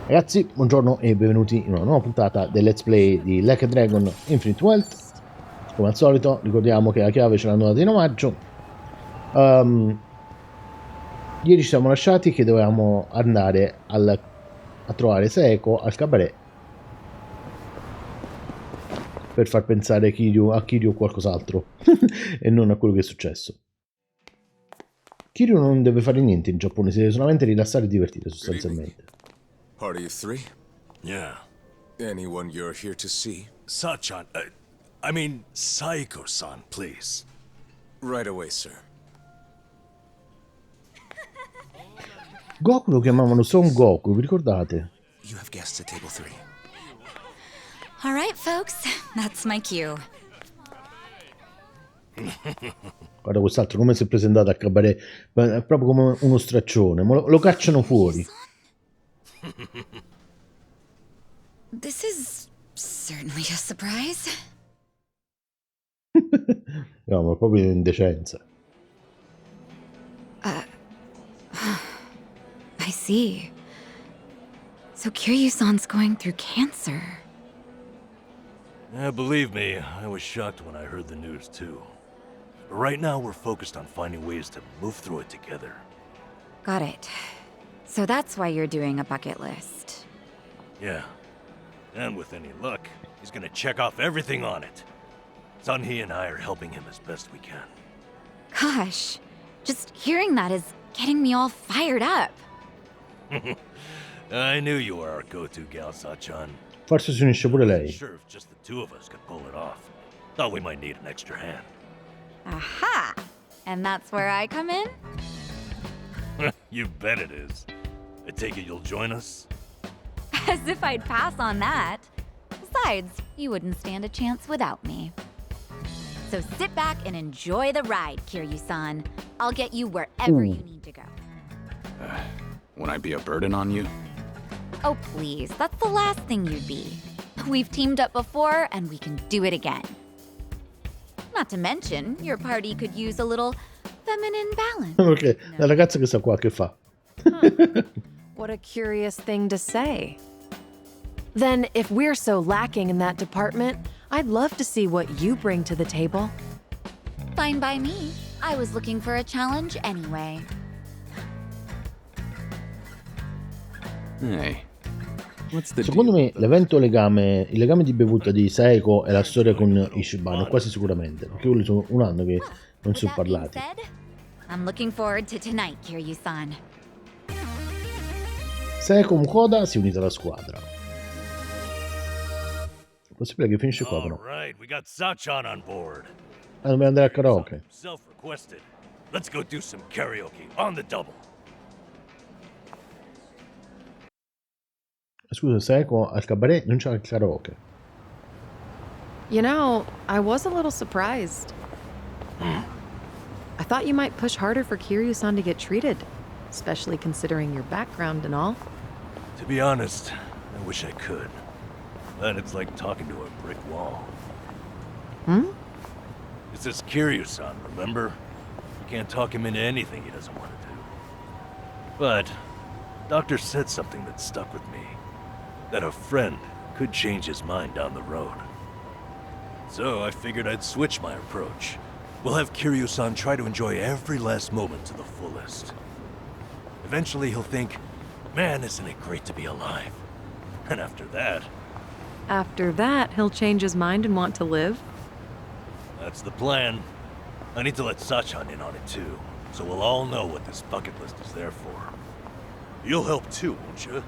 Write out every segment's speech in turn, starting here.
Ragazzi, buongiorno e benvenuti in una nuova puntata del Let's Play di Like a Dragon Infinite Wealth. Come al solito, ricordiamo che la chiave ce l'hanno data in omaggio. Ieri ci siamo lasciati che dovevamo andare a trovare Seiko al cabaret per far pensare a Kiryu qualcos'altro e non a quello che è successo. Kiryu non deve fare niente in Giappone, si deve solamente rilassare e divertire sostanzialmente. Party of three? Yeah. Anyone you're here to see? Sachan, I mean, Saiko-san, please. Right away, sir. Goku lo chiamavano Son Goku, vi ricordate? You have guests at table 3. All right, folks, that's my cue. Guarda quest'altro come si è presentato al cabaret, è proprio come uno straccione, ma lo cacciano fuori. This is certainly a surprise. No, ma proprio indecenza. I see. So Kiryu-san's going through cancer. Yeah, believe me, I was shocked when I heard the news too. But right now we're focused on finding ways to move through it together. Got it. So that's why you're doing a bucket list. Yeah. And with any luck, he's gonna check off everything on it. Sunhee and I are helping him as best we can. Gosh, just hearing that is getting me all fired up. I knew you were our go-to gal, Sachan. Forse si unisce pure lei. Sure, if just the two of us could pull it off. Thought we might need an extra hand. Aha! And that's where I come in? You bet it is. I take it you'll join us? As if I'd pass on that. Besides, you wouldn't stand a chance without me. So sit back and enjoy the ride, Kiryu-san. I'll get you wherever you need to go. Won't I be a burden on you? Oh, please, that's the last thing you'd be. We've teamed up before, and we can do it again. Not to mention, your party could use a little feminine balance. Ok, la ragazza che sta qua, che fa? What a curious thing to say. Then, if we're so lacking in that department, I'd love to see what you bring to the table. Fine by me. I was looking for a challenge anyway. Hey, what's the Secondo deal? me l'evento il legame di bevuta di Seiko e la storia con Ichiban, quasi sicuramente, perché quelli sono un anno che non si sono With that being parlati. said, I'm looking forward to tonight, Kiryu-san. Seiko Mukoda si è unita alla squadra. È possibile che finisce qua però. All right, we got Sachan on board. Dobbiamo andare al karaoke. Self-requested. Let's go do some karaoke on the double. Scusa, Seiko al cabaret non c'è il karaoke. You know, I was a little surprised. I thought you might push harder for Kiryu-san to get treated, especially considering your background and all. To be honest, I wish I could. But it's like talking to a brick wall. It's this Kiryu-san, remember? You can't talk him into anything he doesn't want to do. But, Doctor said something that stuck with me. That a friend could change his mind down the road. So I figured I'd switch my approach. We'll have Kiryu-san try to enjoy every last moment to the fullest. Eventually he'll think, man, isn't it great to be alive? And after that, He'll change his mind and want to live? that's the plan. I need to let Sachan in on it too, so we'll all know what this bucket list is there for. You'll help too, won't you?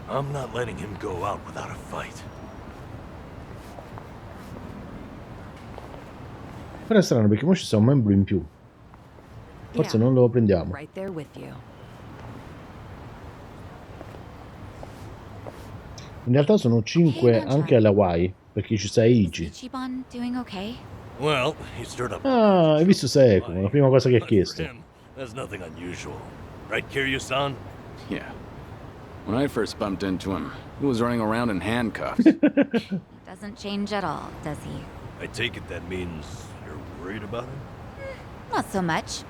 I'm not letting him go out without a fight. Però è strano perché ora ci sta un membro in più. Forse non lo prendiamo. Right there with you. In realtà sono 5 anche alla Hawaii, perché ci sta Iji. Is Ichiban doing okay? Well, he stirred up. Ah, hai visto Seiko, la prima cosa che ha But chiesto. for him, there's nothing unusual. Right, Kiryu-san? Yeah. When I first bumped into him, he was running around in handcuffs. Doesn't change at all, does he? I take it that means you're worried about him? Not so much.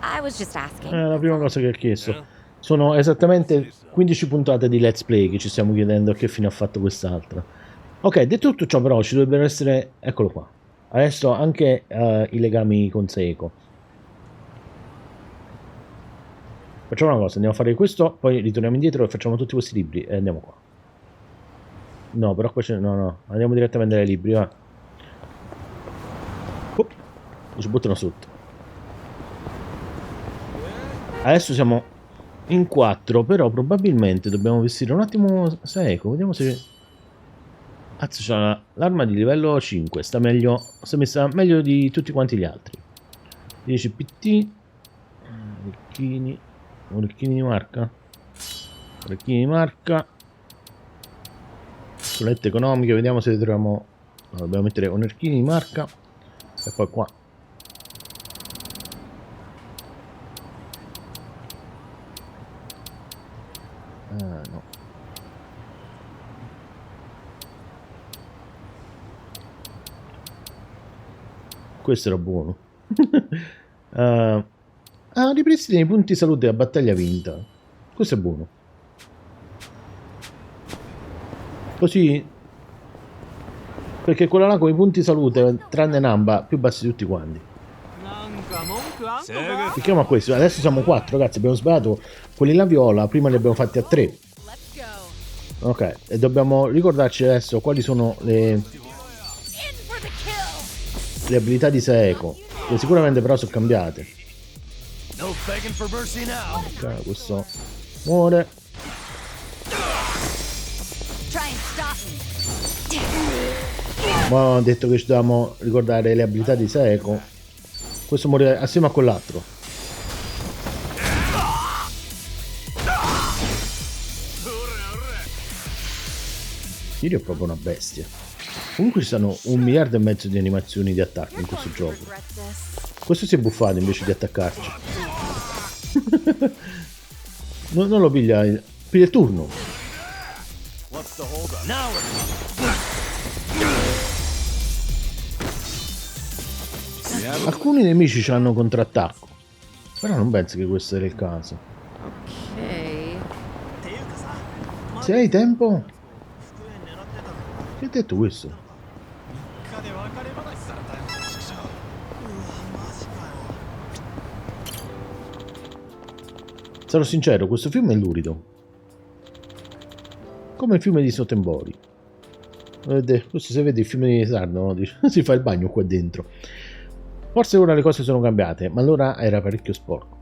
I was just asking. La prima cosa che ha chiesto. Yeah? Sono esattamente 15 puntate di Let's Play che ci stiamo chiedendo a che fine ha fatto quest'altra. Ok, detto tutto ciò però ci dovrebbero essere... Eccolo qua. Adesso anche i legami con Seiko. Facciamo una cosa, andiamo a fare questo, poi ritorniamo indietro e facciamo tutti questi libri e andiamo qua. No, però qua c'è... No, andiamo direttamente dai libri, va. Oh, ci buttano sotto. Adesso siamo in 4, però probabilmente dobbiamo vestire un attimo Seiko, vediamo se... Cazzo, c'ha l'arma di livello 5, sta meglio, sta messa meglio di tutti quanti gli altri. 10 PT, orecchini di marca, solette economiche, vediamo se troviamo... No, dobbiamo mettere orecchini di marca e poi qua. No. Questo era buono. Ripristini i punti salute a battaglia vinta. Questo è buono. Così, perché quella là con i punti salute, tranne Namba, più bassi di tutti quanti. Picchiamo a questo. Adesso siamo 4, ragazzi. Abbiamo sbagliato quelli là viola. Prima li abbiamo fatti a 3. Ok, e dobbiamo ricordarci adesso quali sono le abilità di Seiko, che sicuramente però sono cambiate. Ok, questo muore. Ma ho detto che ci dobbiamo ricordare le abilità di Seiko. Questo muore assieme a quell'altro. Kiryu è proprio una bestia. Comunque ci sono 1,5 miliardi di animazioni di attacco in questo gioco. Questo si è buffato invece di attaccarci. non lo piglia il turno. Alcuni nemici ci hanno contrattacco, però non penso che questo era il caso. Ok. Se hai tempo. Che ha detto questo? Sarò sincero, questo film è lurido. Come il film di Sotenbori. Questo se vede il film di Sardo, no? Si fa il bagno qua dentro. Forse ora le cose sono cambiate, ma allora era parecchio sporco.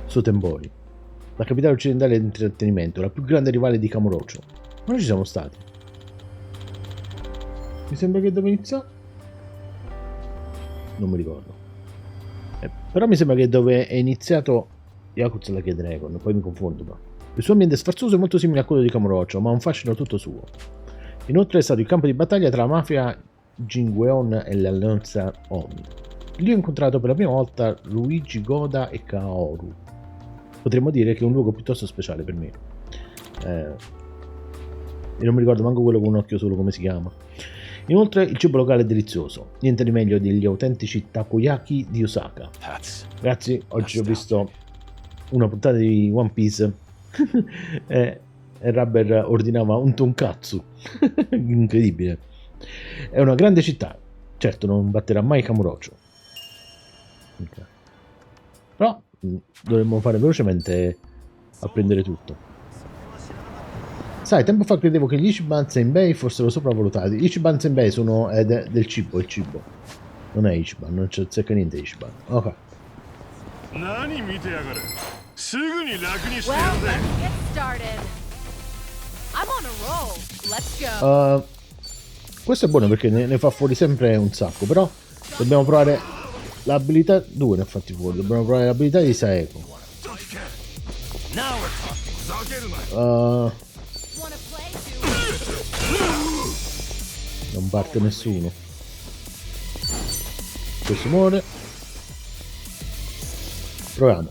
Sotenbori, la capitale occidentale dell'intrattenimento, la più grande rivale di Kamurocho. Ma noi ci siamo stati. Mi sembra che dove iniziò? Non mi ricordo. Però mi sembra che dove è iniziato Yakuza Like a Dragon, poi mi confondo. Ma. Il suo ambiente sfarzoso è molto simile a quello di Kamurocho, ma ha un fascino tutto suo. Inoltre è stato il campo di battaglia tra la mafia Jingweon e l'alleanza Omi. Lì ho incontrato per la prima volta Luigi Goda e Kaoru. Potremmo dire che è un luogo piuttosto speciale per me. E non mi ricordo manco quello con un occhio solo come si chiama. Inoltre il cibo locale è delizioso, niente di meglio degli autentici takoyaki di Osaka. Ragazzi, oggi ho visto una puntata di One Piece e Rubber ordinava un tonkatsu. Incredibile. È una grande città, certo non batterà mai Kamurocho. Okay. Però dovremmo fare velocemente a prendere tutto. Sai, tempo fa credevo che gli Ichiban Senbei fossero sopravvalutati. Gli Ichiban Senbei sono del cibo, il cibo. Non è Ichiban, non c'è zecca niente Ichiban. Ok. Questo è buono perché ne fa fuori sempre un sacco, però dobbiamo provare l'abilità... 2 ne ha fatti fuori, dobbiamo provare l'abilità di Saeko. Non parte nessuno. Questo muore. Proviamo.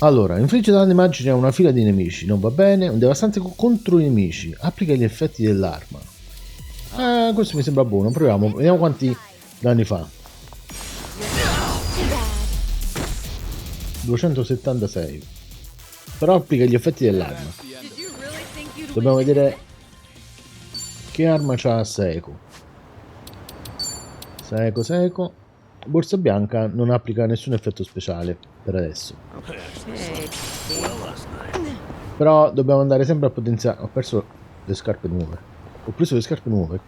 Allora, infligge danni immagini a una fila di nemici. Non va bene. Un devastante contro i nemici. Applica gli effetti dell'arma. Questo mi sembra buono. Proviamo. Vediamo quanti danni fa. 276. Però applica gli effetti dell'arma. Dobbiamo vedere che arma c'ha Seiko. Seiko. Borsa bianca non applica nessun effetto speciale per adesso. Però dobbiamo andare sempre a potenziare. Ho perso le scarpe nuove. Ho preso le scarpe nuove.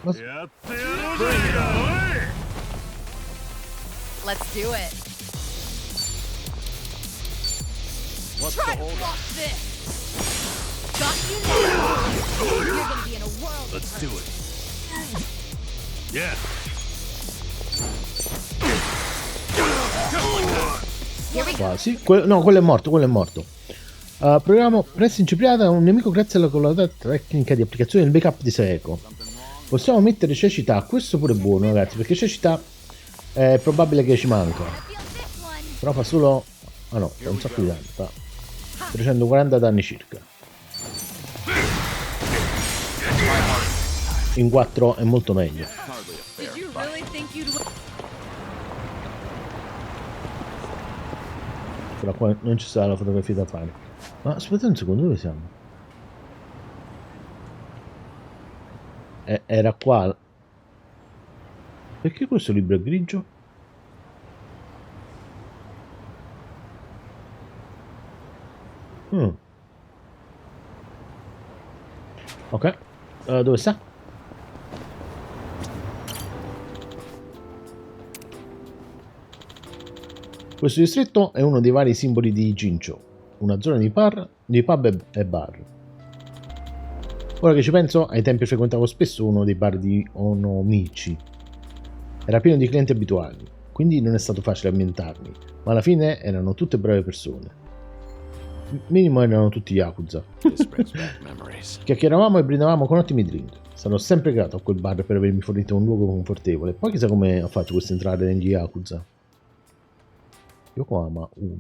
Ma... Let's do it. Try to block this. Got you now. You're gonna be in a world. Let's do it. Yeah. Quasi. No, quello è morto. Proviamo presso incipriata un nemico grazie alla collaudata tecnica di applicazione del backup di Seiko. Possiamo mettere cecità. Questo pure è buono, ragazzi, perché cecità è probabile che ci manca. Però fa solo... Ah no, fa un sacco di danni. Fa 340 danni circa. In 4 è molto meglio. Però qua non ci sta la fotografia da fare. Ma aspetta un secondo, dove siamo? Era qua. Perché questo libro è grigio? Ok. Dove sta? Questo distretto è uno dei vari simboli di Ijincho, una zona di pub e bar. Ora che ci penso, ai tempi frequentavo spesso uno dei bar di Onomichi. Era pieno di clienti abituali, quindi non è stato facile ambientarmi, ma alla fine erano tutte brave persone. Minimo erano tutti Yakuza. Chiacchieravamo e brindavamo con ottimi drink. Sarò sempre grato a quel bar per avermi fornito un luogo confortevole. Poi chissà come ha fatto questo entrare negli Yakuza. Yokohama 1.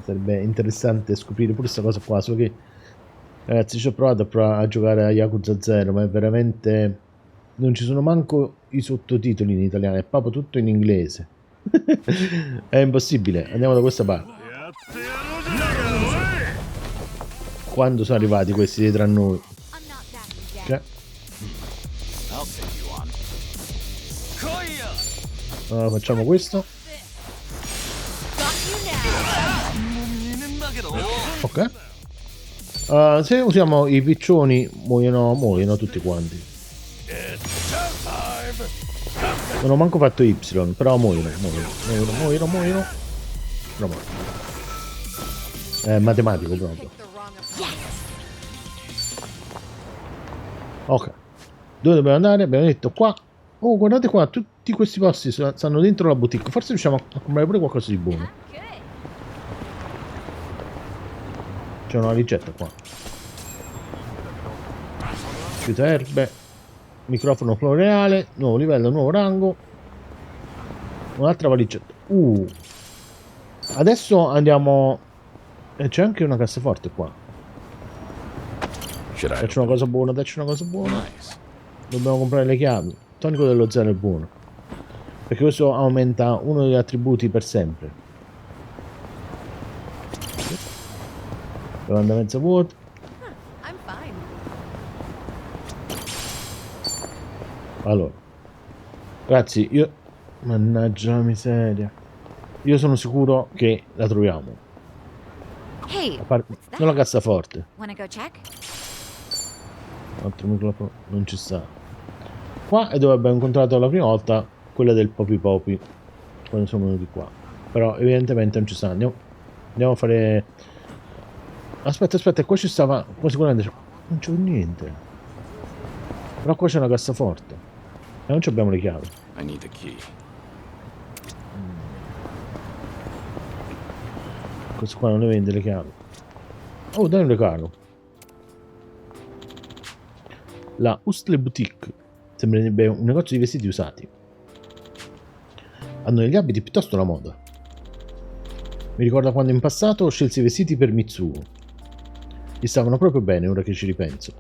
Sarebbe interessante scoprire pure questa cosa qua. Solo che, ragazzi, ci ho provato a giocare a Yakuza 0, ma è veramente... non ci sono manco i sottotitoli in italiano, è proprio tutto in inglese. È impossibile. Andiamo da questa parte. Quando sono arrivati questi dietro a noi? Okay. Allora, facciamo questo. Ok. Se usiamo i piccioni muoiono tutti quanti. Non ho manco fatto Y, però muoiono. No, è matematico proprio. Ok. Dove dobbiamo andare? Abbiamo detto qua. Oh, guardate qua, tutti questi posti stanno dentro la boutique. Forse riusciamo a comprare pure qualcosa di buono. C'è una ricetta qua. Più erbe. Microfono floreale, nuovo livello, nuovo rango. Un'altra valigetta. Adesso andiamo. C'è anche una cassaforte qua. Dacci una cosa buona, Dobbiamo comprare le chiavi. Il tonico dello zero è buono, perché questo aumenta uno degli attributi per sempre. Lavanda mezza vuota. Allora, ragazzi, mannaggia la miseria. Io sono sicuro che la troviamo. Non la cassaforte. Altro microfono non ci sta. Qua è dove abbiamo incontrato la prima volta quella del Poppy quando sono venuti qua. Però evidentemente non ci sta. Andiamo a fare. Aspetta, qua ci stava. Qua sicuramente non c'è niente. Però qua c'è una cassaforte. E non abbiamo le chiavi. Questo qua non le vende le chiavi. Oh, dai un regalo. La Ustle Boutique sembrerebbe un negozio di vestiti usati. Hanno degli abiti piuttosto alla moda. Mi ricorda quando in passato scelsi i vestiti per Mitsuo. Gli stavano proprio bene ora che ci ripenso.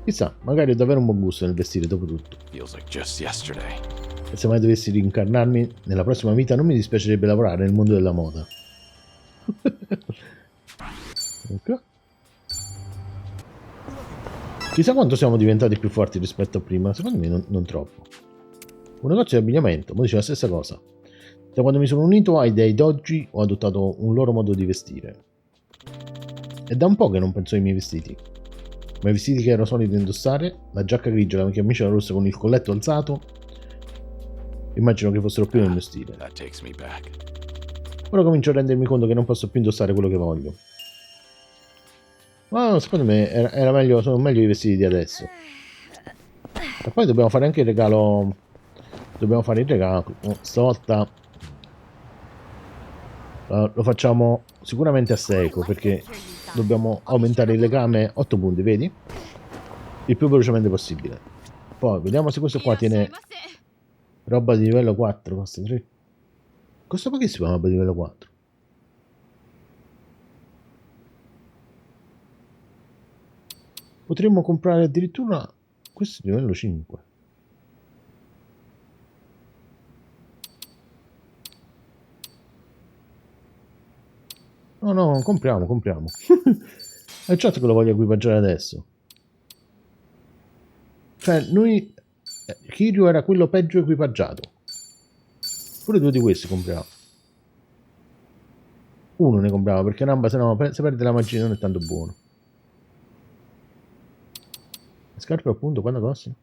Chissà, magari ho davvero un buon gusto nel vestire dopo tutto. Feels like just yesterday. E se mai dovessi rincarnarmi nella prossima vita non mi dispiacerebbe lavorare nel mondo della moda. Ok. Chissà quanto siamo diventati più forti rispetto a prima, secondo me non troppo. Un negozio di abbigliamento, ma dice la stessa cosa. Da quando mi sono unito ai dei doji ho adottato un loro modo di vestire. È da un po' che non penso ai miei vestiti. Ma i vestiti che ero solito indossare, la giacca grigia, la camicia rossa con il colletto alzato, immagino che fossero più nel mio stile. That takes me back. Ora comincio a rendermi conto che non posso più indossare quello che voglio. Ma secondo me era meglio, sono meglio i vestiti di adesso. E poi dobbiamo fare anche il regalo. Dobbiamo fare il regalo. Stavolta lo facciamo sicuramente a Seiko, perché dobbiamo aumentare il legame 8 punti, vedi? Il più velocemente possibile. Poi vediamo se questo qua tiene roba di livello 4. Costa 3. Costa pochissimo roba di livello 4. Potremmo comprare addirittura questo di livello 5. No, compriamo. È certo che lo voglio equipaggiare adesso. Cioè, noi... Kiryu era quello peggio equipaggiato. Pure 2 di questi compriamo. Uno ne compriamo, perché Namba sennò se perde la magia non è tanto buono. Le scarpe appunto, quanto costano?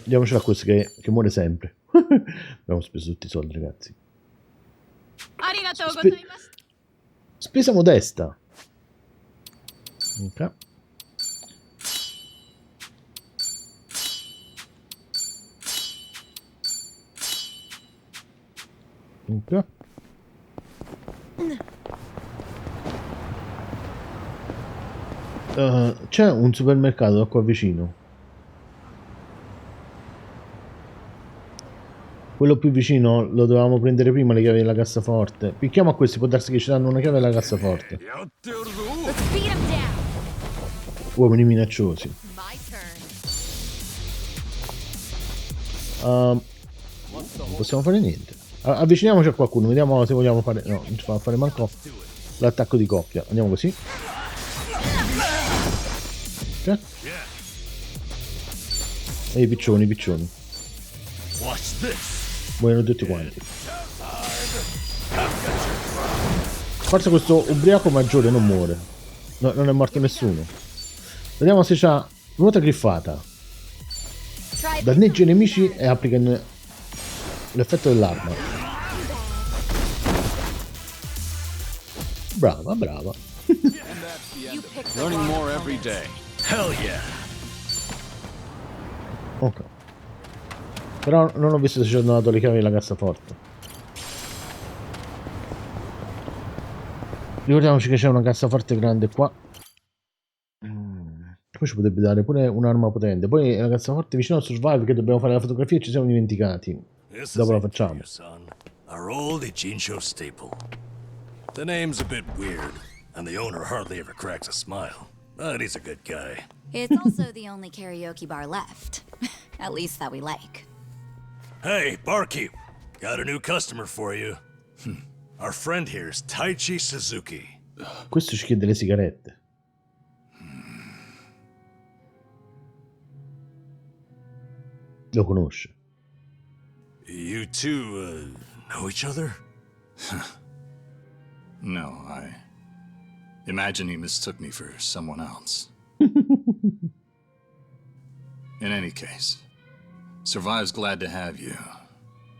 Diamocela a questo che muore sempre. Abbiamo speso tutti i soldi, ragazzi. Spesa modesta. Ok. Ok. C'è un supermercato qua vicino. Quello più vicino lo dovevamo prendere prima, le chiavi della cassaforte. Picchiamo a questi, può darsi che ci danno una chiave della cassaforte. Uomini minacciosi. Non possiamo fare niente. Avviciniamoci a qualcuno, vediamo se vogliamo fare... No, non ci fa fare manco l'attacco di coppia. Andiamo così. Ok. Ehi, piccioni. Muoiono tutti quanti. Forse questo ubriaco maggiore non muore. No, non è morto nessuno. Vediamo se c'ha ruota griffata. Danneggia i nemici e applica l'effetto dell'arma. Brava. Learning more every day. Hell yeah. Ok. Però non ho visto se ci hanno dato le chiavi della cassaforte. Ricordiamoci che c'è una cassaforte grande qua. Poi ci potrebbe dare pure un'arma potente. Poi la cassaforte vicino al Survive, che dobbiamo fare la fotografia e ci siamo dimenticati. Dopo la facciamo. Our old Ijincho staple. The name's a bit weird, and the owner hardly ever cracks a smile. But he's a good guy. It's also the only karaoke bar left. At least that we like. Hey, barkeep. Got a new customer for you. Our friend here's Taichi Suzuki. Questo ci chiede le sigarette. Lo conosce. You two, know each other? No, I imagine he mistook me for someone else. In any case, Survive's glad to have you,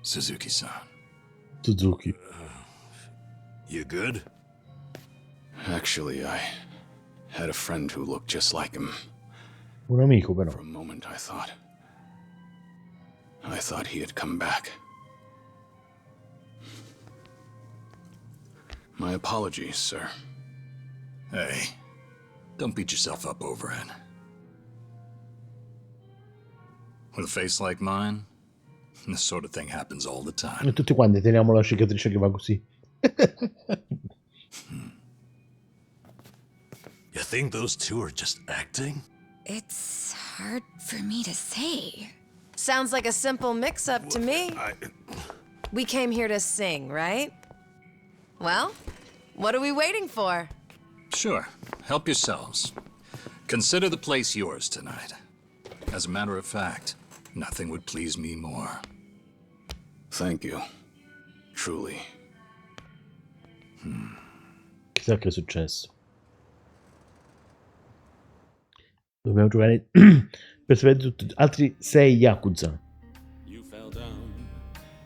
Suzuki-san. Suzuki. You good? Actually, I had a friend who looked just like him. Un amico però. For a moment, I thought he had come back. My apologies, sir. Hey, don't beat yourself up over it. With a face like mine, this sort of thing happens all the time. E tutti quanti teniamo la cicatrice che va così. You think those two are just acting? It's hard for me to say. Sounds like a simple mix-up to me. We came here to sing, right? Well, what are we waiting for? Sure, help yourselves. Consider the place yours tonight. As a matter of fact, nothing would please me more. Thank you. Truly. Chissà che è successo. Dobbiamo giocare per sapere tutti altri 6 Yakuza. You fell down.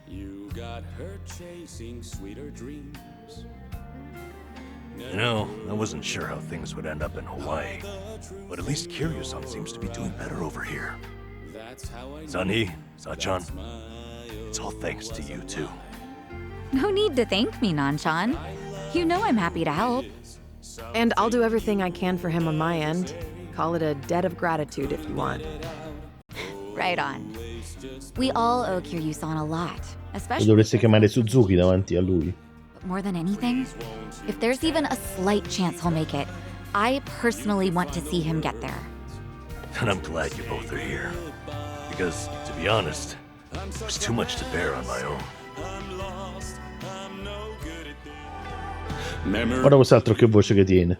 You got hurt chasing sweeter dreams. You know, I wasn't sure how things would end up in Hawaii, but at least Kiryu-san seems to be doing better over here. Sunny, Sachan, it's all thanks to you two. No need to thank me, Nanchan. You know I'm happy to help. And I'll do everything I can for him on my end. Call it a debt of gratitude if you want. Right on. We all owe Kiryu-san a lot, Lo especially... dovreste chiamare Suzuki davanti a lui. But more than anything, if there's even a slight chance he'll make it, I personally want to see him get there. And I'm glad you both are here. Because, to be honest, it was too much to bear on my own. Guarda quest'altro che voce che tiene.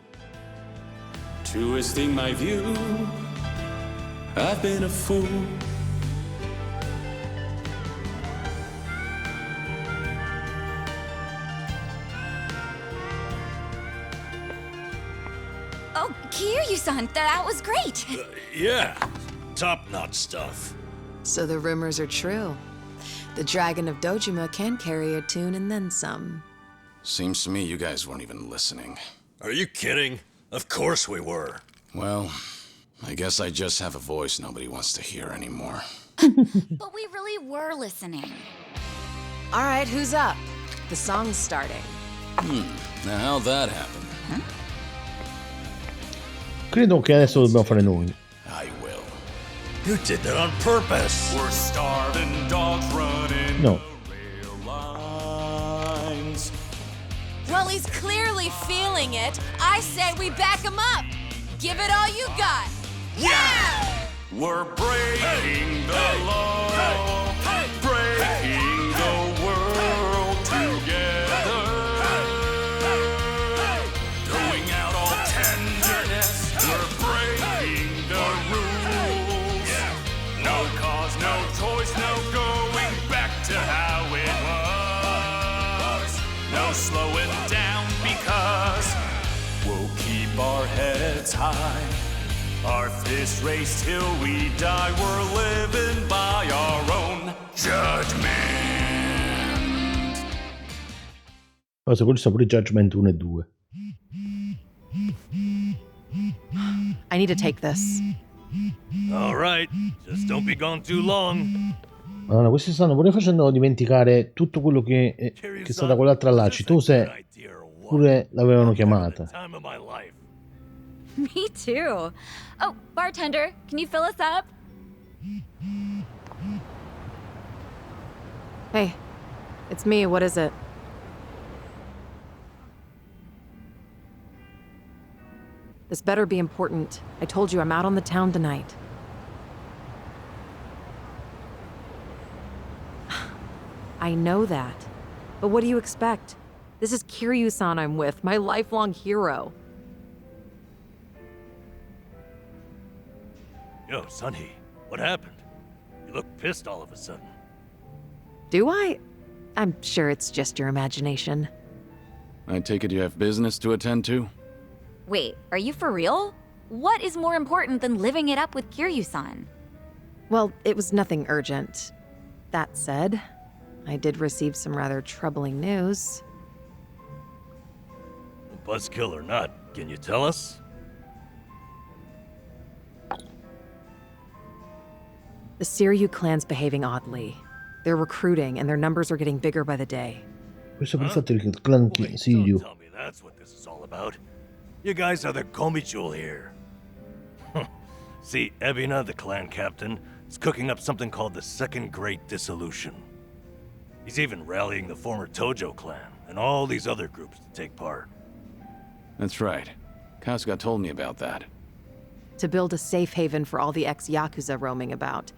Twisting my view, I've been a fool. Oh, Kiryu-san, that was great. Yeah, top-notch stuff. So the rumors are true. The Dragon of Dojima can carry a tune and then some. Seems to me you guys weren't even listening. Are you kidding? Of course we were. Well, I guess I just have a voice nobody wants to hear anymore. But we really were listening. All right, who's up? The song's starting. Now how'd that happen? Credo che adesso dobbiamo fare noi. I will. You did that on purpose. We're starving dogs running No. rail lines. Well, he's clearly feeling it. I say we back him up. Give it all you got. Yeah! We're breaking the law, breaking the world together. Throwing out all tenderness, we're breaking the rules. No cause, no choice, no going back to how it was. No slowing down because we'll keep our heads high. Our fists raised till we die. We're living by our own judgment. Cosa quello sta pure Judgment 1 e 2. I need to take this. All right, just don't be gone too long. Allora, questi stanno pure facendo dimenticare tutto quello che è stata quell'altra là. Citose pure l'avevano chiamata. Time of my life. Me too. Oh, bartender, can you fill us up? Hey, it's me. What is it? This better be important. I told you I'm out on the town tonight. I know that. But what do you expect? This is Kiryu-san I'm with, my lifelong hero. Yo, Sunny, what happened? You look pissed all of a sudden. Do I? I'm sure it's just your imagination. I take it you have business to attend to? Wait, are you for real? What is more important than living it up with Kiryu-san? Well, it was nothing urgent. That said, I did receive some rather troubling news. Buzzkill or not, can you tell us? The Kiryu clan's behaving oddly. They're recruiting, and their numbers are getting bigger by the day. Questo per il fatto che il clan Wait, Kiryu. don't tell me that's what this is all about. You guys are the Komichul here. See, Ebina, the clan captain, is cooking up something called the Second Great Dissolution. He's even rallying the former Tojo clan and all these other groups to take part. That's right. Kasuga told me about that. To build a safe haven for all the ex-Yakuza roaming about.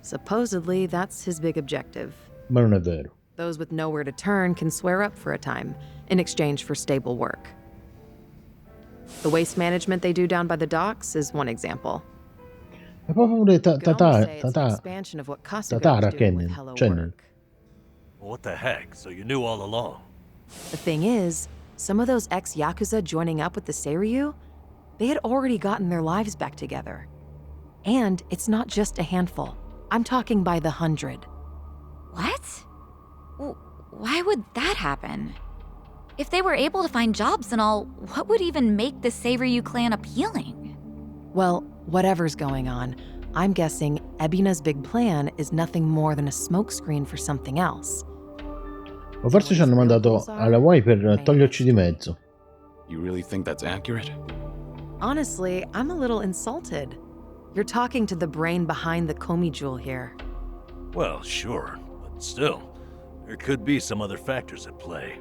Supposedly, that's his big objective. Ma non è vero. Those with nowhere to turn can swear up for a time, in exchange for stable work. The waste management they do down by the docks is one example. È proprio pure You could almost say it's an expansion of what Kasuga Tatara was doing with Kennen, Hello Kennen. Work. What the heck? So you knew all along? The thing is, some of those ex-Yakuza joining up with the Seiryu, they had already gotten their lives back together. And it's not just a handful. I'm talking by the 100. What? Why would that happen? If they were able to find jobs and all, what would even make the Seiryu clan appealing? Well, whatever's going on, I'm guessing Ebina's big plan is nothing more than a smokescreen for something else. Ma forse ci hanno mandato alla Hawaii per toglierci di mezzo. You really think that's accurate? Honestly, I'm a little insulted. You're talking to the brain behind the Komi jewel here. Well, sure, but still, there could be some other factors at play.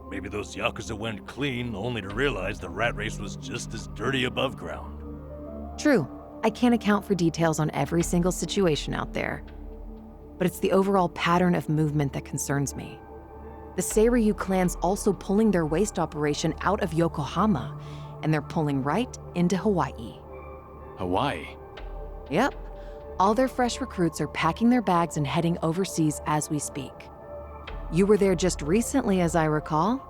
Maybe those Yakuza went clean only to realize the rat race was just as dirty above ground. True, I can't account for details on every single situation out there. But it's the overall pattern of movement that concerns me. The Seiryu clan's also pulling their waste operation out of Yokohama, and they're pulling right into Hawaii. Hawaii? Yep. All their fresh recruits are packing their bags and heading overseas as we speak. You were there just recently, as I recall.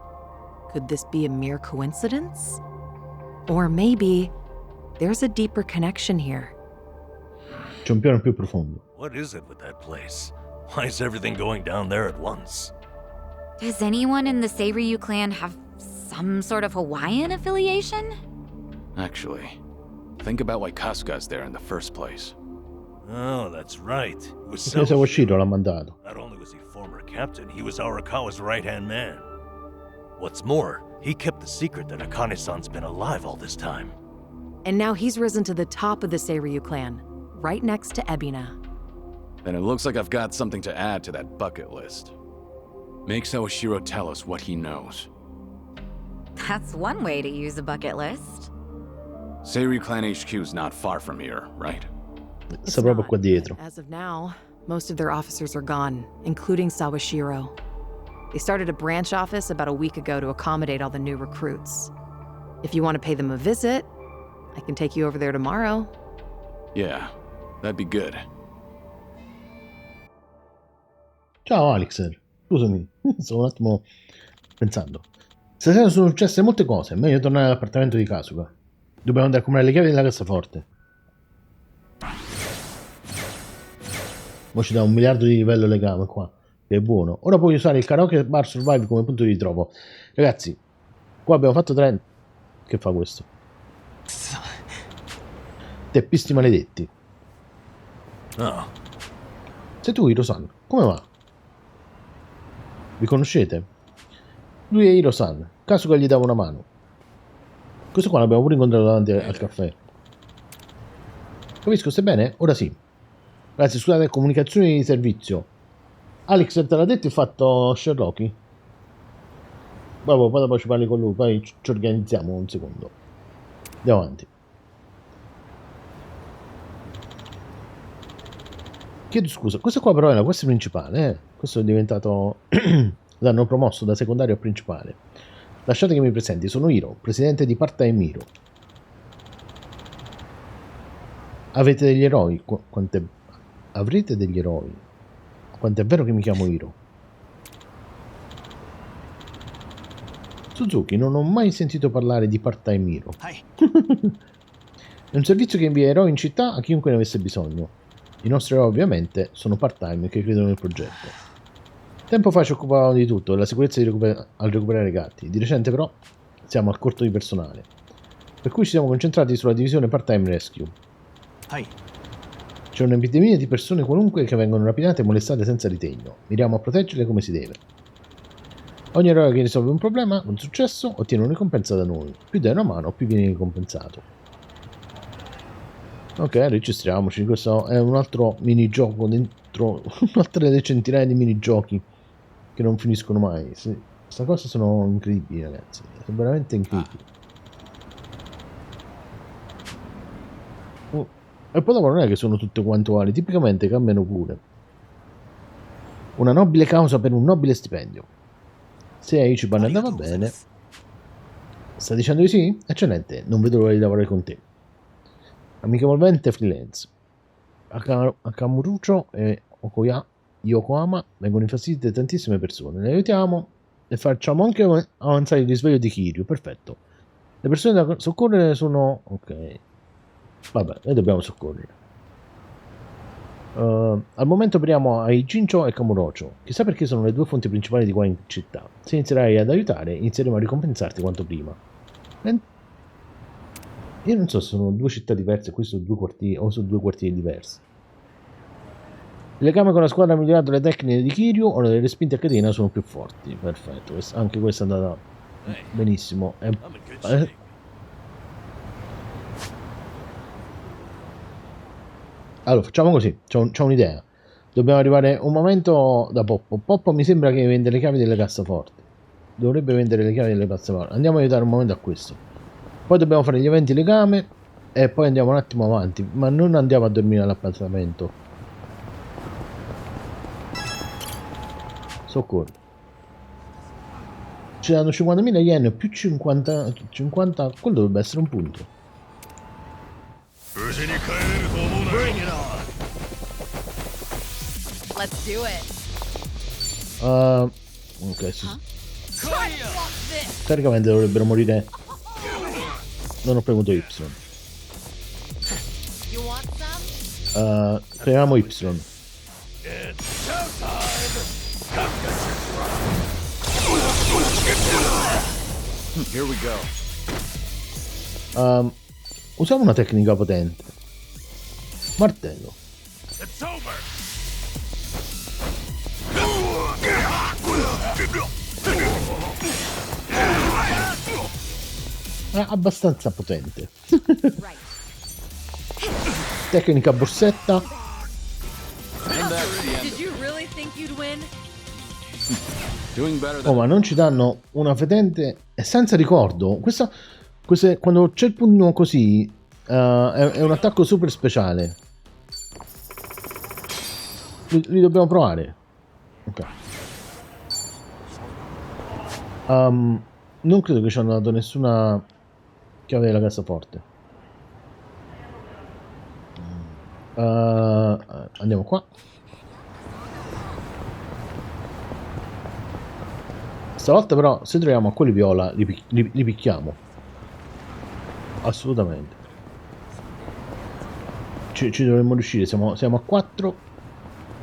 Could this be a mere coincidence? Or maybe there's a deeper connection here. C'è un piano più profondo. What is it with that place? Why is everything going down there at once? Does anyone in the Seiryu clan have some sort of Hawaiian affiliation? Actually, think about why Kasuga's there in the first place. Oh, that's right. It was Perché Sawashiro l'ha mandato. Not only was he former captain, he was Arakawa's right-hand man. What's more, he kept the secret that Akane-san's been alive all this time. And now he's risen to the top of the Seiryu clan, right next to Ebina. Then it looks like I've got something to add to that bucket list. Make Sawashiro tell us what he knows. That's one way to use a bucket list. Seiryu Clan HQ's not far from here, right? It's Sta proprio not, qua dietro. but as of now, most of their officers are gone, including Sawashiro. They started a branch office about a week ago to accommodate all the new recruits. If you want to pay them a visit, I can take you over there tomorrow. Yeah, that'd be good. Ciao Alex, scusami, sto un attimo pensando. Stasera sono successe molte cose, è meglio tornare all'appartamento di Kasuga. Dobbiamo andare a comprare le chiavi della cassaforte. Ora ci dà 1 miliardo di livello legame qua, che è buono. Ora puoi usare il Karaoke al Survive come punto di ritrovo. Ragazzi, qua abbiamo fatto 3... Che fa questo? Teppisti maledetti. Oh, Sei tu, Hiro-san. Come va? Vi conoscete? Lui è Hiro-san. Kasuga gli dava una mano. Questo qua l'abbiamo pure incontrato davanti al caffè. Capisco, stai bene? Ora sì. Grazie, scusate, comunicazioni di servizio. Alex te l'ha detto il fatto Sherlocky? Vabbè, poi dopo ci parli con lui, poi ci organizziamo un secondo. Andiamo avanti. Chiedo scusa, questo qua però è la quest principale, eh? Questo è diventato... L'hanno promosso da secondario a principale. Lasciate che mi presenti, sono Hiro, presidente di Part-Time Hiro. Avete degli eroi? Avrete degli eroi? Quanto è vero che mi chiamo Hiro? Suzuki, non ho mai sentito parlare di Part-Time Hiro. È un servizio che invia eroi in città a chiunque ne avesse bisogno. I nostri eroi ovviamente sono part-time che credono nel progetto. Tempo fa ci occupavamo di tutto, della sicurezza al recuperare i gatti. Di recente però siamo al corto di personale. Per cui ci siamo concentrati sulla divisione part-time rescue. C'è un'epidemia di persone qualunque che vengono rapinate e molestate senza ritegno. Miriamo a proteggerle come si deve. Ogni eroe che risolve un problema, un successo, ottiene una ricompensa da noi. Più dai una mano, più vieni ricompensato. Ok, registriamoci. Questo è un altro minigioco dentro un'altra delle centinaia di minigiochi che non finiscono mai. Sì. Queste cose sono incredibili, ragazzi. Sono veramente incredibili. E poi dopo non è che sono tutte quante uguali, tipicamente cambiano pure. Una nobile causa per un nobile stipendio. Se a Ichiban andava bene. Sta dicendo di sì? Eccellente, non vedo l'ora di lavorare con te. Amichevolmente freelance. Akamurucho e Yokohama vengono infastidite tantissime persone. Le aiutiamo e facciamo anche avanzare il risveglio di Kiryu. Perfetto. Le persone da soccorrere sono... ok. Vabbè, noi dobbiamo soccorrere. Al momento operiamo a Ijincho e Kamurocho. Chissà perché sono le due fonti principali di qua in città. Se inizierai ad aiutare, inizieremo a ricompensarti quanto prima. Io non so se sono due città diverse, qui sono due quartieri o sono due quartieri diversi. Il legame con la squadra ha migliorato le tecniche di Kiryu, ora le respinte a catena sono più forti. Perfetto, anche questa è andata benissimo. Allora, facciamo così, c'ho un'idea. Dobbiamo arrivare un momento da Poppo. Poppo mi sembra che vende le chiavi delle cassaforti. Dovrebbe vendere le chiavi delle cassaforti. Andiamo a aiutare un momento a questo. Poi dobbiamo fare gli eventi legame e poi andiamo un attimo avanti. Ma non andiamo a dormire all'appartamento. Soccorro. Ci danno 50.000 yen più 50. Quello dovrebbe essere un punto. Bring it on. Let's do it. Ok, sì. Huh? Teoricamente dovrebbero morire. Non ho premuto Y. You want some? Premiamo Y. It's showtime. Here we go. Usiamo una tecnica potente. Martello. It's over. È abbastanza potente. Tecnica borsetta. Did you really think you'd win? Doing better Oh, than... ma non ci danno una fedente e senza ricordo. Quando c'è il pugno così è un attacco super speciale. Li dobbiamo provare. Ok. Non credo che ci hanno dato nessuna chiave della cassaforte. Andiamo qua. Stavolta però se troviamo a quelli viola li picchiamo. Assolutamente. Ci dovremmo riuscire. Siamo a 4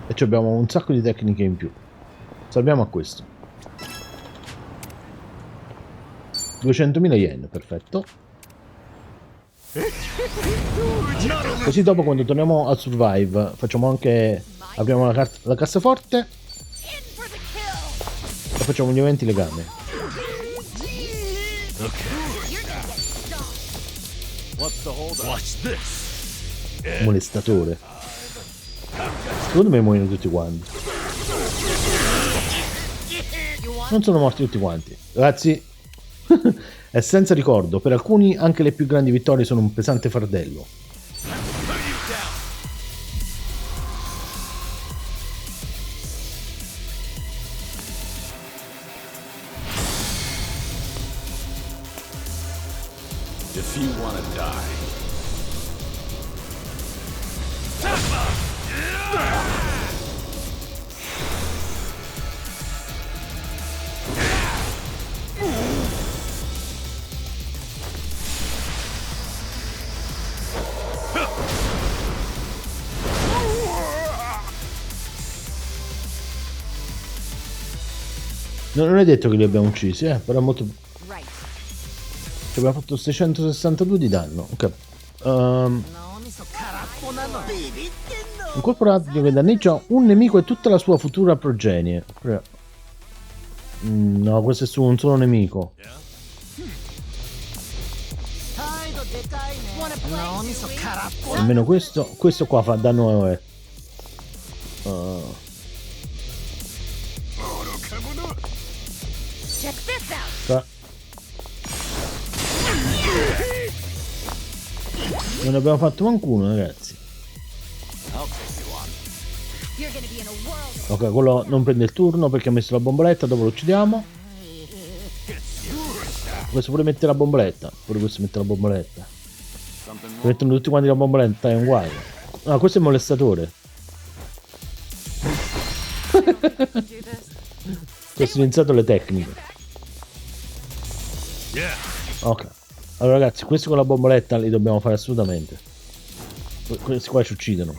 e abbiamo un sacco di tecniche in più. Salviamo a questo. 200.000 yen, perfetto. Così dopo quando torniamo al Survive facciamo anche... apriamo la cassaforte e facciamo gli eventi legame. Molestatore. Secondo me muoiono tutti quanti. Non sono morti tutti quanti. Ragazzi, è senza ricordo. Per alcuni anche le più grandi vittorie sono un pesante fardello. If you wanna die. Non è detto che li abbiamo uccisi, però è molto... Ci abbiamo fatto 662 di danno. Ok. Un colpo rapido che danneggia un nemico e tutta la sua futura progenie. No, questo è su un solo nemico. Almeno questo qua fa danno a... Check this out. Non abbiamo fatto manco uno, ragazzi. You're gonna be in a world. Ok, quello non prende il turno perché ha messo la bomboletta, dopo lo uccidiamo. Questo pure mette la bomboletta. Pure questo mette la bomboletta. Mettono tutti quanti la bomboletta, è un guaio. No, questo è il molestatore. Questo è iniziato le tecniche. Ok. Allora ragazzi, questi con la bomboletta li dobbiamo fare assolutamente. Questi qua ci uccidono.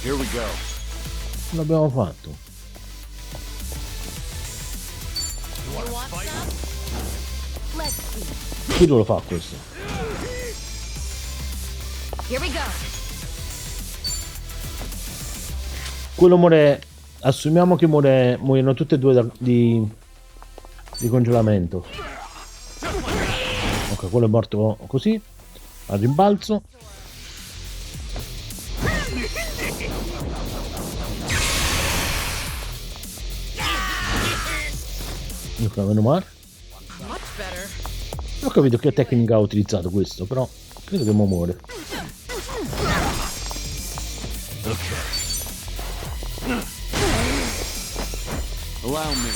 Here we go. L'abbiamo fatto. Chi lo fa questo? Here we go. Quello muore. Assumiamo che muoiono tutte e due di congelamento. Ok, quello è morto così. Al rimbalzo. Ok, meno male. Non ho capito che tecnica ha utilizzato questo, però credo che mo muore. Allow me.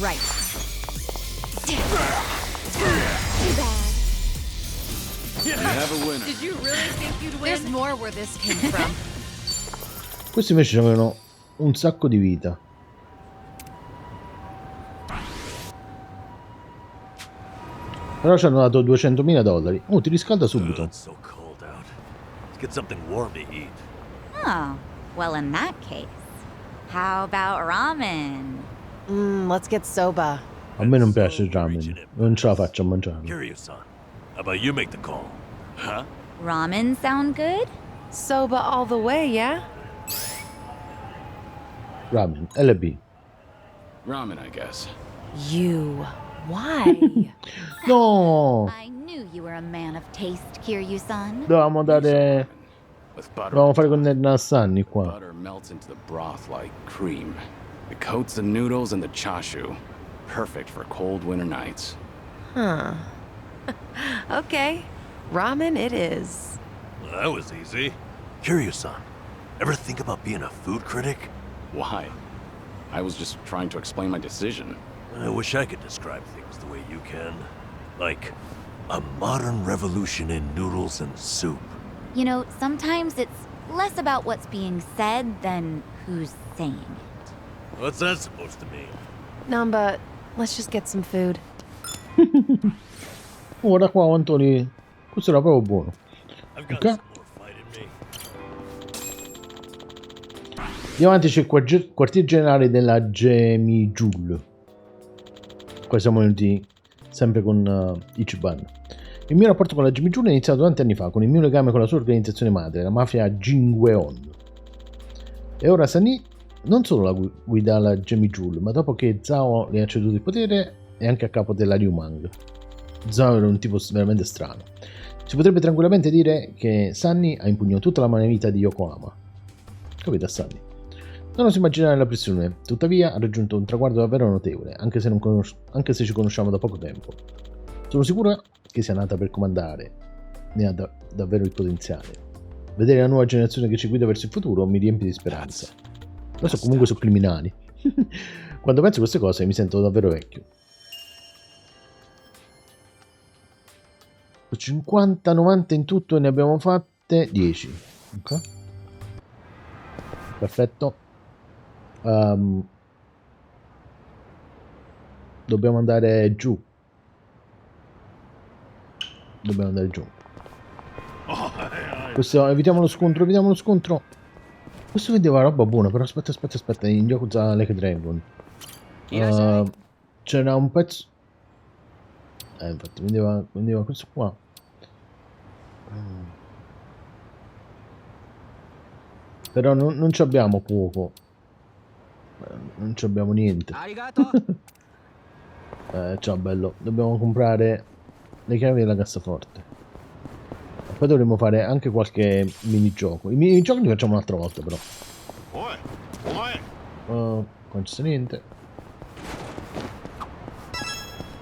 Right. Too bad. We have a winner. Did you really think you'd win? There's more where this came from. Questi invece avevano un sacco di vita. Però ci hanno dato $200.000. Oh, ti riscalda subito. It's so cold out. Let's get something warm to eat. Oh, well, in that case, how about ramen? Let's get soba. A me non piace il ramen. Non ce la faccio a mangiare. Kiryu-san, how about you make the call? Huh? Ramen sound good? Soba all the way, yeah? Ramen, LB. Ramen, I guess. You. Why? No! I knew you were a man of taste, Kiryu-san. Dovevamo dare... With butter. Dovevamo fare con Rilassarsi qua. Butter melts into the broth like cream. It coats the noodles and the chashu. Perfect for cold winter nights. Huh. Okay. Ramen it is. Well, that was easy. Kiryu-san, ever think about being a food critic? Why? I was just trying to explain my decision. I wish I could describe things the way you can. Like, a modern revolution in noodles and soup. You know, sometimes it's less about what's being said than who's saying it. What's that supposed to mean? Namba, let's just get some food. Guarda qua quanto li... Questo era proprio buono. I've got Okay. some more fight in me. Andiamo avanti, c'è il quartier generale della Gemijul. Qua siamo venuti sempre con Ichiban. Il mio rapporto con la Gemijul è iniziato tanti anni fa, con il mio legame con la sua organizzazione madre, la mafia Jingweon. E ora Sani non solo la guida la Gemijul, ma dopo che Zhao le ha ceduto il potere è anche a capo della Ryumang. Zhao era un tipo veramente strano. Si potrebbe tranquillamente dire che Sunny ha impugnato tutta la malavita di Yokohama. Capito, Sunny? Non oso immaginare la pressione, tuttavia ha raggiunto un traguardo davvero notevole, anche se ci conosciamo da poco tempo. Sono sicuro che sia nata per comandare, ne ha davvero il potenziale. Vedere la nuova generazione che ci guida verso il futuro mi riempie di speranza. Lo so, comunque sono criminali. Quando penso a queste cose mi sento davvero vecchio. 50, 90 in tutto e ne abbiamo fatte 10. Ok. Perfetto. Dobbiamo andare giù. Questo, evitiamo lo scontro, Questo vedeva roba buona, però aspetta, in Yakuza Like a Dragon. C'era un pezzo... infatti, vendeva questo qua. Però non ci abbiamo poco. Non ci abbiamo niente. Ciao bello. Dobbiamo comprare le chiavi della cassaforte. Poi dovremmo fare anche qualche minigioco. I minigiochi li facciamo un'altra volta però. Qua non c'è niente.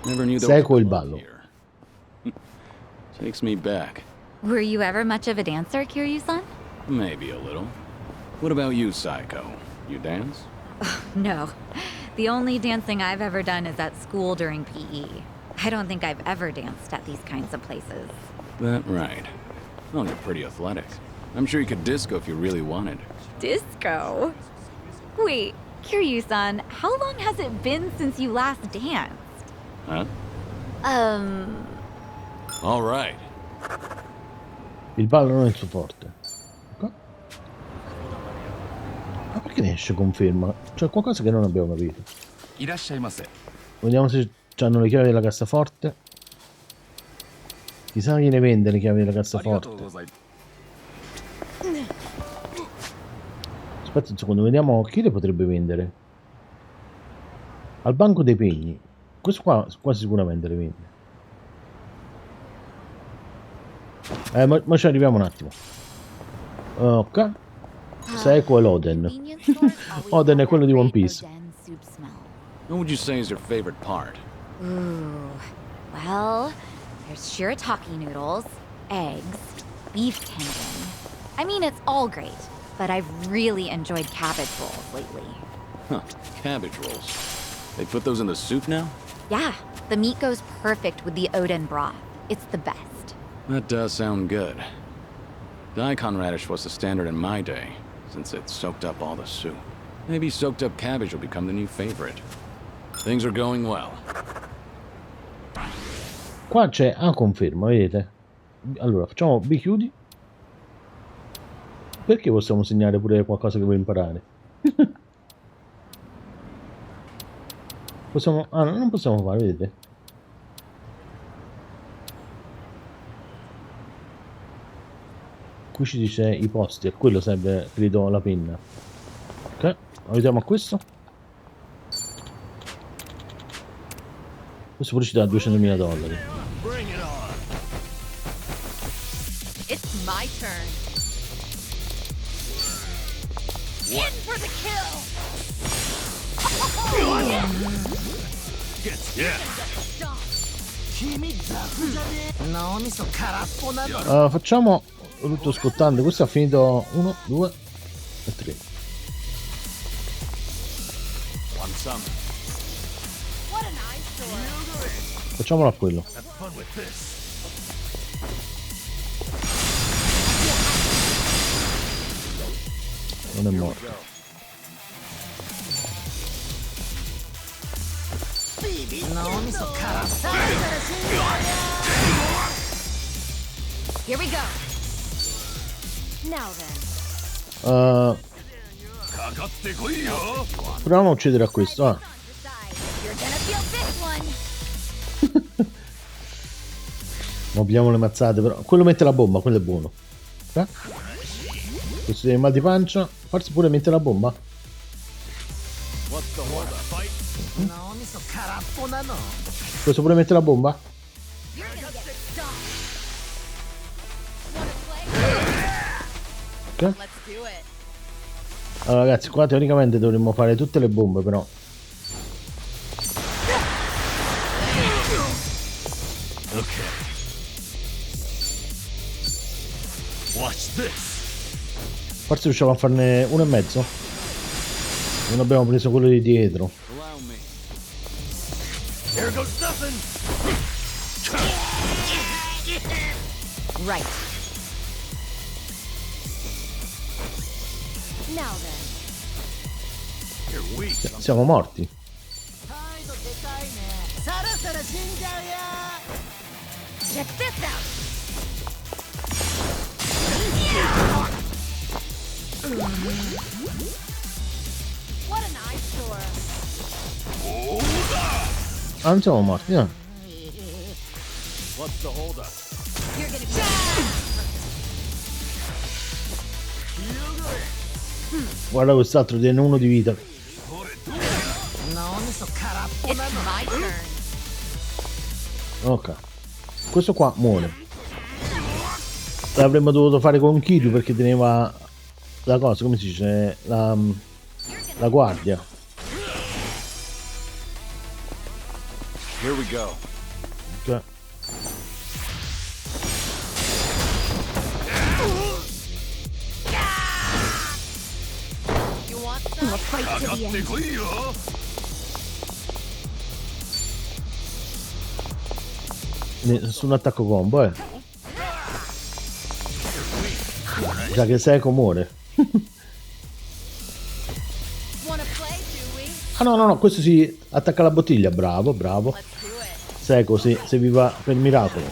Never knew there was a Segue il club ballo. here. Takes me back. Were you ever much of a dancer, Kiryu-san? Maybe a little. What about you, Psycho? You dance? No. The only dancing I've ever done is at school during PE. I don't think I've ever danced at these kinds of places. That right. Oh, you're pretty athletic. I'm sure you could disco if you really wanted. Disco? Wait, Kiryu-san, how long has it been since you last danced? Huh? Um... All right. Il ballo non è il suo forte. Ok. Ma perché ne esce conferma? C'è qualcosa che non abbiamo capito. Vediamo se hanno le chiavi della cassaforte. Chissà chi ne vende le chiavi della cassaforte. Aspetta un secondo, vediamo chi le potrebbe vendere. Al banco dei pegni. Questo qua quasi sicuramente le vende. Ma ci arriviamo un attimo. Ok. Seiko e l'Oden. Oden è quello di One Piece. What would you say is your favorite part? Ooh, well, there's shirataki noodles, eggs, beef tendon. I mean, it's all great, but I've really enjoyed cabbage rolls lately. Huh, cabbage rolls. They put those in the soup now? Yeah, the meat goes perfect with the Oden broth. It's the best. That does sound good. Daikon radish was the standard in my day, since it soaked up all the soup. Maybe soaked up cabbage will become the new favorite. Things are going well. Qua c'è A conferma, vedete? Allora, facciamo B chiudi. Perché possiamo segnare pure qualcosa che vuoi imparare? Possiamo... Ah, no, non possiamo fare, vedete? Qui ci dice i posti, a quello serve, credo, la penna. Ok, vediamo a questo. Questo pure ci dà $200.000. It's my turn. In for the kill. Facciamo tutto scottante. Questo ha finito 1, 2 e 3. Facciamolo a quello. Non è morto. Here we go. Now then. Proviamo a uccidere a questo. You're gonna feel this one. Mobiliamo le mazzate, però. Quello mette la bomba, quello è buono. Questo tiene mal di pancia. Forse pure mette la bomba. Questo pure mette la bomba. Ok. Let's do it. Allora ragazzi, qua teoricamente dovremmo fare tutte le bombe, però. Okay. Watch this. Forse riusciamo a farne uno e mezzo. Non abbiamo preso quello di dietro. Here goes nothing. Right. Now then. You're weak. Siamo morti. Check this out. What an eyesore. Ah, non siamo morti, no? What's the hold up? You're gonna be. Guarda quest'altro, tiene uno di vita. It's my turn. Ok. Questo qua muore. L'avremmo dovuto fare con Kiryu perché teneva la cosa, come si dice? La... la guardia. Here we go. Ok. You want some? A fight to the end. Nessun attacco combo, Già che Seiko muore. Wanna play, do we? Ah no, questo si attacca alla bottiglia, bravo. Let's do it. Seiko se viva per miracolo.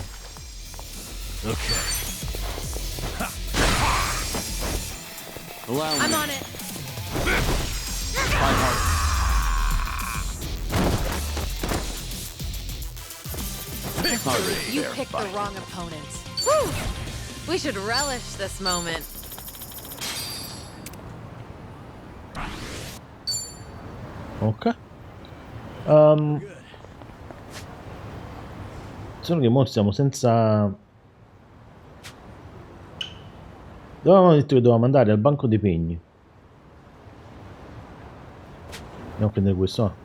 Allow I'm me. on it. Try hard. You picked the wrong opponents. Whew. We should relish this moment. Ok. Solo che mo siamo senza... Dovevamo detto che dovevamo andare al banco dei pegni. Andiamo a prendere questo.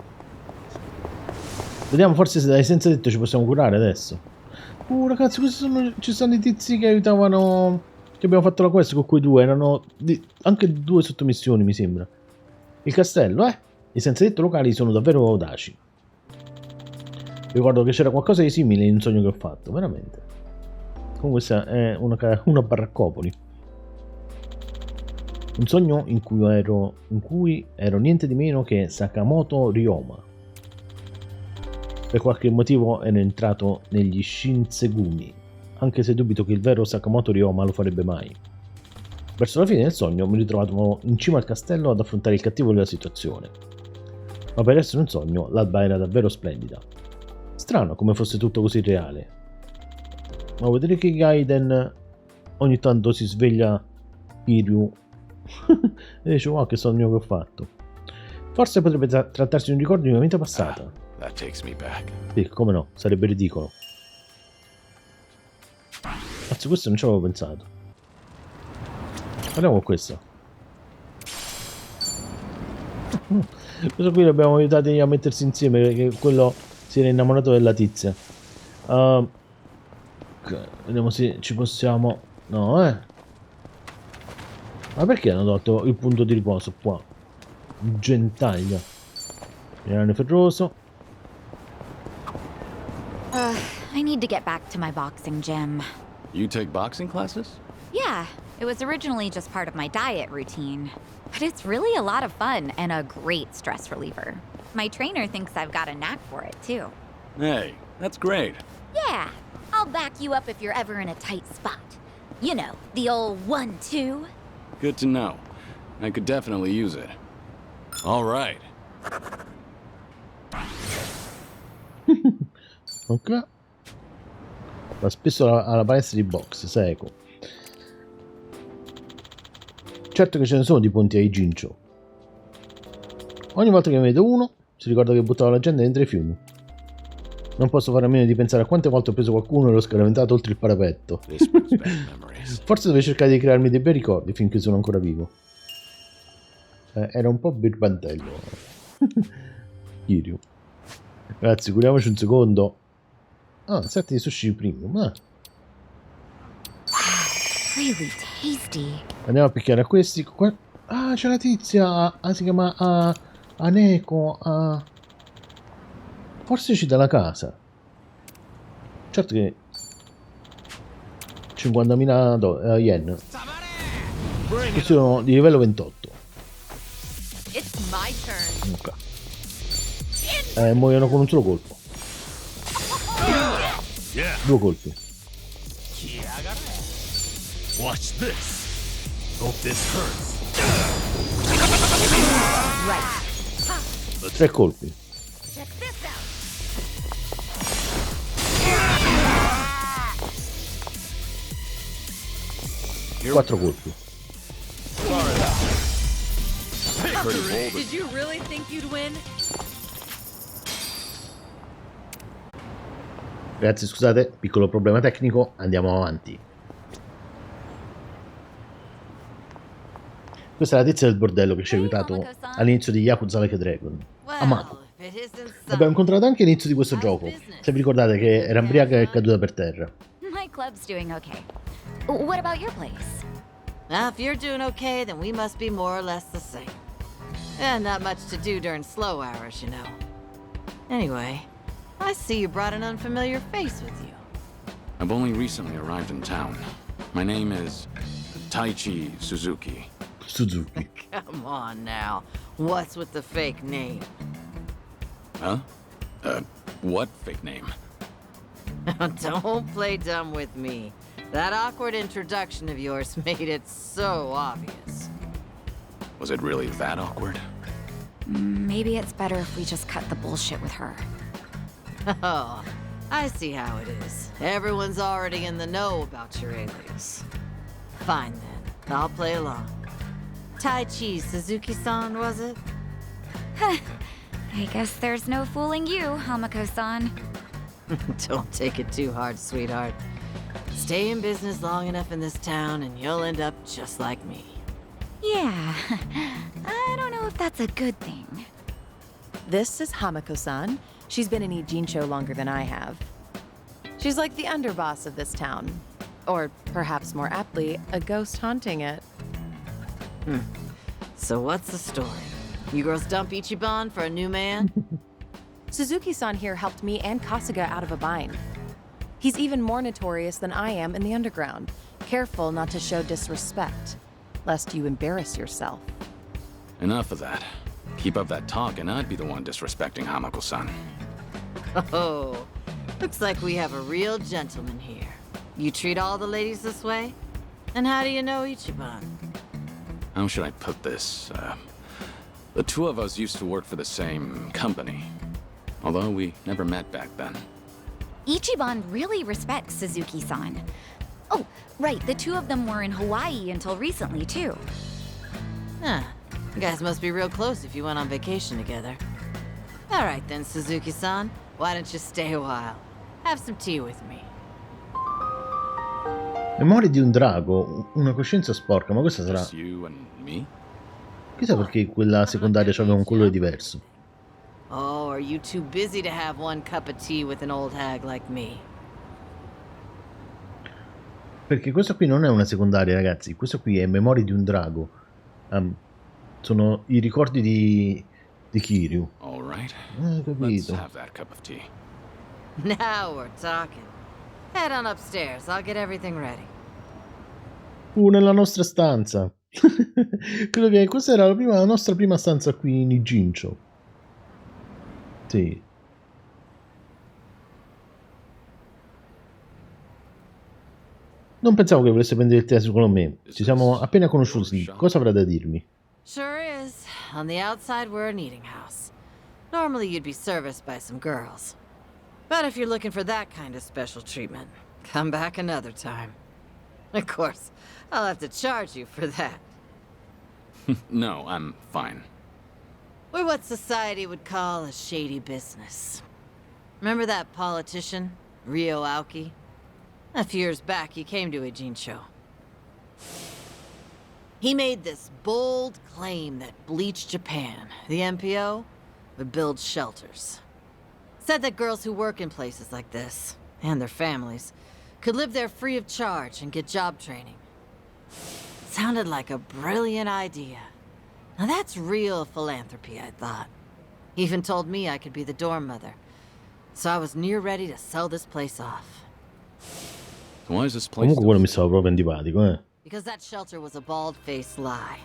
Vediamo forse se dai senza detto ci possiamo curare adesso. Ragazzi, ci sono i tizi che aiutavano... Che abbiamo fatto la quest con quei due. Erano anche due sottomissioni, mi sembra. Il castello, I senza detto locali sono davvero audaci. Ricordo che c'era qualcosa di simile in un sogno che ho fatto, veramente. Comunque questa è una baraccopoli. Un sogno in cui ero niente di meno che Sakamoto Ryoma. Per qualche motivo ero entrato negli Shinsegumi, anche se dubito che il vero Sakamoto Ryoma lo farebbe mai. Verso la fine del sogno mi ritrovavo in cima al castello ad affrontare il cattivo della situazione. Ma per essere un sogno, l'alba era davvero splendida. Strano come fosse tutto così reale. Ma vuol dire che Gaiden ogni tanto si sveglia Kiryu e dice wow che sogno che ho fatto. Forse potrebbe trattarsi di un ricordo di una vita passata. That takes me back. Sì, come no, sarebbe ridicolo. Anzi, questo non ci avevo pensato. Andiamo con questo. Questo qui l'abbiamo aiutati a mettersi insieme perché quello si era innamorato della tizia. Ok, vediamo se ci possiamo... No, Ma perché hanno tolto il punto di riposo qua? Gentaglia. Minerale ferroso. I need to get back to my boxing gym. You take boxing classes? Yeah, it was originally just part of my diet routine. But it's really a lot of fun and a great stress reliever. My trainer thinks I've got a knack for it, too. Hey, that's great. Yeah, I'll back you up if you're ever in a tight spot. You know, the old 1-2. Good to know. I could definitely use it. All right. Ok. Va spesso alla palestra di box, Seiko. Certo che ce ne sono di ponti a Ijincho. Ogni volta che ne vedo uno, si ricorda che buttava la gente dentro i fiumi. Non posso fare a meno di pensare a quante volte ho preso qualcuno e l'ho scaraventato oltre il parapetto. Forse dovrei cercare di crearmi dei bei ricordi finché sono ancora vivo. Era un po' birbantello. Kiryu. Ragazzi, curiamoci un secondo. Ah, set di sushi premium. Really tasty. Andiamo a picchiare a questi. Ah, c'è la tizia. Si chiama Aneko. Forse ci dà la casa. Certo che 50.000 yen. Questi sono di livello 28. It's my turn. Ok. Muoiono con un solo colpo. Due colpi. Watch this. Hope this hurts. Right. 3 colpi. Check this out. 4 colpi. Did you really think you'd win? Ragazzi, scusate, piccolo problema tecnico, andiamo avanti. Questa è la tizia del bordello che ci ha aiutato all'inizio di Yakuza Like a Dragon. Amako. L'abbiamo incontrato anche all'inizio di questo gioco, se vi ricordate che era embriaca e è caduta per terra. My club's doing okay. What about your place? If you're doing okay, then we must be more or less the same. And not much to do during slow hours, you know. Anyway, I see you brought an unfamiliar face with you. I've only recently arrived in town. My name is Taichi Suzuki. Suzuki. Come on now. What's with the fake name? Huh? What fake name? Don't play dumb with me. That awkward introduction of yours made it so obvious. Was it really that awkward? Maybe it's better if we just cut the bullshit with her. Oh, I see how it is. Everyone's already in the know about your alias. Fine then, I'll play along. Taichi Suzuki-san, was it? I guess there's no fooling you, Hamako-san. Don't take it too hard, sweetheart. Stay in business long enough in this town and you'll end up just like me. Yeah, I don't know if that's a good thing. This is Hamako-san. She's been in Ijincho longer than I have. She's like the underboss of this town. Or perhaps more aptly, a ghost haunting it. So what's the story? You girls dump Ichiban for a new man? Suzuki-san here helped me and Kasuga out of a bind. He's even more notorious than I am in the underground. Careful not to show disrespect, lest you embarrass yourself. Enough of that. Keep up that talk and I'd be the one disrespecting Hamako-san. Oh, looks like we have a real gentleman here. You treat all the ladies this way? And how do you know Ichiban? How should I put this? The two of us used to work for the same company. Although we never met back then. Ichiban really respects Suzuki-san. Oh, right, the two of them were in Hawaii until recently, too. Huh. You guys must be real close if you went on vacation together. All right then, Suzuki-san. Why don't you stay a while? Have some tea with me. Memorie di un drago, una coscienza sporca, ma questa sarà... Just you and me? Chissà perché quella secondaria aveva un colore diverso. Oh, are you too busy to have one cup of tea with an old hag like me? Perché questo qui non è una secondaria, ragazzi. Questo qui è Memorie di un drago. Sono i ricordi di Kiryu. All right. Capito. Let's have that cup of tea. Now we're talking. Head on upstairs. I'll get everything ready. Nella nostra stanza. Credo che questa era la nostra prima stanza qui in Ijincho. Sì. Non pensavo che volesse prendere il tè con me. Ci siamo appena conosciuti. Cosa avrà da dirmi? Sure is. On the outside, we're an eating house. Normally, you'd be serviced by some girls. But if you're looking for that kind of special treatment, come back another time. Of course, I'll have to charge you for that. No, I'm fine. We're what society would call a shady business. Remember that politician, Ryo Aoki? A few years back, he came to Ijincho. He made this bold claim that Bleach Japan, the MPO, would build shelters. Said that girls who work in places like this, and their families, could live there free of charge and get job training. Sounded like a brilliant idea. Now that's real philanthropy, I thought. He even told me I could be the dorm mother. So I was near ready to sell this place off. Why is this place Comunque quello mi stava proprio antipatico, eh? Because that shelter was a bald-faced lie.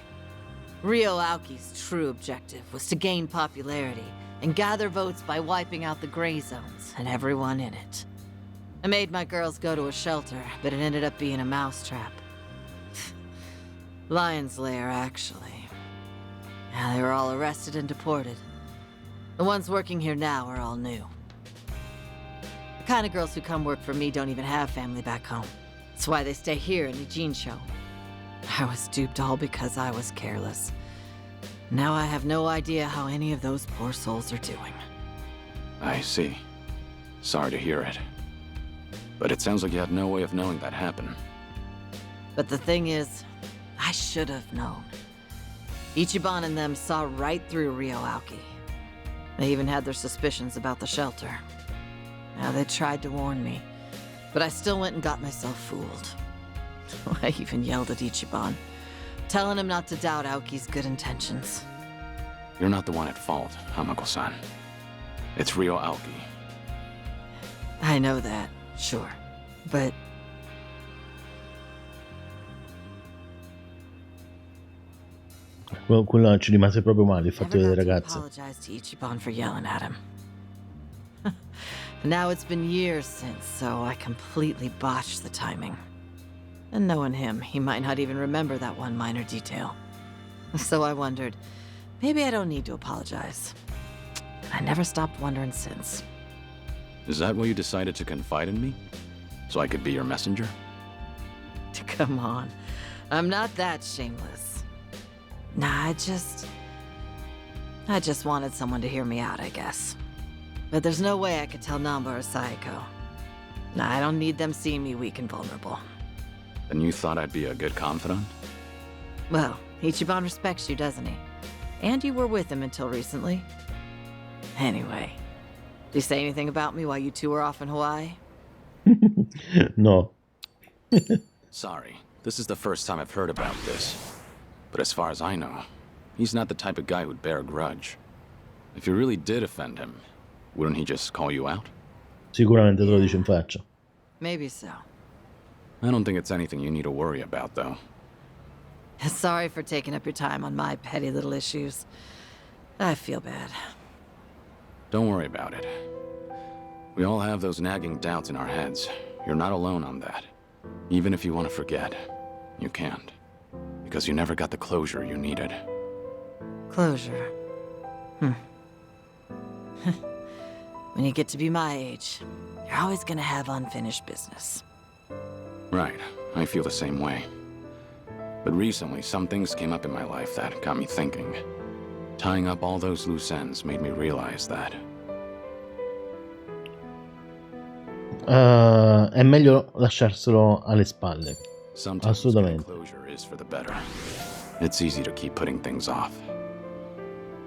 Ryo Aoki's true objective was to gain popularity and gather votes by wiping out the gray zones and everyone in it. I made my girls go to a shelter, but it ended up being a mousetrap. Lion's Lair, actually. They were all arrested and deported. The ones working here now are all new. The kind of girls who come work for me don't even have family back home. That's why they stay here in Ijincho. I was duped all because I was careless. Now I have no idea how any of those poor souls are doing. I see. Sorry to hear it. But it sounds like you had no way of knowing that happened. But the thing is, I should have known. Ichiban and them saw right through Ryo Aoki. They even had their suspicions about the shelter. Now, they tried to warn me, but I still went and got myself fooled. I even yelled at Ichiban, telling him not to doubt Aoki's good intentions. You're not the one at fault, Hamako-san. It's Ryo Aoki. I know that, sure, but... Quello ci rimase proprio male, il fatto delle ragazze. I apologize to Ichiban for yelling at him. Now it's been years since, so I completely botched the timing. And knowing him, he might not even remember that one minor detail. So I wondered, maybe I don't need to apologize. I never stopped wondering since. Is that why you decided to confide in me? So I could be your messenger? Come on, I'm not that shameless. Nah, I just wanted someone to hear me out, I guess. But there's no way I could tell Namba or Sayako. Nah, I don't need them seeing me weak and vulnerable. Then you thought I'd be a good confidant? Well, Ichiban respects you, doesn't he? And you were with him until recently. Anyway, did he say anything about me while you two were off in Hawaii? No. Sorry, this is the first time I've heard about this. But as far as I know, he's not the type of guy who'd bear a grudge. If you really did offend him, wouldn't he just call you out? Sicuramente te lo dice in faccia. Maybe so. I don't think it's anything you need to worry about, though. Sorry for taking up your time on my petty little issues. I feel bad. Don't worry about it. We all have those nagging doubts in our heads. You're not alone on that. Even if you want to forget, you can't. Because you never got the closure you needed. Closure. When you get to be my age, you're always gonna have unfinished business. Right, I feel the same way. But recently, some things came up in my life that got me thinking. Tying up all those loose ends made me realize that. È meglio lasciarselo alle spalle. Sometimes Assolutamente. closure is for the better. It's easy to keep putting things off.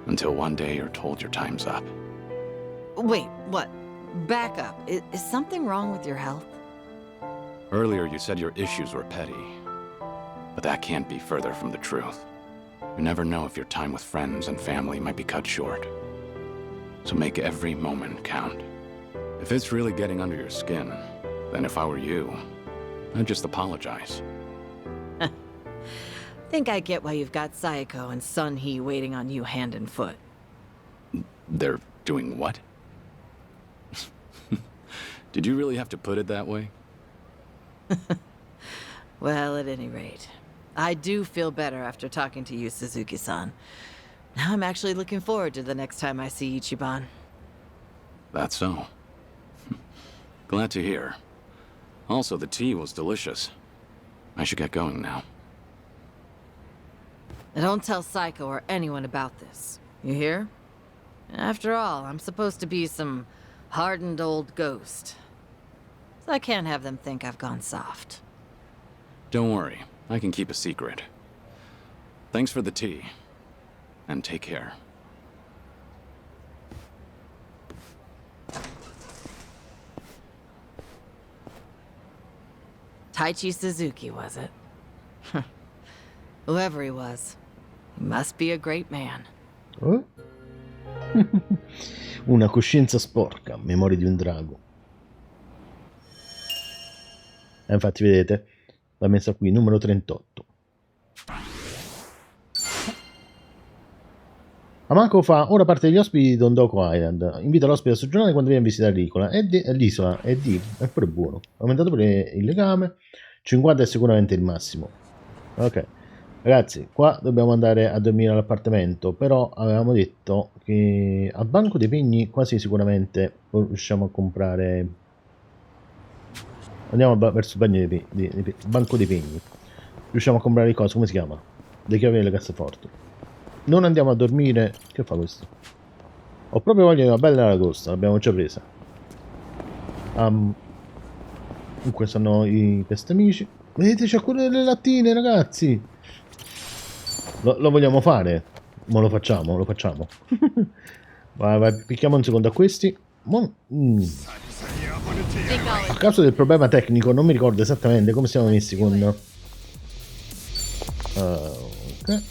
Until one day you're told your time's up. Wait, what? Back up. Is something wrong with your health? Earlier you said your issues were petty. But that can't be further from the truth. You never know if your time with friends and family might be cut short. So make every moment count. If it's really getting under your skin, then if I were you, I'd just apologize. Think I get why you've got Sayako and Sun Hee waiting on you hand and foot. They're doing what? Did you really have to put it that way? Well, at any rate, I do feel better after talking to you, Suzuki-san. Now I'm actually looking forward to the next time I see Ichiban. That's so. Glad to hear. Also, the tea was delicious. I should get going now. And don't tell Psycho or anyone about this. You hear? After all, I'm supposed to be some hardened old ghost. So I can't have them think I've gone soft. Don't worry, I can keep a secret. Thanks for the tea. And take care. Taichi Suzuki, was it? Whoever he was, he must be a great man. Oh? Una coscienza sporca, memoria di un drago. Infatti vedete, l'ha messa qui, numero 38. Amako fa ora parte degli ospiti di Dondoko Island. Invita l'ospite a soggiornare quando viene a visitare l'isola. È pure buono. Ha aumentato pure il legame. 50 è sicuramente il massimo. Ok. Ragazzi, qua dobbiamo andare a dormire all'appartamento. Però avevamo detto che al banco dei pegni quasi sicuramente riusciamo a comprare. Andiamo verso il bagno banco dei pegni. Riusciamo a comprare le cose, come si chiama? Le chiavi delle casseforti. Non andiamo a dormire. Che fa questo? Ho proprio voglia di una bella aragosta. L'abbiamo già presa. Comunque sono i pestamici. Vedete, c'è quello delle lattine, ragazzi. Lo vogliamo fare? Ma lo facciamo, lo facciamo. Vai, picchiamo un secondo a questi. A causa del problema tecnico non mi ricordo esattamente come siamo messi con... ok.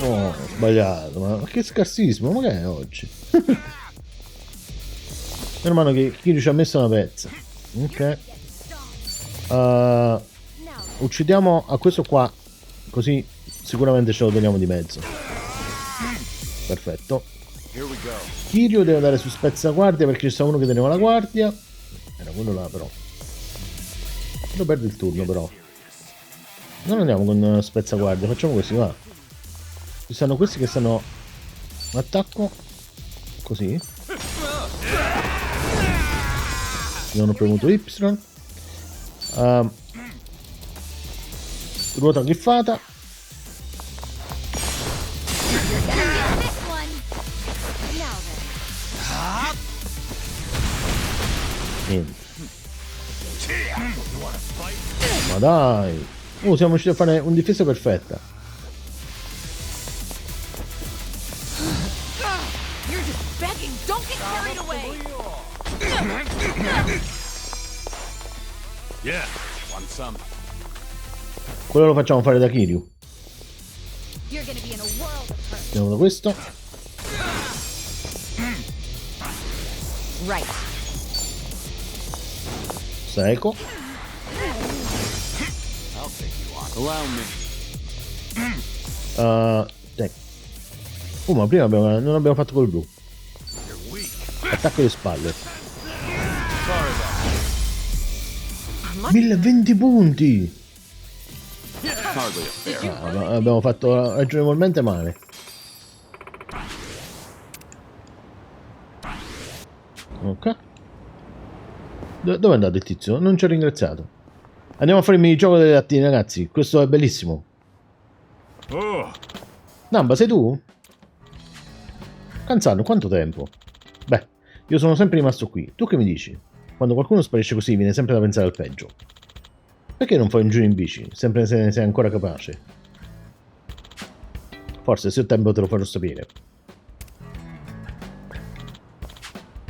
Oh, sbagliato, ma che scarsismo, ma che è oggi? Meno male che Kiryu ci ha messo una pezza. Ok. Uccidiamo a questo qua, così sicuramente ce lo togliamo di mezzo. Perfetto. Kiryu deve andare su spezzaguardia perché ci sta uno che teneva la guardia. Era quello là però. Lo perde il turno però. Non andiamo con spezzaguardia, facciamo così, va. Ci stanno questi che stanno attacco. Così. Non ho premuto Y. Ruota griffata. Niente. Ma dai. Siamo riusciti a fare un difesa perfetta. Quello lo facciamo fare da Kiryu. Andiamo da questo. Seco. Ma prima non abbiamo fatto col blu. Attacco alle spalle. 1020 punti. Abbiamo fatto ragionevolmente male. Ok. Dove è andato il tizio? Non ci ho ringraziato. Andiamo a fare il minigioco delle lattine, ragazzi. Questo è bellissimo. Namba, sei tu? Canzano, quanto tempo? Beh, io sono sempre rimasto qui. Tu che mi dici? Quando qualcuno sparisce così viene sempre da pensare al peggio. Perché non fai un giro in bici? Sempre se ne sei ancora capace. Forse se ho tempo te lo farò sapere.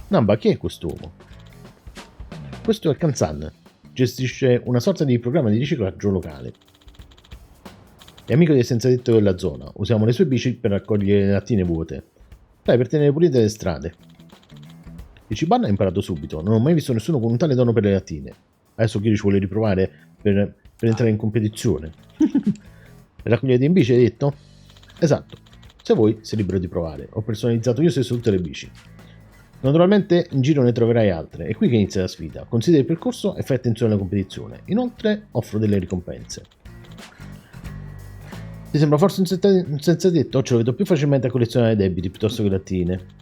Namba, chi è quest'uomo? Questo è Kansan. Gestisce una sorta di programma di riciclaggio locale. È amico dei senza tetto della zona. Usiamo le sue bici per raccogliere le lattine vuote. Dai, per tenere pulite le strade. Ichiban ha imparato subito. Non ho mai visto nessuno con un tale dono per le lattine. Adesso Kiryu ci vuole riprovare per entrare in competizione. Raccogliete in bici, hai detto? Esatto. Se vuoi, sei libero di provare. Ho personalizzato io stesso tutte le bici. Naturalmente in giro ne troverai altre. È qui che inizia la sfida. Considera il percorso e fai attenzione alla competizione. Inoltre offro delle ricompense. Ti sembra forse un senza tetto? Ce lo vedo più facilmente a collezionare debiti piuttosto che lattine.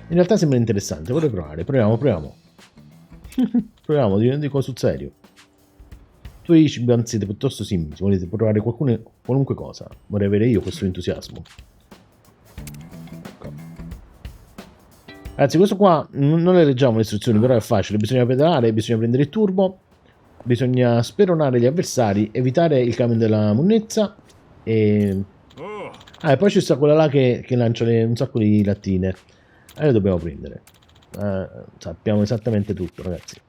In realtà sembra interessante, vorrei provare. Proviamo. Proviamo, dico sul serio. Tu e Ichiban siete piuttosto simili, volete provare qualunque cosa. Vorrei avere io questo entusiasmo. Ecco. Ragazzi, questo qua non le leggiamo le istruzioni, però è facile. Bisogna pedalare, bisogna prendere il turbo, bisogna speronare gli avversari, evitare il camion della monnezza e poi ci sta quella là che lancia un sacco di lattine. E le dobbiamo prendere. Sappiamo esattamente tutto, ragazzi.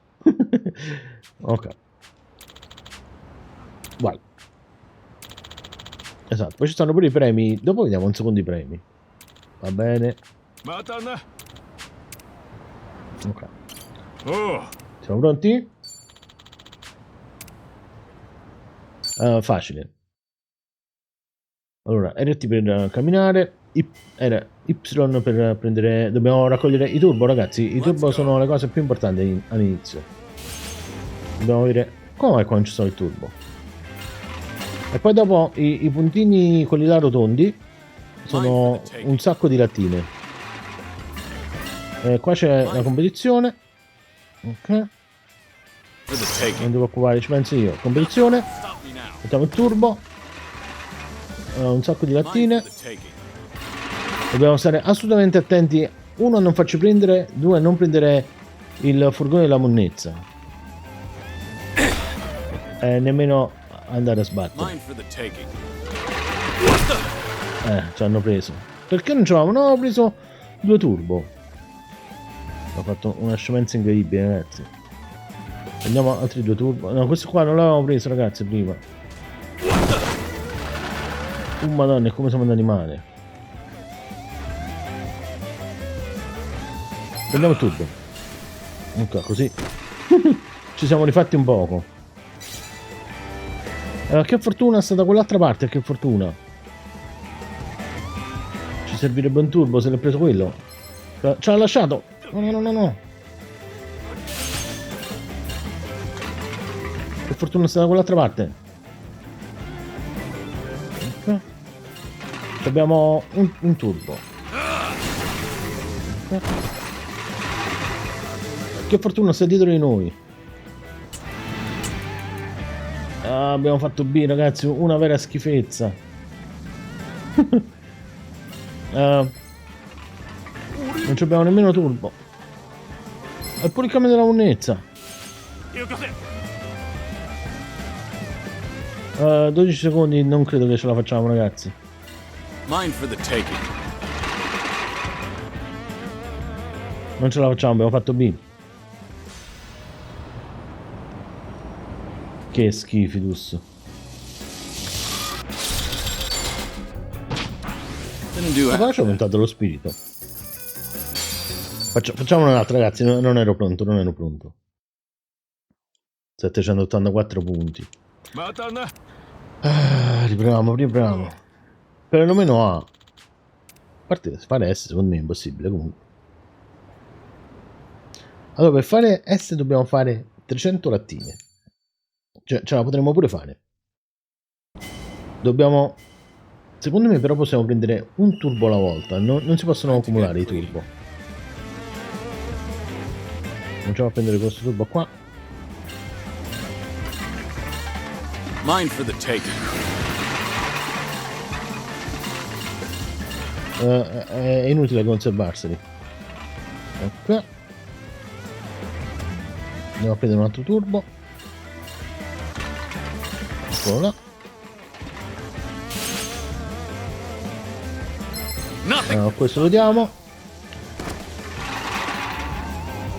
Ok. Vai. Esatto, poi ci stanno pure i premi. Dopo vediamo un secondo i premi. Va bene. Ok. Siamo pronti? Facile. Allora, RT per camminare, era Y per prendere... Dobbiamo raccogliere i turbo, ragazzi. I turbo sono le cose più importanti all'inizio. Dobbiamo vedere... Come mai qua non ci sono il turbo? E poi dopo i puntini, quelli là rotondi, sono un sacco di lattine. Qua c'è la competizione. Ok. Non devo occupare, ci penso io. Competizione. Mettiamo il turbo. Un sacco di lattine. Dobbiamo stare assolutamente attenti. Uno, a non farci prendere. Due, a non prendere il furgone della monnezza. nemmeno andare a sbattere. Ci hanno preso. Perché non ce l'avevamo? No, ho preso 2 turbo. Ho fatto una scemenza incredibile, ragazzi. Andiamo altri 2 turbo. No, questo qua non l'avevamo preso, ragazzi, prima. Madonna, è come siamo andati male. Prendiamo il turbo. Ok, così. Ci siamo rifatti un poco. Che fortuna è stata quell'altra parte, che fortuna. Ci servirebbe un turbo, se l'è preso quello. Ce l'ha lasciato. No. Che fortuna è stata quell'altra parte. Ok. Abbiamo un turbo. Ok. Che fortuna sta dietro di noi. Abbiamo fatto B, ragazzi, una vera schifezza. Non abbiamo nemmeno turbo. È pure il cambio della monnezza. 12 secondi, non credo che ce la facciamo, ragazzi. Mine for the taking. Non ce la facciamo, abbiamo fatto B. Che schifidus. Ma qua ci ho aumentato lo spirito. Facciamo un'altra, ragazzi. Non ero pronto. 784 punti. Riproviamo. Perlomeno A. A parte fare S, secondo me è impossibile comunque. Allora, per fare S dobbiamo fare 300 lattine. Cioè, ce la potremmo pure fare. Secondo me però possiamo prendere un turbo alla volta. Non si possono accumulare i turbo. Cominciamo a prendere questo turbo qua. Mine for the taking. È inutile conservarseli. Ok. Andiamo a prendere un altro turbo. Eccolo là. Questo lo diamo.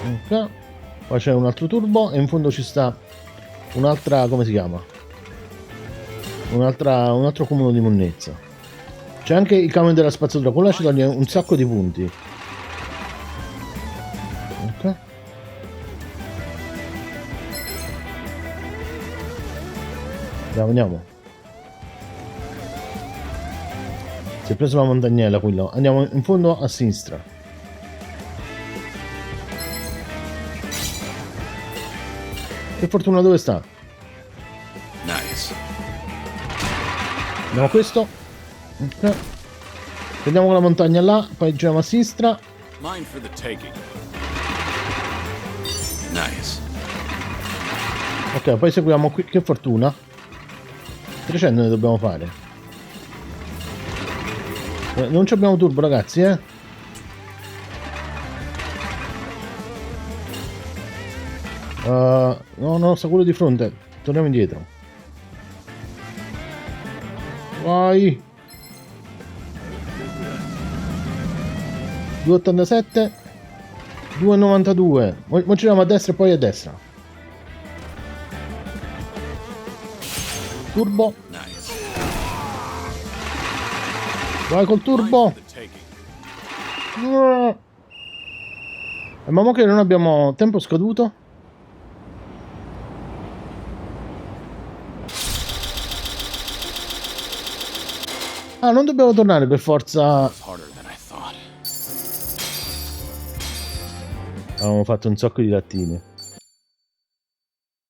Ok. Qua c'è un altro turbo e in fondo ci sta un'altra, come si chiama? Un altro cumulo di monnezza. C'è anche il camion della spazzatura, quello ci toglie un sacco di punti. Ok. Andiamo. Si è preso la montagnella quello. Andiamo in fondo a sinistra. Che fortuna, dove sta? Nice. Andiamo a questo. Ok. Prendiamo quella montagna là, poi giriamo a sinistra. Mine for the taking. Nice. Ok, poi seguiamo qui. Che fortuna. 300 ne dobbiamo fare. Non abbiamo turbo, ragazzi, no, sta quello di fronte. Torniamo indietro. Vai. 2,87. 2,92. Mo giriamo a destra e poi a destra. Turbo. Vai col turbo. Ma mo che non abbiamo tempo scaduto. Ah, non dobbiamo tornare per forza. Avevamo fatto un sacco di lattine.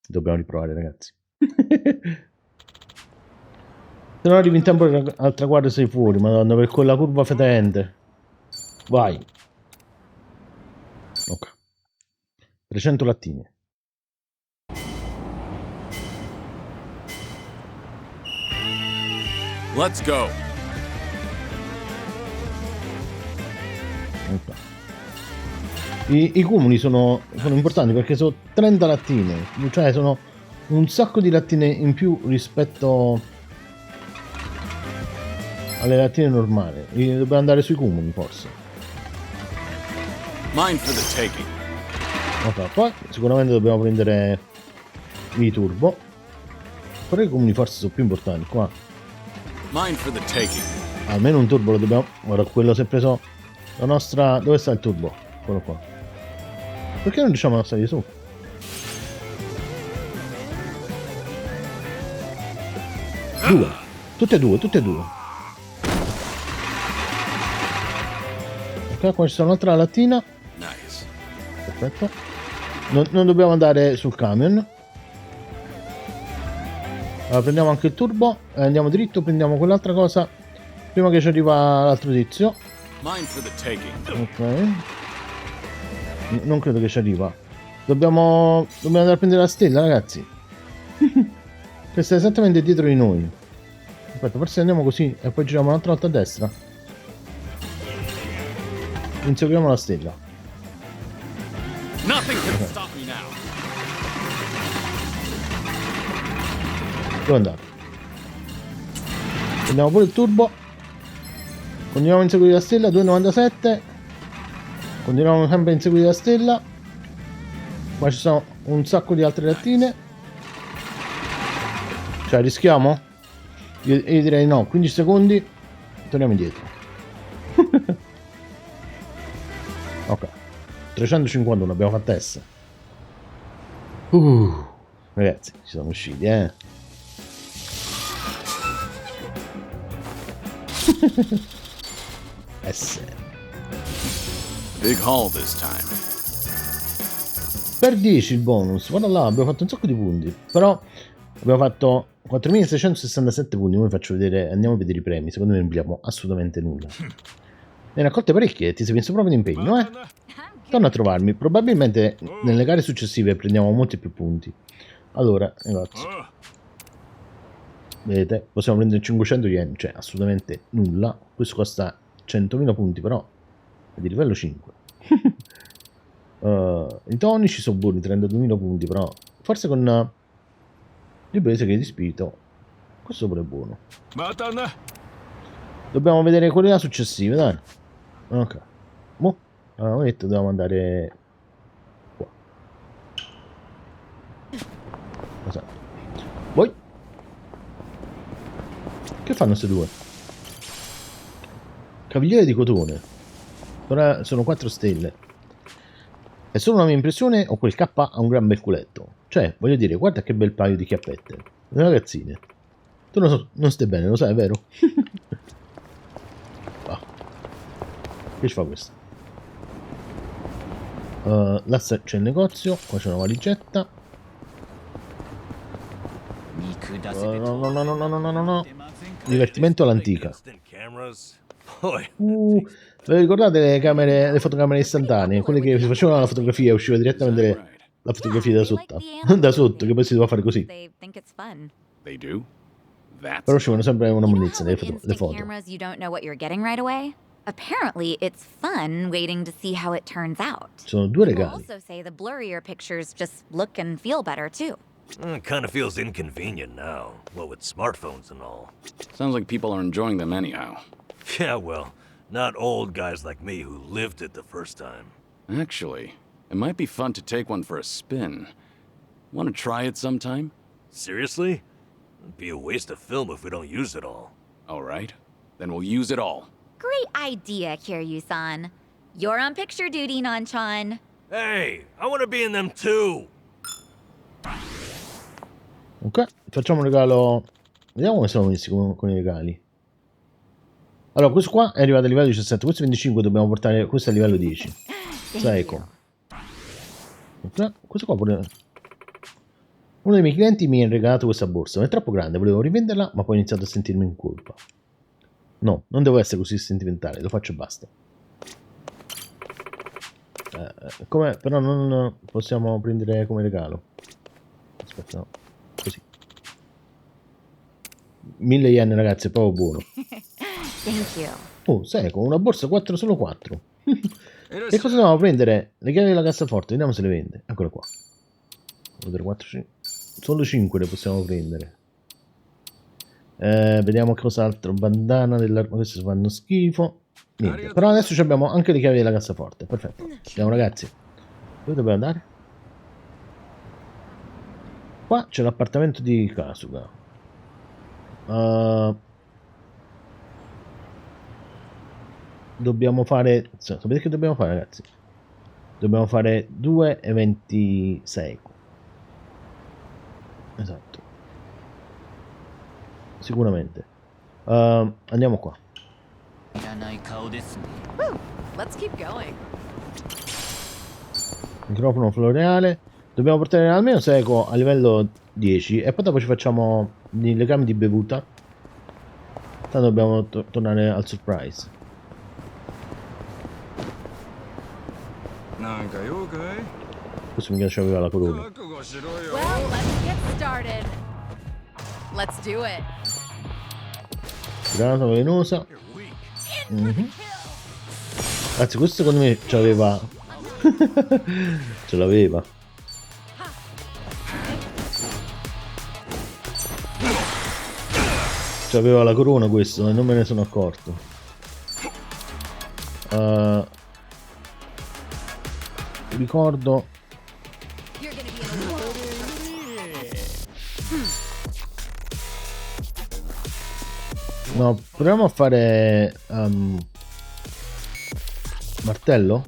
Dobbiamo riprovare, ragazzi. Se non arrivi in tempo al traguardo sei fuori, madonna, per quella curva fetente. Vai. Ok. 300 lattine. Let's go. Okay. I cumuli sono importanti perché sono 30 lattine, cioè sono un sacco di lattine in più rispetto alle lattine normali. Dobbiamo andare sui comuni forse. Mine for the taking. Ok, poi sicuramente dobbiamo prendere i turbo. Però i comuni forse sono più importanti qua. Mine for the taking. Almeno un turbo lo dobbiamo. Guarda, quello si è preso la nostra. Dove sta il turbo? Quello qua. Perché non riusciamo a salire su? Due. Tutte e due, tutte e due. Ok, qua ci sta un'altra lattina. Nice. Perfetto. Non dobbiamo andare sul camion. Allora, prendiamo anche il turbo. Andiamo dritto, prendiamo quell'altra cosa. Prima che ci arriva l'altro tizio. Mine for the taking. Ok. Non credo che ci arriva. Dobbiamo andare a prendere la stella, ragazzi. Che sta esattamente dietro di noi. Aspetta, forse andiamo così e poi giriamo un'altra volta a destra. Inseguiamo la stella. Nothing can stop me now. Dove andare? Prendiamo pure il turbo. Continuiamo a inseguire la stella. 2,97. Continuiamo sempre a inseguire la stella. Qua ci sono un sacco di altre lattine. Cioè, rischiamo? Io direi no. 15 secondi. Torniamo indietro. Ok. 351 abbiamo fatto S. Ragazzi, ci sono usciti, S. Big haul this time. Per 10 il bonus. Guarda là, abbiamo fatto un sacco di punti. Però abbiamo fatto 4667 punti. Ora vi faccio vedere, andiamo a vedere i premi. Secondo me non abbiamo assolutamente nulla. Ne hai raccolte parecchie, ti sei messo proprio in impegno, eh? Torna a trovarmi. Probabilmente nelle gare successive prendiamo molti più punti. Allora, ragazzi, vedete, possiamo prendere 500 yen, cioè assolutamente nulla. Questo costa 100.000 punti, però è di livello 5. I tonici sono buoni, 32.000 punti, però forse con le prese che di spirito questo pure è buono. Dobbiamo vedere quelle là successive, dai. Ok. Allora, ho detto dobbiamo andare qua. Esatto. Poi che fanno queste due? Cavaliere di cotone. Ora sono 4 stelle. È solo una mia impressione o quel K ha un gran bel culetto? Cioè, voglio dire, guarda che bel paio di chiappette. Le ragazzine. Tu non stai bene, lo sai, vero? Ah. Che ci fa questo? Là c'è il negozio, qua c'è una valigetta. No. Divertimento all'antica. Vi ricordate le camere, le fotocamere istantanee? Quelle che si facevano la fotografia e usciva direttamente la fotografia da sotto. Da sotto, che poi si doveva fare così. They do? Però uscivano sempre una munizione le foto. Apparently, it's fun waiting to see how it turns out. Sono due People regali. also say the blurrier pictures just look and feel better too. It kind of feels inconvenient now, what with smartphones and all. Sounds like people are enjoying them anyhow. Yeah, well, not old guys like me who lived it the first time. Actually, it might be fun to take one for a spin. Want to try it sometime? Seriously? It'd be a waste of film if we don't use it all. All right, then we'll use it all. Great idea, Kiryu-san. You're on picture duty, Nanchan. Hey, I want to be in them too! Ok, facciamo un regalo. Vediamo come siamo messi con i regali. Allora, questo qua è arrivato a livello 17, questo è 25, dobbiamo portare questo a livello 10. Ecco. Ok, questo qua pure. Uno dei miei clienti mi ha regalato questa borsa, ma è troppo grande, volevo rivenderla, ma poi ho iniziato a sentirmi in colpa. No, non devo essere così sentimentale, lo faccio e basta. Come? Però non possiamo prendere come regalo. Aspetta, no. Così. 1000 yen, ragazzi, è proprio buono. Thank you. Oh, sai, con una borsa 4 solo 4. E cosa dobbiamo prendere? Le chiavi della cassaforte, vediamo se le vende. Eccole qua. 4, 5. solo 5 le possiamo prendere. Vediamo cos'altro. Bandana dell'arma, queste fanno schifo. Niente. Però adesso abbiamo anche le chiavi della cassaforte. Perfetto. Andiamo ragazzi. Dove dobbiamo andare? Qua c'è l'appartamento di Kasuga. Dobbiamo fare... Sapete che dobbiamo fare ragazzi? Dobbiamo fare 2 eventi seco. Esatto. Sicuramente. Andiamo qua. Let's keep going. Microfono floreale. Dobbiamo portare almeno seco a livello 10 e poi dopo ci facciamo i legami di bevuta. Tanto dobbiamo tornare al surprise. Questo mi piace, aveva la corona. Well, let's get started. Let's do it. Granata velenosa. Anzi, questo secondo me c'aveva. Ce l'aveva. C'aveva la corona questo e non me ne sono accorto. Ricordo. No, proviamo a fare martello.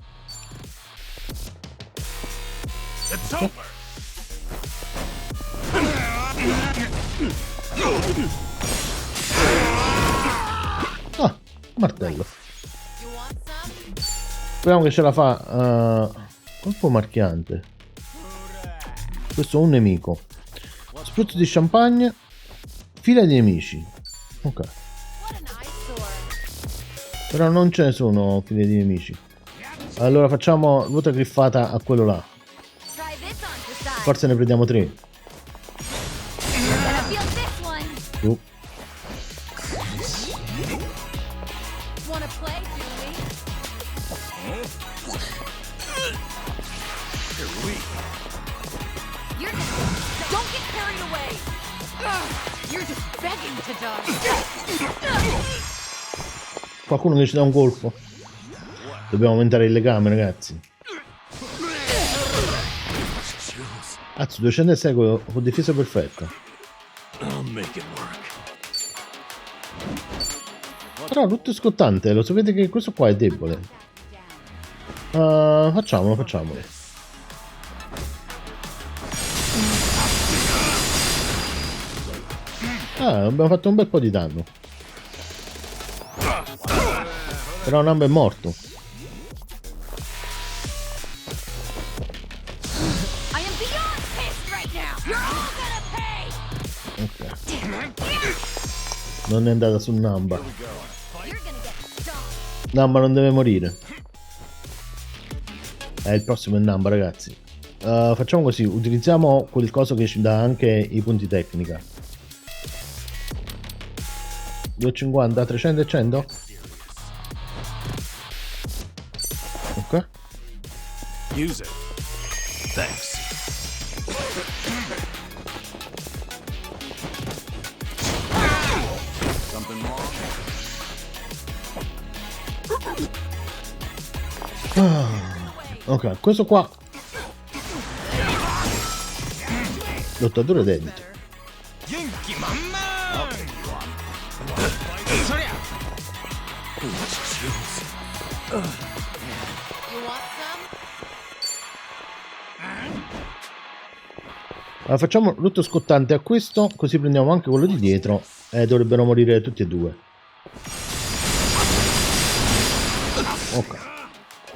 Ah, martello. Speriamo che ce la fa. Colpo marchiante. Questo è un nemico. Spruzzo di champagne. Fila di nemici. Ok. Però non ce ne sono file di nemici. Allora facciamo ruota griffata a quello là. Forse ne prendiamo 3. Qualcuno che ci dà un colpo. Dobbiamo aumentare il legame ragazzi. Azzo 206 con difesa perfetta. Però tutto scottante. Lo sapete che questo qua è debole. Facciamolo. Abbiamo fatto un bel po' di danno. Però Namba è morto. Ok. Non è andata su Namba. Namba non deve morire. Il prossimo è Namba ragazzi. Facciamo così. Utilizziamo quel coso che ci dà anche i punti tecnica. 250, 300 e 100. Ok. Use it. Thanks. Something wrong? Ok, questo qua. Lottatore dedito. Allora, facciamo lutto scottante a questo, così prendiamo anche quello di dietro e dovrebbero morire tutti e due. Ok.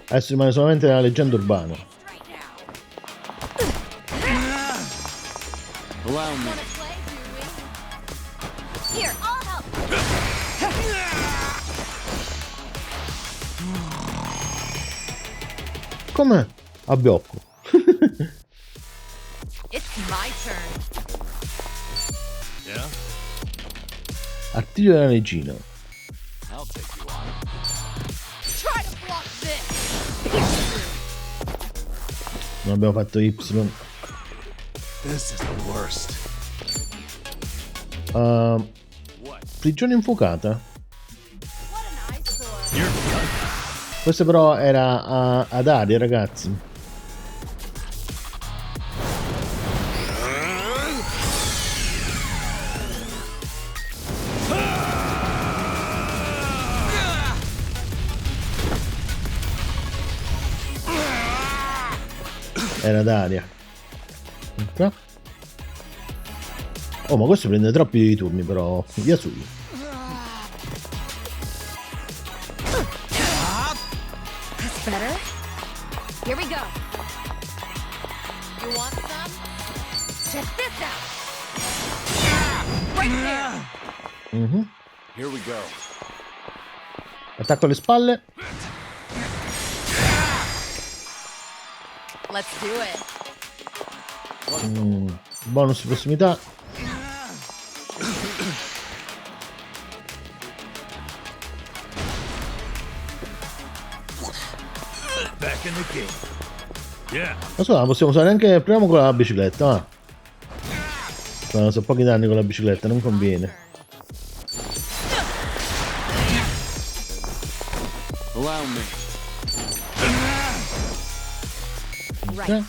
Adesso rimane solamente la leggenda urbana. Come? A blocco. It's my turn. Yeah? Artiglio della regina. I'll take you on. Try to block this. Non abbiamo fatto Y. This is the worst. Prigione infuocata. Questo però era ad aria, ragazzi. Era d'aria. Oh, ma questo prende troppi turni però. Via su. That's better. Here we go. You want some? Check this out. Right there. Here we go. Attacco alle spalle. Let's do it. Bonus prossimità. Back in the game. Yeah. Ma scusa, la possiamo usare anche prima con la bicicletta, va? Sono pochi danni con la bicicletta, non conviene. Allow me. Right. Now then.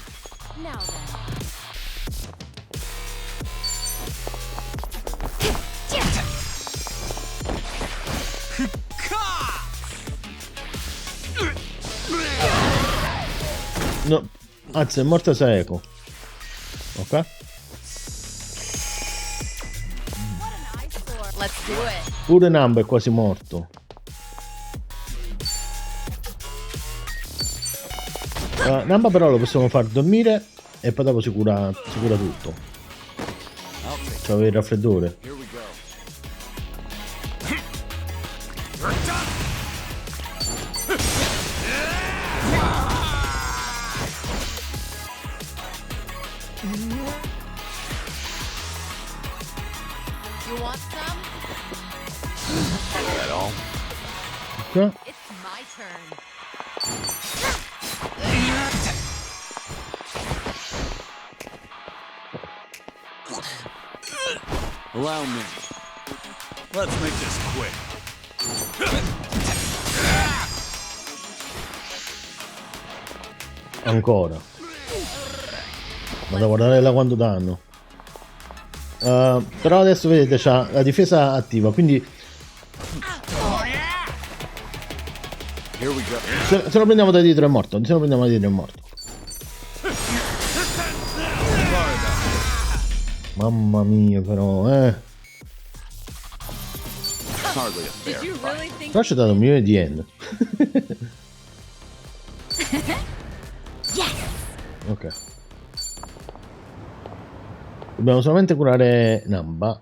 No, anzi è morta Saeko. Ok. Let's do it. Pure Namba è quasi morto. Namba però lo possiamo far dormire e poi dopo si cura tutto. C'aveva il raffreddore. You want some? That all? Ok. It's my turn. Allow me. Let's make this quick. Ancora. Vado a guardare da quanto danno. Però adesso vedete c'ha la difesa attiva, quindi se lo prendiamo da dietro è morto. Se lo prendiamo da dietro è morto. Mamma mia però, Did you really think? Però ci ha dato 1 milione di yen. Ok. Dobbiamo solamente curare Namba.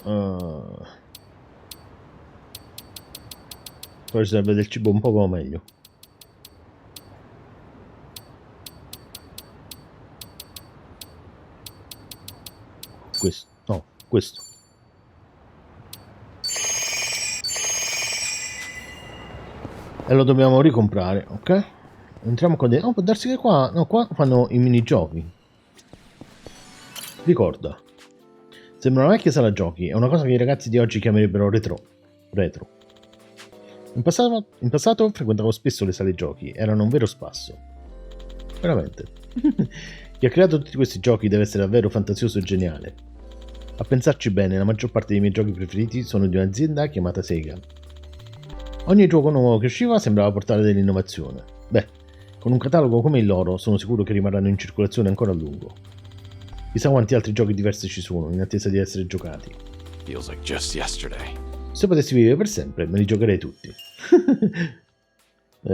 Poi ci serve del cibo un poco meglio. Questo, no, questo. E lo dobbiamo ricomprare, ok? Entriamo qua dentro. Oh, può darsi che qua... No, qua fanno i minigiochi. Ricorda. Sembra una vecchia sala giochi. È una cosa che i ragazzi di oggi chiamerebbero retro. In passato frequentavo spesso le sale giochi. Erano un vero spasso. Veramente. Chi ha creato tutti questi giochi deve essere davvero fantasioso e geniale. A pensarci bene, la maggior parte dei miei giochi preferiti sono di un'azienda chiamata Sega. Ogni gioco nuovo che usciva sembrava portare dell'innovazione. Beh, con un catalogo come il loro sono sicuro che rimarranno in circolazione ancora a lungo. Chissà quanti altri giochi diversi ci sono, in attesa di essere giocati. Feels like just yesterday. Se potessi vivere per sempre, me li giocherei tutti.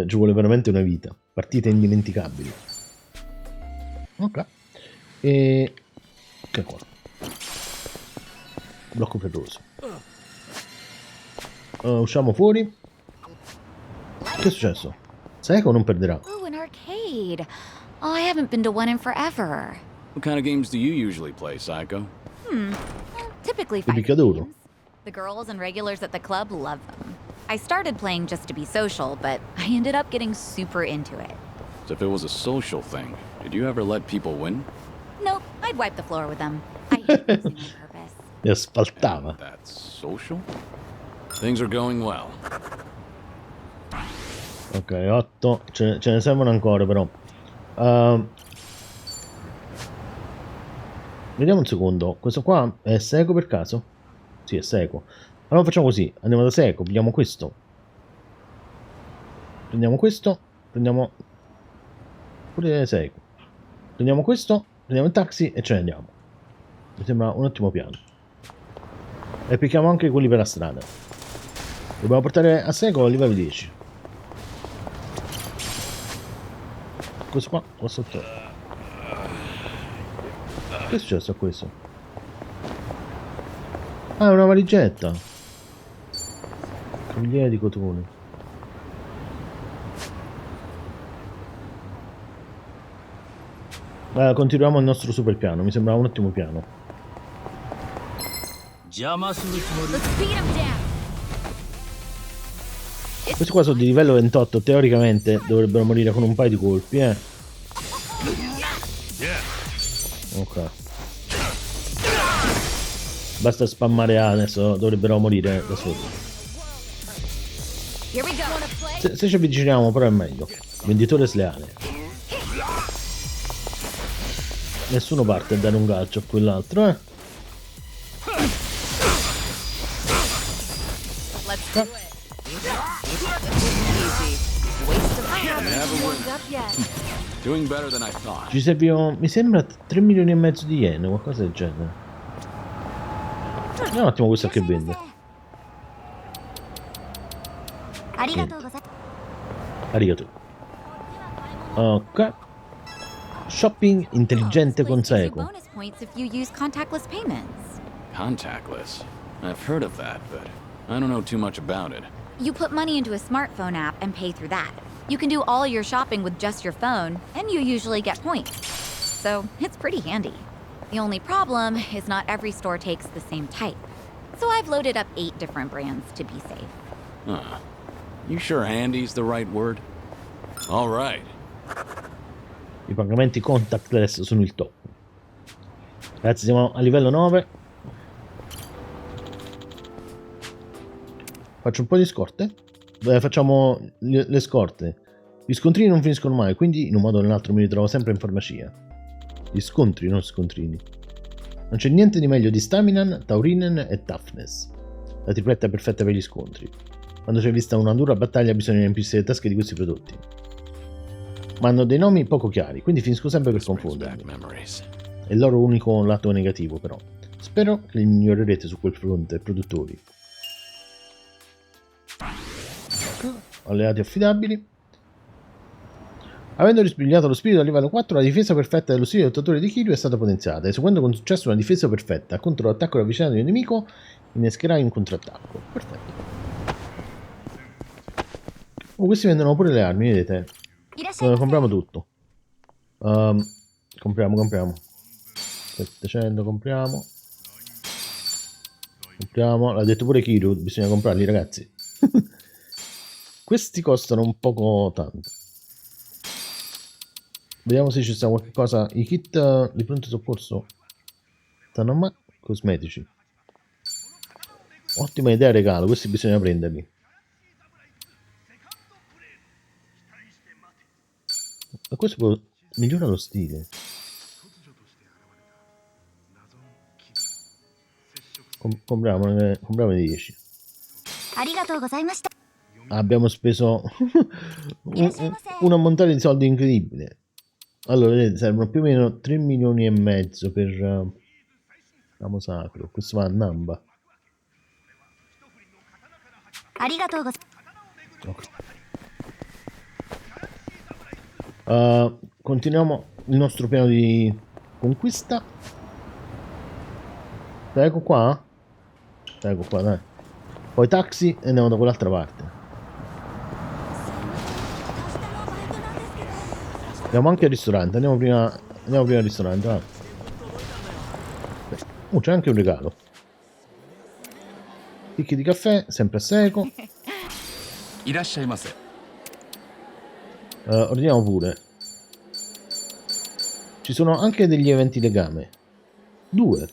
Ci vuole veramente una vita. Partite indimenticabili. Ok. E... che qua? Blocco ferroso. Usciamo fuori. Che è successo? Saeko non perderà. Ooh, an arcade. Oh, I haven't been to one in forever. What kind of games do you usually play, Psycho? Well, typically Il fighting picchiaduro. games. The girls and regulars at the club love them. I started playing just to be social, but I ended up getting super into it. So if it was a social thing, did you ever let people win? Nope, I'd wipe the floor with them. I hate losing on purpose. Mi asfaltava. That's social? Things are going well. Ok, 8. Ce ne servono ancora però. Vediamo un secondo. Questo qua è Seco per caso? Sì, è Seco. Allora facciamo così. Andiamo da Seco, prendiamo questo. Prendiamo questo. Prendiamo pure Seco. Prendiamo questo. Prendiamo il taxi e ce ne andiamo. Mi sembra un ottimo piano. E picchiamo anche quelli per la strada. Dobbiamo portare a Seco a livello 10. Questo qua, qua sotto. Che è successo a questo? Ah, è una valigetta. Cavigliere di cotone. Continuiamo il nostro super piano. Mi sembra un ottimo piano. Let's beat him down. Questi qua sono di livello 28. Teoricamente dovrebbero morire con un paio di colpi, Ok. Basta spammare A, adesso dovrebbero morire da soli. Here we go. Se ci avviciniamo però è meglio. Venditore sleale. Nessuno parte a dare un calcio a quell'altro, Let's do it. Easy. Waste of time. Warmed up yet. Doing better than I thought. Ci servivano, mi sembra, 3 milioni e mezzo di yen, qualcosa del genere. Vediamo un attimo questo che vende. Arigato. Ok. Shopping intelligente con Seiko. Bonus points if you use contactless payments. Contactless? I've heard of that, but I don't know too much about it. You put money into a smartphone app and pay through that. You can do all your shopping with just your phone, and you usually get points. So it's pretty handy. The only problem is not every store takes the same type. So I've loaded up 8 different brands to be safe. Huh. You sure handy's the right word? All right. I pagamenti contactless sono il top. Ragazzi, siamo a livello 9. Faccio un po' di scorte. Facciamo le scorte. Gli scontrini non finiscono mai, quindi in un modo o nell'altro mi ritrovo sempre in farmacia. Gli scontri, non scontrini. Non c'è niente di meglio di stamina, taurinen e toughness. La tripletta perfetta per gli scontri. Quando c'è vista una dura battaglia bisogna riempirsi le tasche di questi prodotti. Ma hanno dei nomi poco chiari, quindi finisco sempre per confondermi. È il loro unico lato negativo, però. Spero che li migliorerete su quel fronte, produttori. Alleati affidabili. Avendo risvegliato lo spirito a livello 4, la difesa perfetta dello stile lottatore di Kiryu è stata potenziata, eseguendo con successo una difesa perfetta contro l'attacco ravvicinato di un nemico, innescherà in contrattacco. Perfetto. Questi vendono pure le armi, vedete? Compriamo tutto. Compriamo. 700, compriamo. L'ha detto pure Kiryu, bisogna comprarli, ragazzi. Questi costano un poco tanto. Vediamo se ci sta qualcosa. I kit di pronto soccorso stanno ma cosmetici. Ottima idea regalo, questi bisogna prenderli. Ma questo migliora lo stile. Compriamo 10. Abbiamo speso un ammontare di soldi incredibile. Allora, vedete, servono più o meno 3 milioni e mezzo per ramo sacro. Questo va a Namba. Okay. Continuiamo il nostro piano di conquista. Ecco qua, dai. Poi taxi e andiamo da quell'altra parte. Andiamo anche al ristorante, andiamo prima al ristorante, va. C'è anche un regalo. Chicchi di caffè, sempre a Seiko. Ordiniamo pure. Ci sono anche degli eventi legame. 2.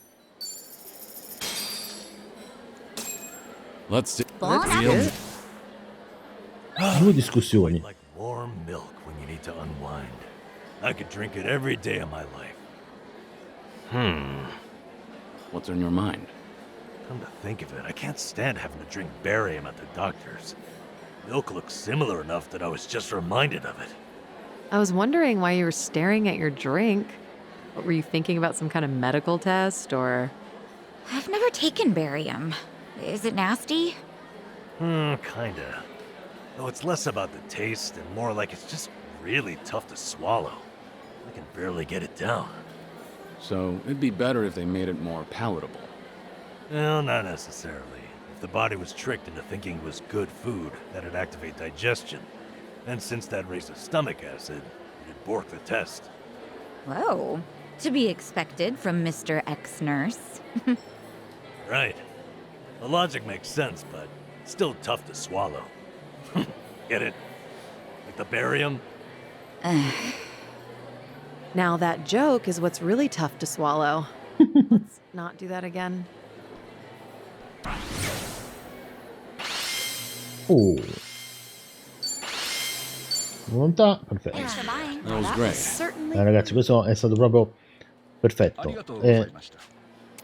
Let's do Buon it. Due discussioni. Like warm milk when you need to unwind. I could drink it every day of my life. What's on your mind? Come to think of it, I can't stand having to drink barium at the doctor's. Milk looks similar enough that I was just reminded of it. I was wondering why you were staring at your drink. What, were you thinking about some kind of medical test, or...? I've never taken barium. Is it nasty? Kinda. Though it's less about the taste and more like it's just really tough to swallow. I can barely get it down. So, it'd be better if they made it more palatable. Well, not necessarily. If the body was tricked into thinking it was good food, that'd activate digestion. And since that raises stomach acid, it'd bork the test. Whoa. To be expected from Mr. Ex-Nurse. Right. The logic makes sense, but still tough to swallow. Get it? Like the barium? Now that joke is what's really tough to swallow. Let's not do that again. Oh. Volontà, perfetto. Thanks for buying. That was great. Certainly. Ragazzi, questo è stato proprio perfetto.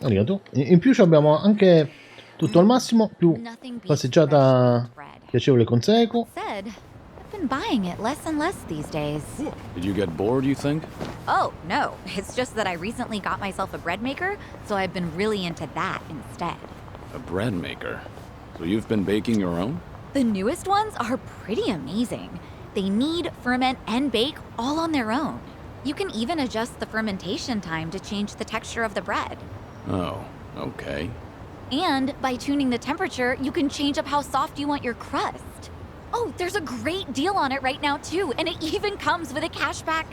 Arigato. In più abbiamo anche tutto al massimo, più Nothing beats passeggiata fresh bread. piacevole con Seiko. Said, I've been buying it less and less these days. Did you get bored, you think? Oh, no. It's just that I recently got myself a bread maker, so I've been really into that instead. A bread maker. So you've been baking your own? The newest ones are pretty amazing. They knead, ferment, and bake all on their own. You can even adjust the fermentation time to change the texture of the bread. Oh, okay. And by tuning the temperature, you can change up how soft you want your crust. Oh, there's a great deal on it right now too, and it even comes with a cashback.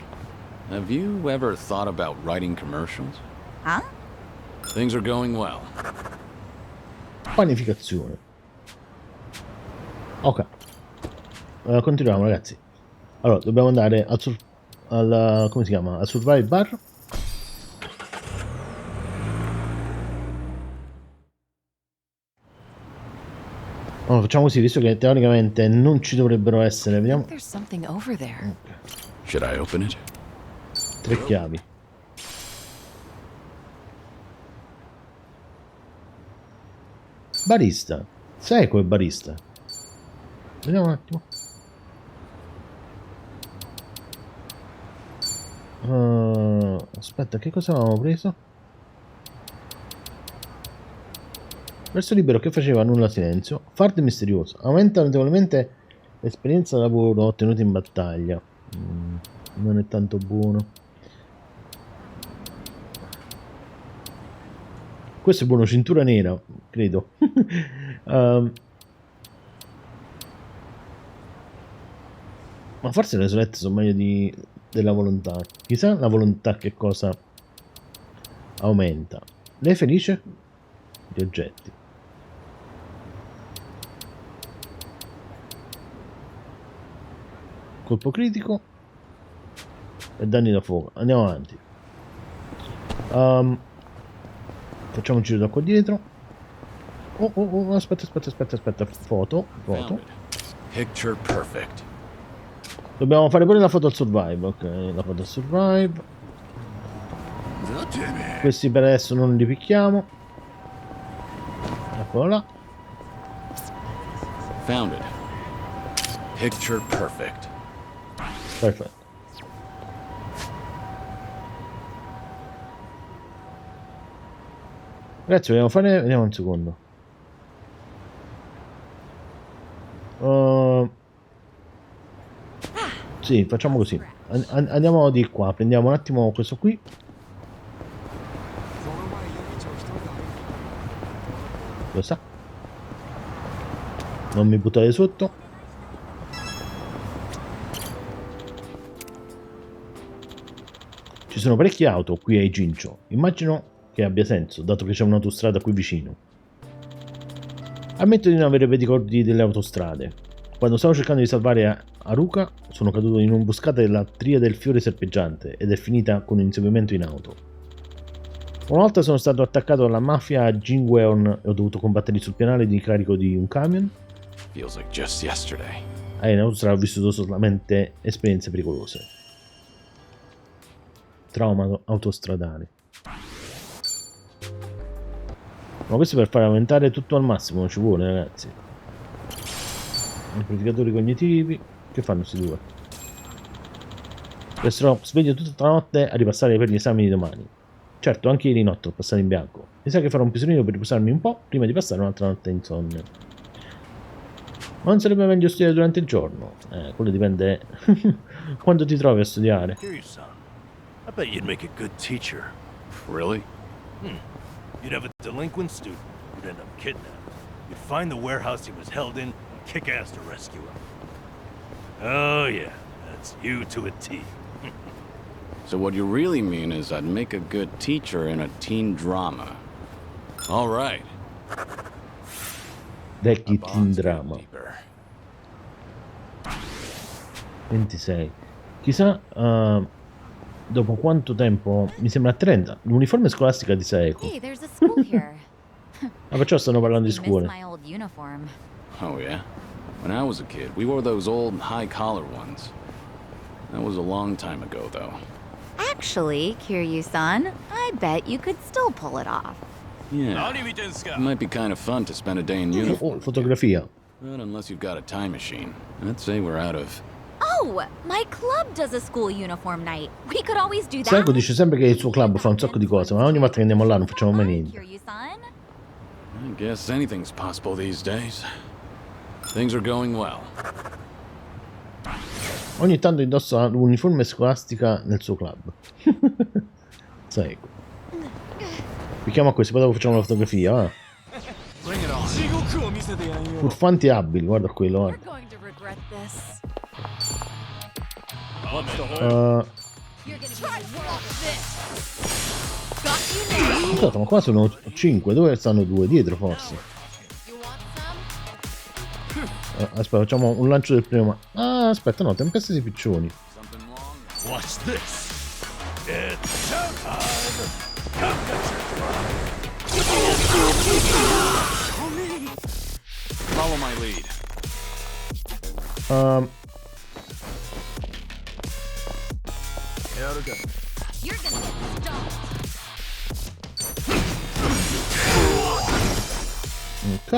Have you ever thought about writing commercials? Huh? Things are going well. Panificazione. Ok. Continuiamo, ragazzi. Allora, dobbiamo andare al come si chiama? Al Survive Bar. Allora, facciamo così, visto che teoricamente non ci dovrebbero essere. Vediamo. There's something over there. Should I open it? 3 chiavi. Barista. Seiko è barista. Vediamo un attimo. Aspetta, che cosa avevamo preso? Verso libero che faceva nulla silenzio. Fardo misterioso. Aumenta notevolmente l'esperienza di lavoro ottenuta in battaglia. Non è tanto buono. Questo è buono, cintura nera, credo. Ma forse le solette sono meglio della volontà. Chissà la volontà che cosa aumenta. Lei è felice? Gli oggetti. Colpo critico e danni da fuoco. Andiamo avanti. Facciamo un giro da qua dietro. Oh, aspetta. Foto. Picture perfect. Dobbiamo fare pure la foto al survive. Ok, la foto al survive. Questi per adesso non li picchiamo. Eccolo là. Found it. Picture perfect. Perfetto. Ragazzi, vogliamo fare. Vediamo un secondo. Sì, facciamo così. Andiamo di qua. Prendiamo un attimo questo qui. Lo sa. Non mi buttate sotto. Ci sono parecchie auto qui a Ijincho. Immagino che abbia senso, dato che c'è un'autostrada qui vicino. Ammetto di non avere ricordi delle autostrade. Quando stavo cercando di salvare Haruka, sono caduto in un'imboscata della tria del fiore serpeggiante ed è finita con un inseguimento in auto. Una volta sono stato attaccato dalla mafia a Jingweon e ho dovuto combattere sul pianale di carico di un camion. Feels like just yesterday. In autostrada ho vissuto solamente esperienze pericolose. Trauma autostradale. Ma questo per far aumentare tutto al massimo, non ci vuole, ragazzi. Amplificatori cognitivi. Che fanno questi due? Resterò sveglio tutta la notte a ripassare per gli esami di domani. Certo, anche ieri notte ho passato in bianco. Mi sa che farò un pisolino per riposarmi un po' prima di passare un'altra notte insonne. Ma non sarebbe meglio studiare durante il giorno? Quello dipende quando ti trovi a studiare. Kiryu-san, I bet you'd make a good teacher. Really? You'd have a delinquent student who'd end up kidnapped. You'd find the warehouse he was held in and kick ass to rescue him. Oh yeah, that's you to a T. So what you really mean is I'd make a good teacher in a teen drama. All right. Vecchi teen drama. 26. Chissà dopo quanto tempo, mi sembra 30. L'uniforme scolastica di Saeko. Hey, there's a school here. Ma perciò stanno parlando di You scuole. missed my old uniform. Oh yeah? When I was a kid, we wore those old high-collar ones. That was a long time ago, though. Actually, Kiryu-san, I bet you could still pull it off. Yeah. It might be kind of fun to spend a day in uniform. Oh, fotografia. But unless you've got a time machine, I'd say we're out of... Oh, my club does a school uniform night. We could always do that. Saeko dice sempre che il suo club fa un sacco di cose, ma ogni volta che andiamo là non facciamo mai niente. Kiryu-san? I guess anything's possible these days. Things are going well. Ogni tanto indossa l'uniforme scolastica nel suo club. Saeko. Picchiamo a questo, poi dopo facciamo la fotografia, va? Furfanti abili, guarda quello, You're going to regret this. You're gonna try to work this. Got you now. Scusate, ma qua sono 5, dove stanno 2? Dietro forse. You want some? Aspetta, facciamo un lancio del primo. Ah, aspetta, no, tempeste di piccioni. Watch this. It's showtime. Come get Follow my lead. You're gonna get stomped. Ok.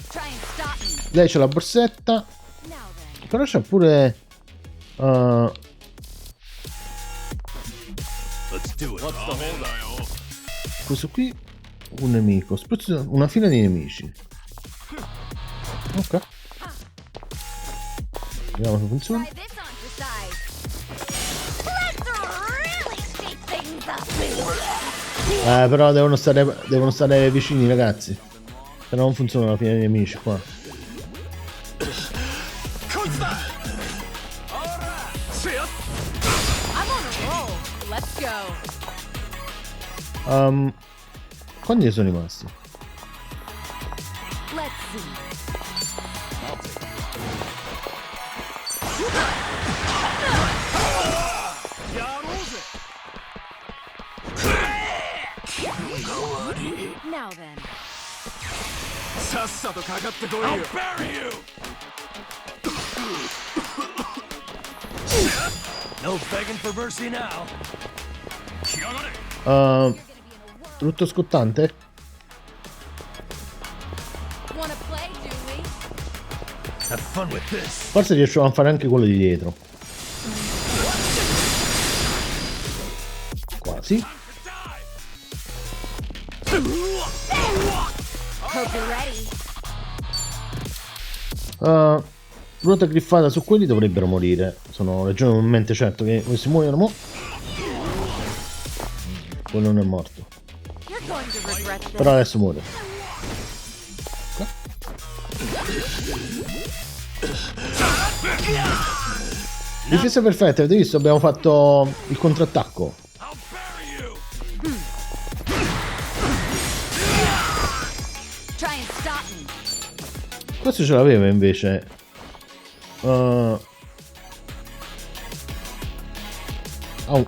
Try and stop me. Lei c'ha la borsetta. Now then. Però c'ha pure... Let's do it. questo qui, un nemico. Una fila di nemici. Ok. Vediamo se funziona. Try this on for size. Let's really shake things up. Però devono stare vicini, ragazzi. Se no non funziona la fila dei nemici qua. I'm on a roll. Let's go. Quanti ne sono rimasti? Let's see. Now then. I'll bury you. No begging for mercy now. Rutto scottante? Wanna play, do we? Have fun with this. Forse riusciamo a fare anche quello di dietro. Quasi. Hope you're ready. Ruota griffata su quelli dovrebbero morire. Sono ragionevolmente certo che questi muoiono mo. Quello non è morto. You're going to regret this. Però adesso muore. Difesa perfetta, avete visto? Abbiamo fatto il contrattacco. I'll bury you. Try and stop me. Questo ce l'aveva invece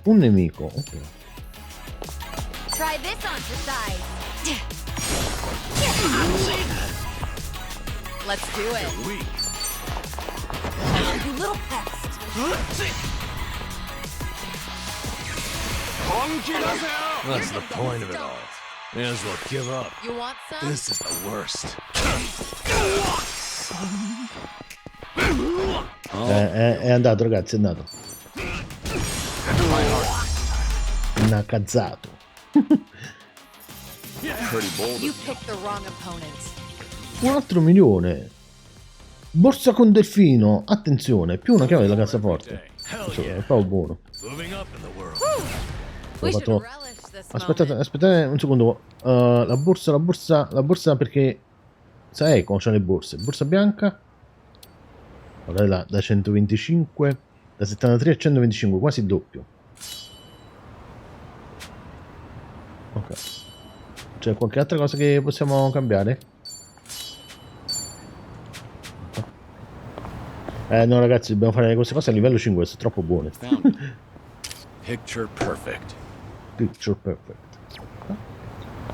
un nemico. Ok. Try this on for size. Let's do it. You little pest. That's the point of it all. May as well give up. You want some? This is the worst. È andato, ragazzi, è andato. Nakazzato. You picked the wrong opponent. Un altro milione. Borsa con delfino. Attenzione, più una chiave della cassaforte. È proprio buono. We should fatto... relish this Aspettate, moment. aspettate un secondo. La borsa perché Saeko c'ha le borse. Borsa bianca. Guarda da 125, da 73 a 125, quasi il doppio. Ok. C'è qualche altra cosa che possiamo cambiare? No ragazzi, dobbiamo fare queste cose a livello 5, sono troppo buone. Picture perfect. Picture perfect.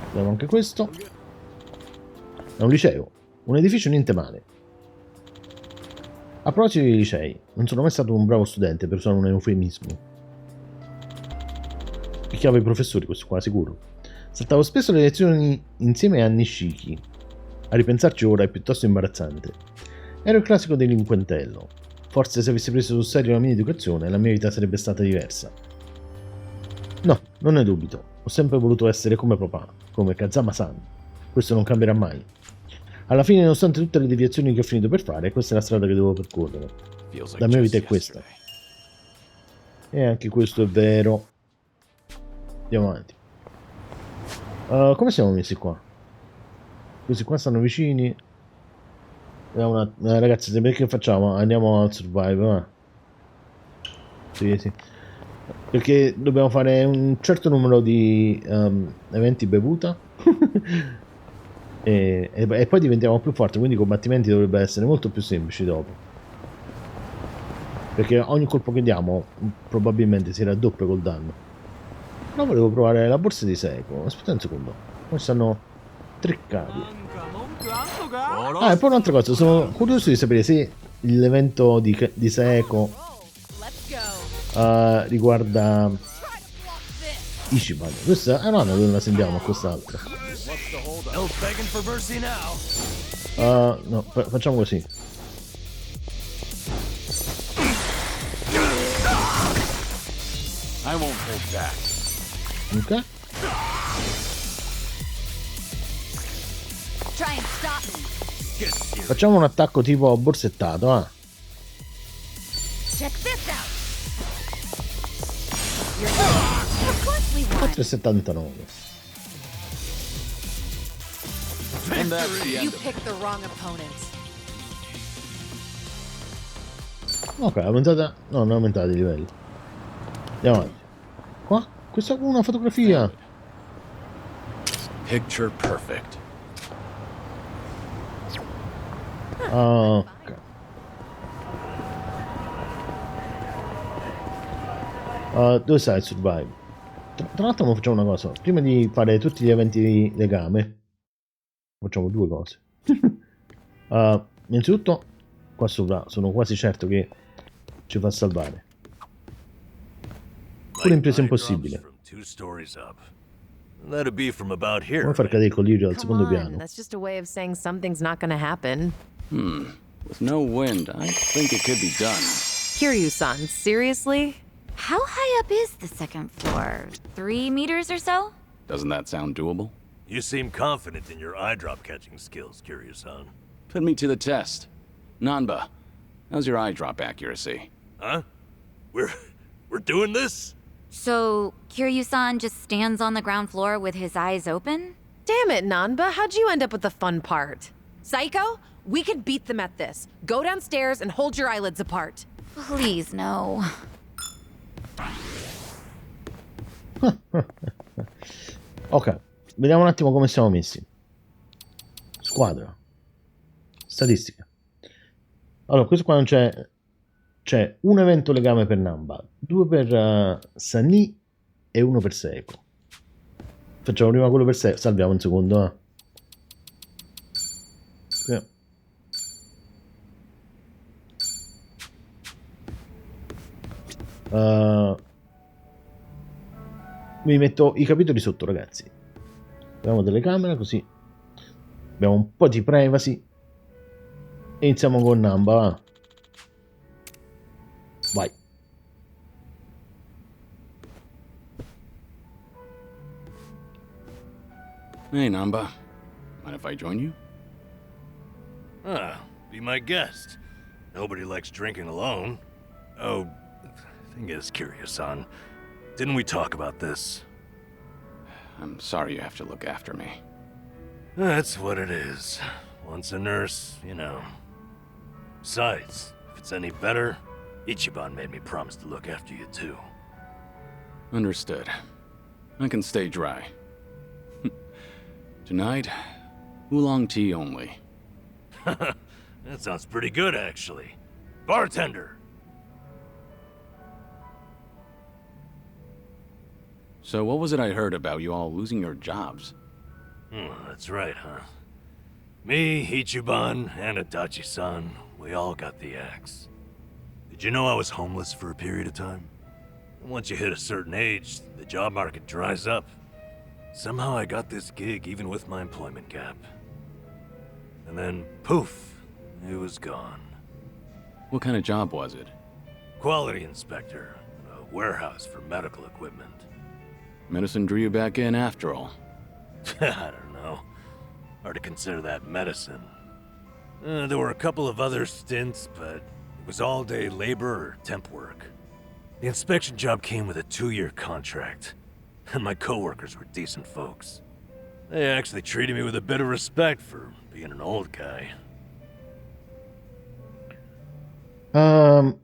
Abbiamo anche questo. È un liceo, un edificio niente male. A proposito dei licei, non sono mai stato un bravo studente per usare un eufemismo. Picchiavo i professori, questo qua sicuro. Saltavo spesso le lezioni insieme a Nishiki. A ripensarci ora è piuttosto imbarazzante. Ero il classico delinquentello. Forse se avessi preso sul serio la mia educazione, la mia vita sarebbe stata diversa. No, non ne dubito. Ho sempre voluto essere come papà, come Kazama-san. Questo non cambierà mai. Alla fine, nonostante tutte le deviazioni che ho finito per fare, questa è la strada che devo percorrere. La mia vita è questa. E anche questo è vero. Andiamo avanti. Come siamo messi qua? Questi qua stanno vicini. Ragazzi, perché facciamo? Andiamo al survive, va? Sì, sì. Perché dobbiamo fare un certo numero di eventi bevuta. e poi diventiamo più forti, quindi i combattimenti dovrebbero essere molto più semplici dopo. Perché ogni colpo che diamo probabilmente si raddoppia col danno. No, volevo provare la borsa di Seiko. Aspetta un secondo. Qua stanno 3 cavi. Ah, e poi un'altra cosa, sono curioso di sapere se l'evento di Seiko riguarda Ichiban. Questa no, non la sentiamo quest'altra. No, facciamo così. I won't hold back. Ok. Try and stop me. Facciamo un attacco tipo borsettato, ah. Check this out. Of course we won. 4,79. And that's the end You of it. picked the wrong opponent. Ok, è aumentata. No, non è aumentata di livello. Andiamo avanti. Qua? Questa è una fotografia. Picture perfect. Ok. Dove stai il survive? Tra l'altro facciamo una cosa. Prima di fare tutti gli eventi di legame, facciamo due cose. Innanzitutto, qua sopra sono quasi certo che ci fa salvare. Pure impresa impossibile. Come far cadere il colirio al secondo piano? That's just a way of saying something's not gonna happen. With no wind, I think it could be done. Kiryu-san, seriously? How high up is the second floor? 3 meters or so? Doesn't that sound doable? You seem confident in your eye drop catching skills, Kiryu-san. Put me to the test. Nanba, how's your eye drop accuracy? Huh? We're doing this? So, Kiryu-san just stands on the ground floor with his eyes open? Damn it, Nanba, how'd you end up with the fun part? Psycho, we could beat them at this. Go downstairs and hold your eyelids apart. Please, no. Ok, vediamo un attimo come siamo messi. Squadra. Statistica. Allora, questo qua non c'è c'è un evento legame per Namba, 2 per Sani e 1 per Seiko. Facciamo prima quello per Seiko, salviamo un secondo. Ok. Mi metto i capitoli sotto, ragazzi. Abbiamo telecamera, così abbiamo un po' di privacy. E iniziamo con Namba, va. Vai. Hey, Namba. Mind if I join you? Be my guest. Nobody likes drinking alone. Oh, thing is, Kiryu-san, didn't we talk about this? I'm sorry you have to look after me. That's what it is. Once a nurse, you know. Besides, if it's any better, Ichiban made me promise to look after you too. Understood. I can stay dry. Tonight, oolong tea only. That sounds pretty good, actually. Bartender! So what was it I heard about you all losing your jobs? That's right, huh? Me, Ichiban, and Adachi-san, we all got the axe. Did you know I was homeless for a period of time? Once you hit a certain age, the job market dries up. Somehow I got this gig even with my employment gap. And then, poof, it was gone. What kind of job was it? Quality inspector, a warehouse for medical equipment. Medicine drew you back in after all. I don't know. Hard to consider that medicine. There were a couple of other stints, but it was all-day labor or temp work. The inspection job came with a 2-year contract, and my coworkers were decent folks. They actually treated me with a bit of respect for being an old guy. Non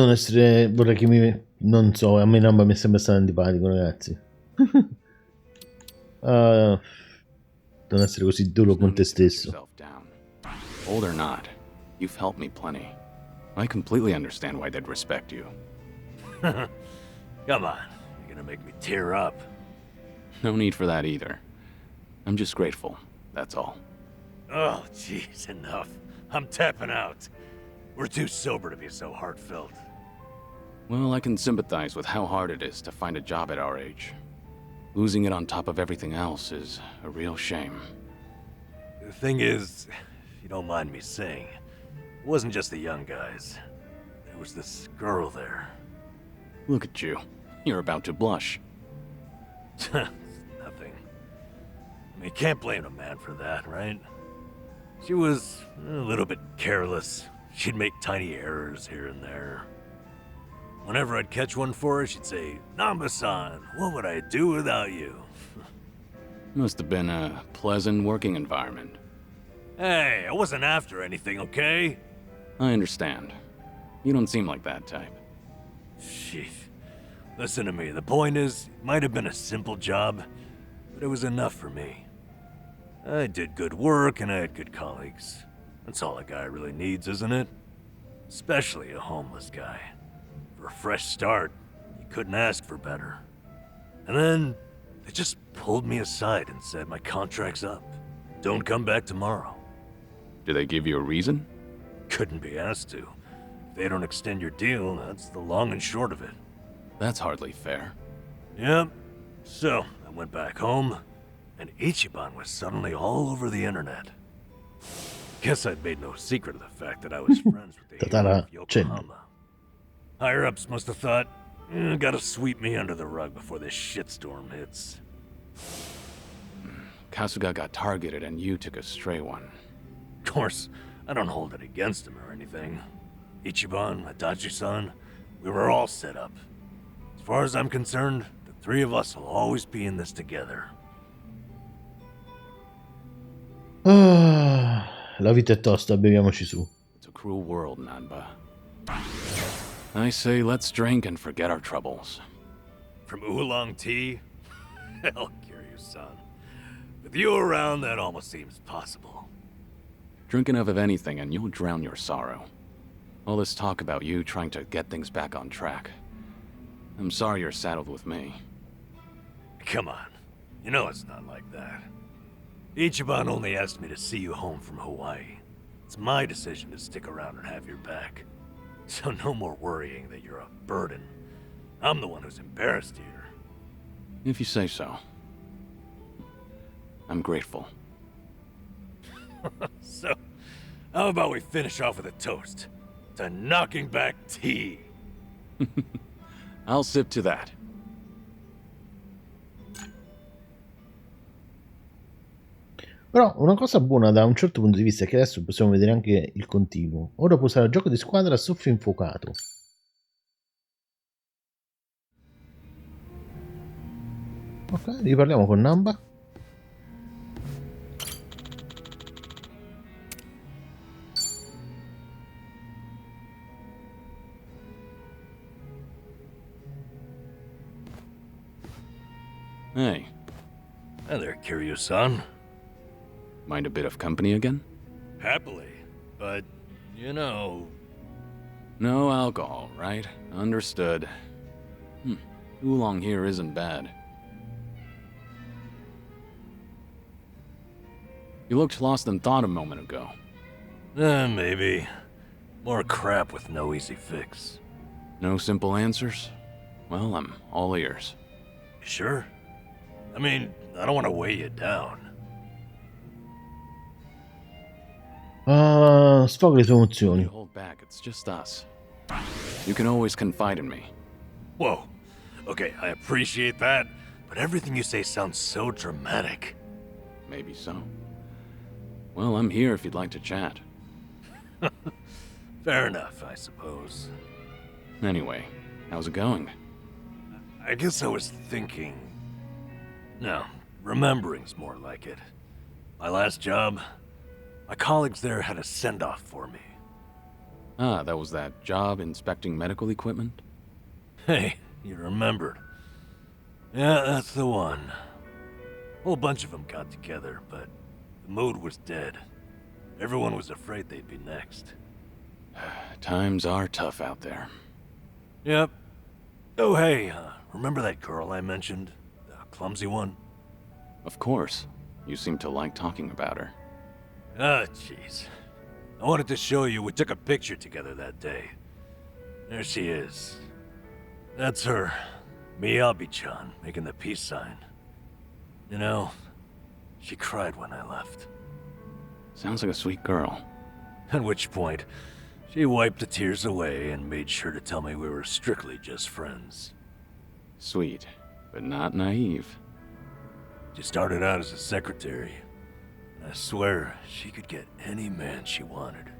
essere... vorrei che mi... non so, a me Namba mi sembra stato antipatico, ragazzi. Non essere così duro con te stesso. Old or not, you've helped me plenty. I completely understand why they'd respect you. Come on, you're gonna make me tear up. No need for that either. I'm just grateful, that's all. Oh, jeez, enough. I'm tapping out. We're too sober to be so heartfelt. Well, I can sympathize with how hard it is to find a job at our age. Losing it on top of everything else is a real shame. The thing is, if you don't mind me saying, it wasn't just the young guys. There was this girl there. Look at you. You're about to blush. Nothing. I mean, can't blame a man for that, right? She was a little bit careless. She'd make tiny errors here and there. Whenever I'd catch one for her, she'd say, "Namba-san, what would I do without you?" Must have been a pleasant working environment. Hey, I wasn't after anything, okay? I understand. You don't seem like that type. Sheesh. Listen to me, the point is, it might have been a simple job, but it was enough for me. I did good work and I had good colleagues. That's all a guy really needs, isn't it? Especially a homeless guy. For a fresh start, you couldn't ask for better. And then, they just pulled me aside and said my contract's up. Don't come back tomorrow. Did they give you a reason? Couldn't be asked to. If they don't extend your deal, that's the long and short of it. That's hardly fair. Yep. So, I went back home, and Ichiban was suddenly all over the internet. Guess I'd made no secret of the fact that I was friends with the hero of Yokohama. Higher-ups must have thought, gotta sweep me under the rug before this shitstorm hits. Kasuga got targeted and you took a stray one. Of course, I don't hold it against him or anything. Ichiban, Adachi-san, we were all set up. As far as I'm concerned, the three of us will always be in this together. La vita è tosta, beviamoci su. It's a cruel world, Nanba. I say let's drink and forget our troubles. From oolong tea? Hell, Kiryu-san. With you around, that almost seems possible. Drink enough of anything and you'll drown your sorrow. All this talk about you trying to get things back on track. I'm sorry you're saddled with me. Come on. You know it's not like that. Ichiban only asked me to see you home from Hawaii. It's my decision to stick around and have your back. So no more worrying that you're a burden. I'm the one who's embarrassed here. If you say so. I'm grateful. So, how about we finish off with a toast to knocking back tea? I'll sip to that. Però una cosa buona da un certo punto di vista è che adesso possiamo vedere anche il continuo. Ora può usare il gioco di squadra a soffio infuocato. Ok, riparliamo con Namba. Hey. Hi there, Kiryu-san. Mind a bit of company again? Happily, but, you know... No alcohol, right? Understood. Oolong here isn't bad. You looked lost in thought a moment ago. Maybe. More crap with no easy fix. No simple answers? Well, I'm all ears. Sure? I mean, I don't want to weigh you down. Sfoga le tue emozioni. Hold back, it's just us. You can always confide in me. Whoa. Okay, I appreciate that, but everything you say sounds so dramatic. Maybe so. Well, I'm here if you'd like to chat. Fair enough, I suppose. Anyway, how's it going? I guess I was thinking... No, remembering's more like it. My last job, my colleagues there had a send-off for me. Ah, that was that job inspecting medical equipment? Hey, you remembered. Yeah, that's the one. A whole bunch of them got together, but the mood was dead. Everyone was afraid they'd be next. Times are tough out there. Yep. Oh, hey, remember that girl I mentioned? The clumsy one? Of course. You seem to like talking about her. Ah, jeez. I wanted to show you we took a picture together that day. There she is. That's her. Miyabi-chan, making the peace sign. You know, she cried when I left. Sounds like a sweet girl. At which point, she wiped the tears away and made sure to tell me we were strictly just friends. Sweet, but not naive. She started out as a secretary. I swear, she could get any man she wanted.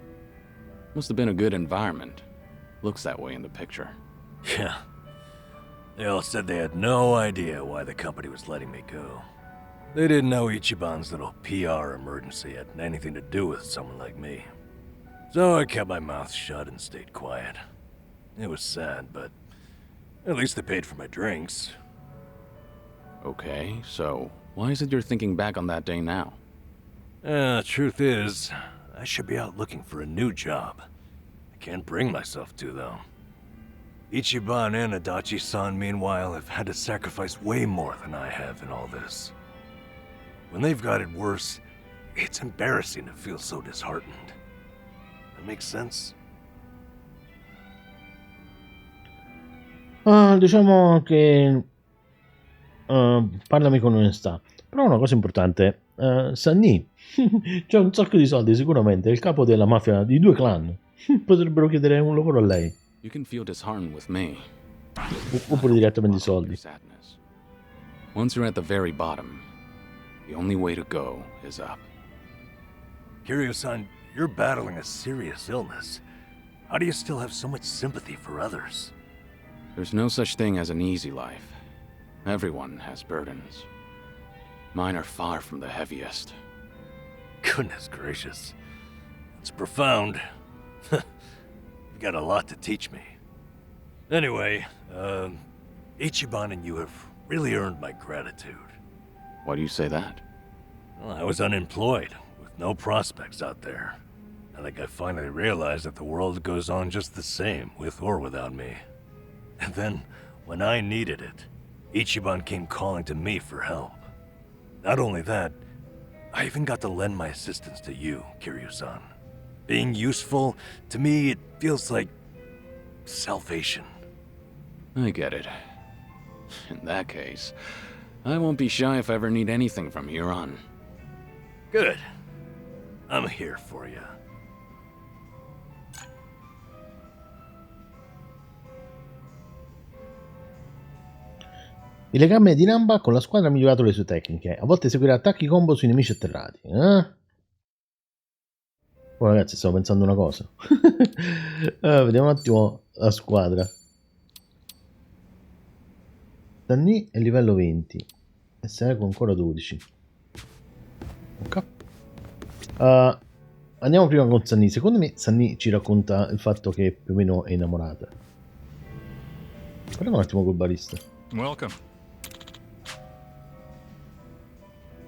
Must have been a good environment. Looks that way in the picture. Yeah. They all said they had no idea why the company was letting me go. They didn't know Ichiban's little PR emergency had anything to do with someone like me. So I kept my mouth shut and stayed quiet. It was sad, but at least they paid for my drinks. Okay, so why is it you're thinking back on that day now? Truth is, I should be out looking for a new job. I can't bring myself to, though. Ichiban and Adachi-san, meanwhile, have had to sacrifice way more than I have in all this. When they've got it worse, it's embarrassing to feel so disheartened. That makes sense? Diciamo che parlami con onestà. Però una cosa importante, Sunny c'ha un sacco di soldi sicuramente, è il capo della mafia di 2 clan. Potrebbero chiedere un lavoro a lei. You can feel disheartened with me. Oppure direttamente i soldi. Sadness. Once you're at the very bottom, the only way to go is up. Kiryu-san, you're battling a serious illness. How do you still have so much sympathy for others? There's no such thing as an easy life. Everyone has burdens. Mine are far from the heaviest. Goodness gracious. It's profound. You've got a lot to teach me. Anyway, Ichiban and you have really earned my gratitude. Why do you say that? Well, I was unemployed, with no prospects out there. I think I finally realized that the world goes on just the same, with or without me. And then, when I needed it, Ichiban came calling to me for help. Not only that, I even got to lend my assistance to you, Kiryu-san. Being useful, to me, it feels like salvation. I get it. In that case, I won't be shy if I ever need anything from here on. Good. I'm here for you. Il legame di Namba con la squadra ha migliorato le sue tecniche. A volte eseguirà attacchi combo sui nemici atterrati. Oh ragazzi, stavo pensando una cosa. Vediamo un attimo la squadra. Danni è livello 20. E Seiko ancora 12. Ok. Andiamo prima con Sunny. Secondo me Sunny ci racconta il fatto che più o meno è innamorata. Parliamo un attimo col barista. Welcome.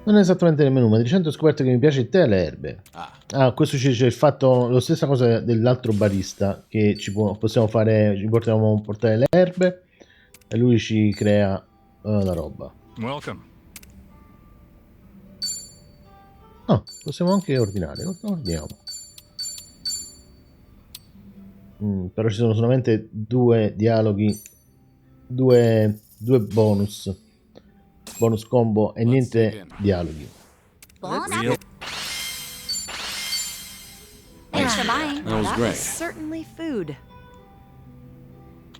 Non è esattamente nel menù, ma di recente ho scoperto che mi piace il tè e le erbe. Questo ci dice il fatto, la stessa cosa dell'altro barista, che possiamo fare, ci portiamo a portare le erbe e lui ci crea la roba. Welcome. Possiamo anche ordinare, ordiniamo. Però ci sono solamente 2 dialoghi, due bonus combo e niente dialoghi. Thanks for buying. That was That great. was certainly food.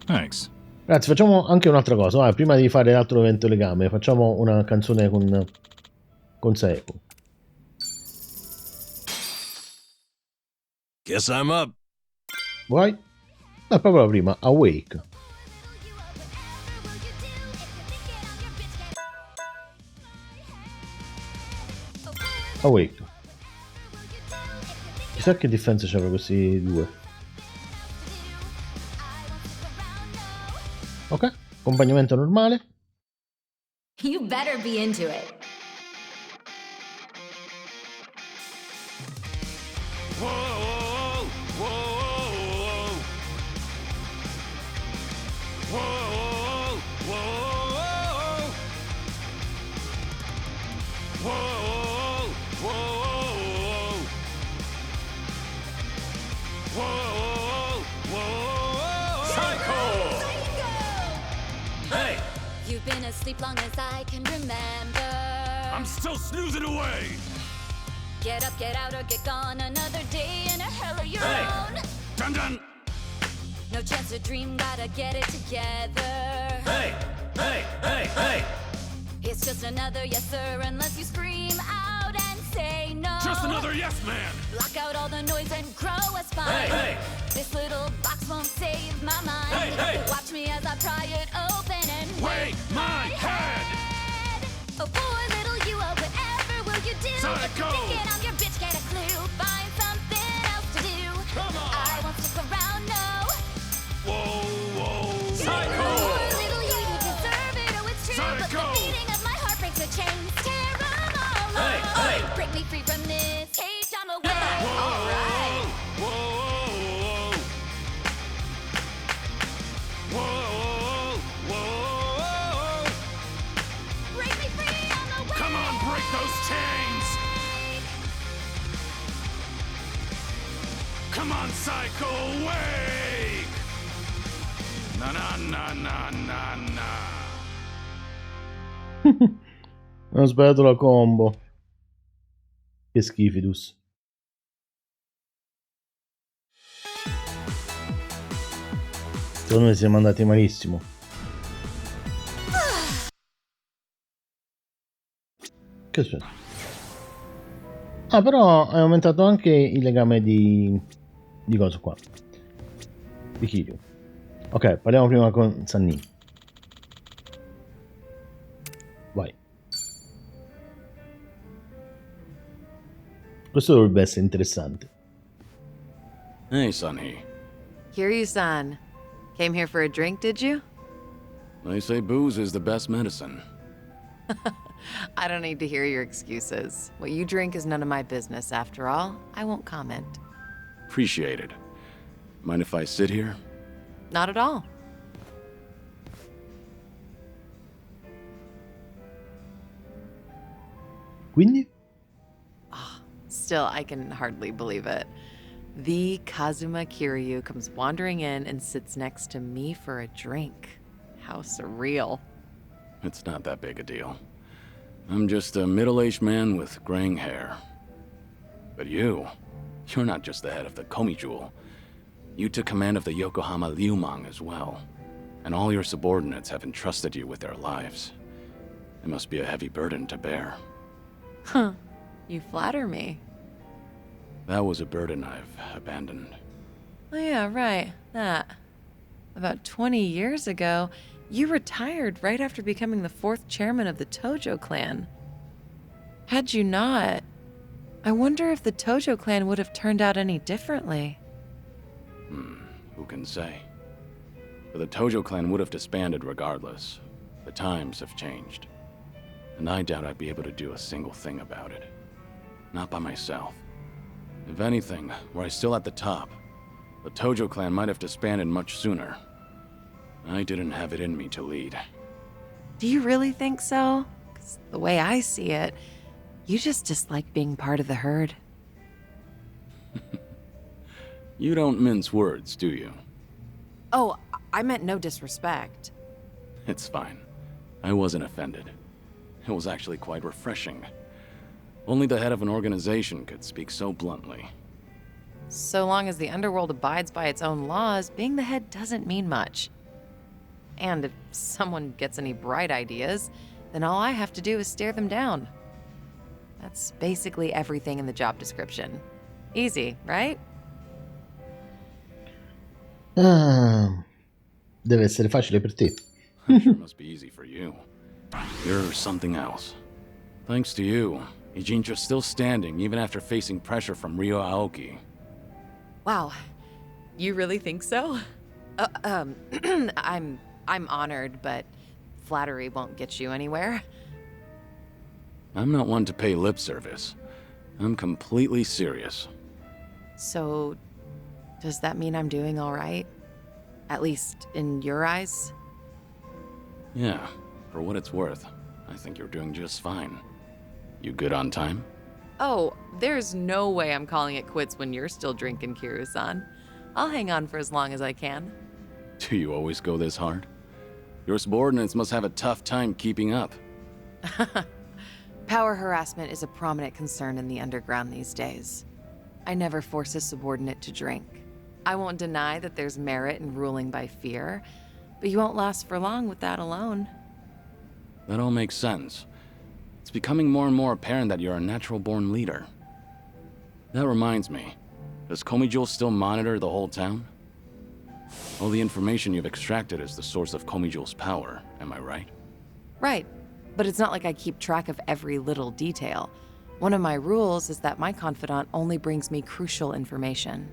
Thanks. Ragazzi, facciamo anche un'altra cosa. Prima di fare l'altro evento legame, facciamo una canzone con Saeko. Guess I'm up. Vuoi? Proprio la prima, Awake. Awake. Chissà che differenza c'è tra questi due. Ok, accompagnamento normale. You better be into it. Whoa, whoa, whoa, whoa, whoa, whoa, whoa, whoa, Psycho! Hey! You've been asleep long as I can remember. I'm still snoozing away! Get up, get out, or get gone. Another day in a hell of your Hey! own. Dun dun! No chance to dream, gotta get it together. Hey! Hey! Hey! Hey! It's just another yes sir, unless you scream out and say no. Just another yes man! Block out all the noise and grow a spine. Hey! Hey! This little box won't save my mind. Hey! Hey! Watch me as I pry it open and Wait my head! Oh, poor little you, oh, whatever will you do? Psycho! If you're thinking I'm your bitch, get a clue. Find something else to do. Come on! I won't stick around, no. Whoa, whoa! Psycho! Poor little you, you deserve it, oh, it's true. But Psycho! the beating of my heart breaks the chains. Tear 'em all Hey, off. hey! Break me free from this cage, I'm away. Whoa! All right. Whoa! Whoa! Whoa! Break me free, I'm away. Come on, break those chains! Come on, Psycho, wake! Na na na na na na. Ho sbagliato la combo. Che schifidus. Secondo me siamo andati malissimo. Che succede? Però è aumentato anche il legame di cosa qua. Di Kiryu. Ok, parliamo prima con Sunny. Vai. Questo dovrebbe essere interessante. Hey, Sunny. Kiryu-san, came here for a drink, did you? They say booze is the best medicine. I don't need to hear your excuses. What you drink is none of my business, after all. I won't comment. Appreciate it. Mind if I sit here? Not at all. Quindi? Still, I can hardly believe it. The Kazuma Kiryu comes wandering in and sits next to me for a drink. How surreal. It's not that big a deal. I'm just a middle-aged man with graying hair. But you're not just the head of the Komijul. You took command of the Yokohama Liumang as well. And all your subordinates have entrusted you with their lives. It must be a heavy burden to bear. Huh. You flatter me. That was a burden I've abandoned. Oh yeah, right. That. About 20 years ago, you retired right after becoming the 4th chairman of the Tojo clan. Had you not, I wonder if the Tojo clan would have turned out any differently. Who can say? But the Tojo clan would have disbanded regardless. The times have changed. And I doubt I'd be able to do a single thing about it. Not by myself. If anything, were I still at the top, the Tojo clan might have disbanded much sooner. I didn't have it in me to lead. Do you really think so? 'Cause the way I see it, you just dislike being part of the herd. You don't mince words, do you? Oh, I meant no disrespect. It's fine. I wasn't offended. It was actually quite refreshing. Only the head of an organization could speak so bluntly. So long as the underworld abides by its own laws, being the head doesn't mean much. And if someone gets any bright ideas, then all I have to do is stare them down. That's basically everything in the job description. Easy, right? Deve essere facile per te. I'm sure it must be easy for you. You're something else. Thanks to you, Ijincho's still standing even after facing pressure from Ryo Aoki. Wow. You really think so? I'm honored, but flattery won't get you anywhere. I'm not one to pay lip service. I'm completely serious. So, does that mean I'm doing all right? At least in your eyes? Yeah, for what it's worth, I think you're doing just fine. You good on time? Oh, there's no way I'm calling it quits when you're still drinking, Kiryu-san. I'll hang on for as long as I can. Do you always go this hard? Your subordinates must have a tough time keeping up. Power harassment is a prominent concern in the underground these days. I never force a subordinate to drink. I won't deny that there's merit in ruling by fear, but you won't last for long with that alone. That all makes sense. It's becoming more and more apparent that you're a natural-born leader. That reminds me, does Komijul still monitor the whole town? All the information you've extracted is the source of Komijul's power, am I right? Right, but it's not like I keep track of every little detail. One of my rules is that my confidant only brings me crucial information.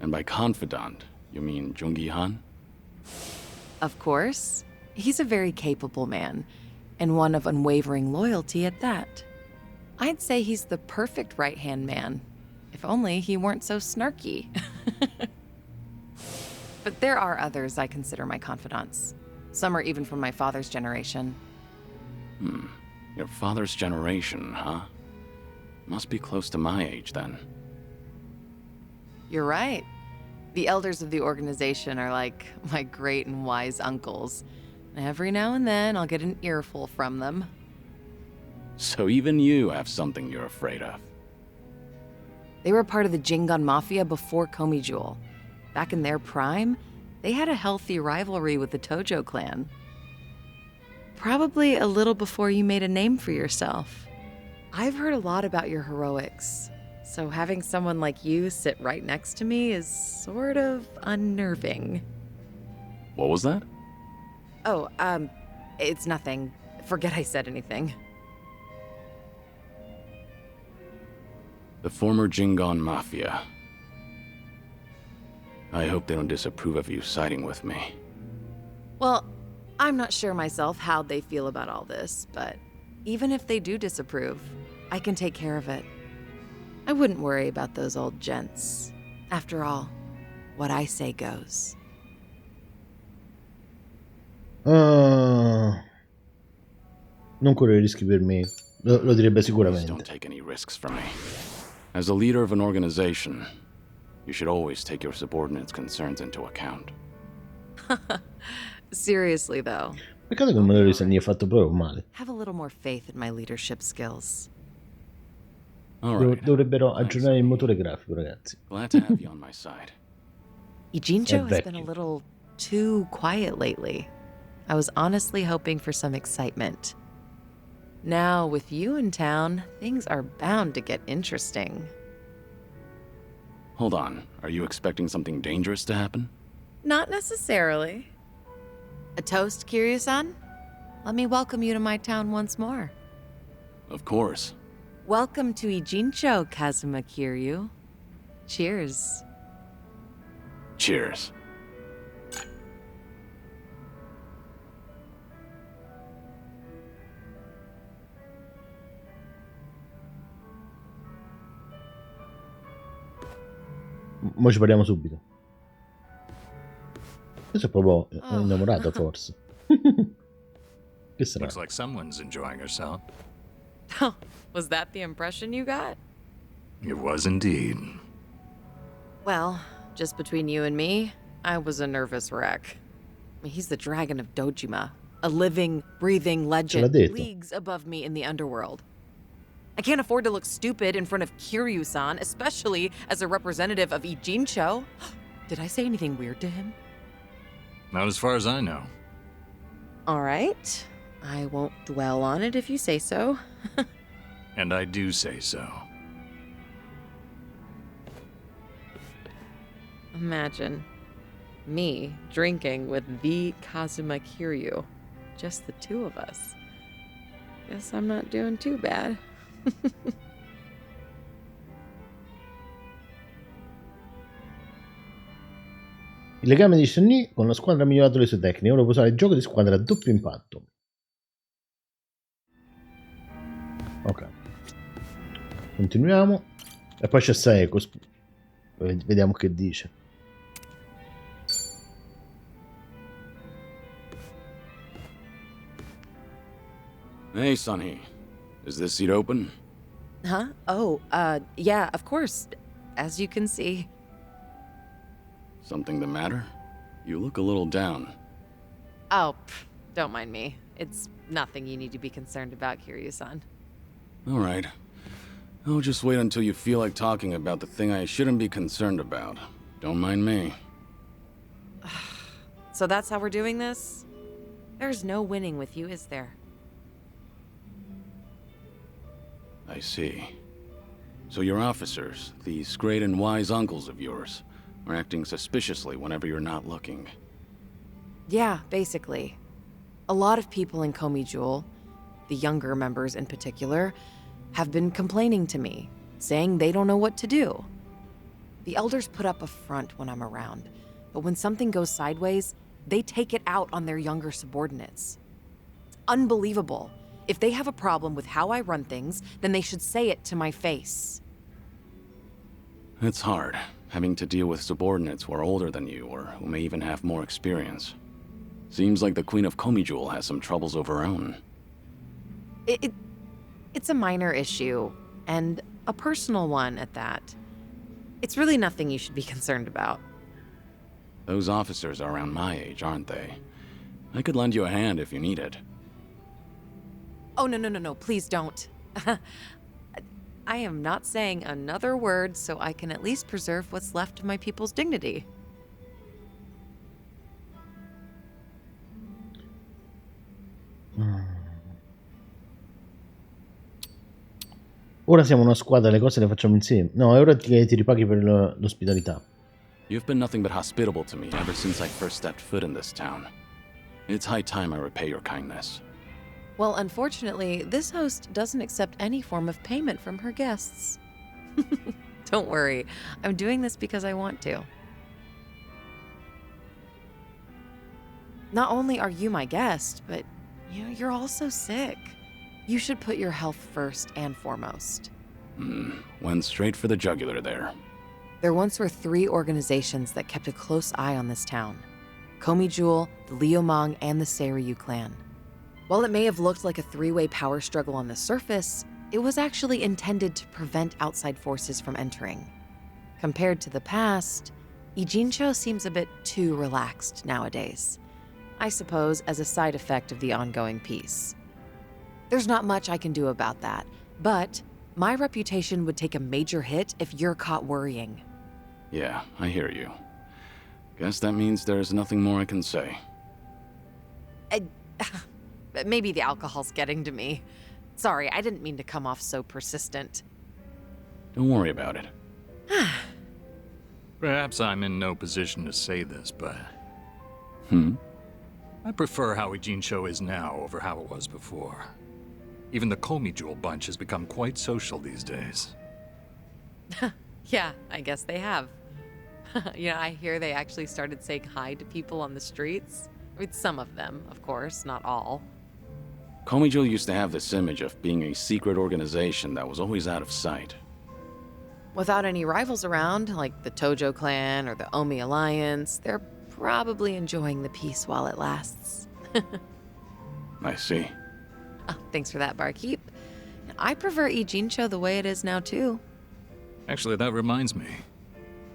And by confidant, you mean Jungi-han? Of course. He's a very capable man, and one of unwavering loyalty at that. I'd say he's the perfect right-hand man, if only he weren't so snarky. But there are others I consider my confidants. Some are even from my father's generation. Your father's generation, huh? Must be close to my age, then. You're right. The elders of the organization are like my great and wise uncles. Every now and then, I'll get an earful from them. So even you have something you're afraid of. They were part of the Jingon Mafia before Komijul. Back in their prime, they had a healthy rivalry with the Tojo clan. Probably a little before you made a name for yourself. I've heard a lot about your heroics, so having someone like you sit right next to me is sort of unnerving. What was that? Oh, it's nothing. Forget I said anything. The former Jingon Mafia. I hope they don't disapprove of you siding with me. Well, I'm not sure myself how they feel about all this, but even if they do disapprove, I can take care of it. I wouldn't worry about those old gents. After all, what I say goes. Non correre rischi per me. Lo direbbe Please don't sicuramente. take any risks from me. As a leader of an organization, you should always take your subordinates' concerns into account. Seriously, though, Peccato che il modello di Stanley è fatto proprio male. have a little more faith in my leadership skills. All right. Dovrebbero Thanks, aggiornare il Amy. motore grafico, ragazzi. Glad to have you on my side. Ijincho has been a vecchio. little too quiet lately. I was honestly hoping for some excitement. Now, with you in town, things are bound to get interesting. Hold on. Are you expecting something dangerous to happen? Not necessarily. A toast, Kiryu-san? Let me welcome you to my town once more. Of course. Welcome to Ijincho, Kazuma Kiryu. Cheers. Cheers. Mo ci parliamo subito. Questo è proprio innamorato, forse. Che strano. Looks like someone's enjoying herself. Oh, was that the impression you got? It was indeed. Well, just between you and me, I was a nervous wreck. He's the dragon of Dojima, a living, breathing legend, detto. leagues above me in the underworld. I can't afford to look stupid in front of Kiryu-san, especially as a representative of Ijincho. Did I say anything weird to him? Not as far as I know. All right. I won't dwell on it if you say so. And I do say so. Imagine me drinking with the Kazuma Kiryu. Just the two of us. Guess I'm not doing too bad. Il legame di Stanley con la squadra ha migliorato le sue tecniche. Ora può usare il gioco di squadra a doppio impatto. Ok. Continuiamo. E poi c'è Saeko. Vediamo che dice. Hey, Sunny. Is this seat open? Huh? Oh, yeah, of course. As you can see. Something the matter? You look a little down. Oh, don't mind me. It's nothing you need to be concerned about, Kiryu-san. All right. I'll just wait until you feel like talking about the thing I shouldn't be concerned about. Don't mind me. So that's how we're doing this? There's no winning with you, is there? I see. So your officers, these great and wise uncles of yours, are acting suspiciously whenever you're not looking. Yeah, basically. A lot of people in Komi Jewel, the younger members in particular, have been complaining to me, saying they don't know what to do. The elders put up a front when I'm around, but when something goes sideways, they take it out on their younger subordinates. It's unbelievable. If they have a problem with how I run things, then they should say it to my face. It's hard, having to deal with subordinates who are older than you or who may even have more experience. Seems like the Queen of Komi Jewel has some troubles of her own. It's a minor issue, and a personal one at that. It's really nothing you should be concerned about. Those officers are around my age, aren't they? I could lend you a hand if you need it. Oh, no, please don't. I am not saying another word so I can at least preserve what's left of my people's dignity. Ora siamo una squadra, le cose le facciamo insieme. No, è ora che ti ripaghi per l'ospitalità. You've been nothing but hospitable to me ever since I first stepped foot in this town. It's high time I repay your kindness. Well, unfortunately, this host doesn't accept any form of payment from her guests. Don't worry, I'm doing this because I want to. Not only are you my guest, but you're also sick. You should put your health first and foremost. Went straight for the jugular there. There once were 3 organizations that kept a close eye on this town: Komi Jewel, the Liumang, and the Seiryu clan. While it may have looked like a 3-way power struggle on the surface, it was actually intended to prevent outside forces from entering. Compared to the past, Ijincho seems a bit too relaxed nowadays. I suppose as a side effect of the ongoing peace. There's not much I can do about that, but my reputation would take a major hit if you're caught worrying. Yeah, I hear you. Guess that means there's nothing more I can say. Maybe the alcohol's getting to me. Sorry, I didn't mean to come off so persistent. Don't worry about it. Perhaps I'm in no position to say this, but I prefer how Ijincho is now over how it was before. Even the Komi Jewel bunch has become quite social these days. Yeah, I guess they have. I hear they actually started saying hi to people on the streets. I mean, some of them, of course, not all. Komi Jewel used to have this image of being a secret organization that was always out of sight. Without any rivals around, like the Tojo clan or the Omi Alliance, they're probably enjoying the peace while it lasts. I see. Oh, thanks for that, barkeep. I prefer Ijincho the way it is now, too. Actually, that reminds me.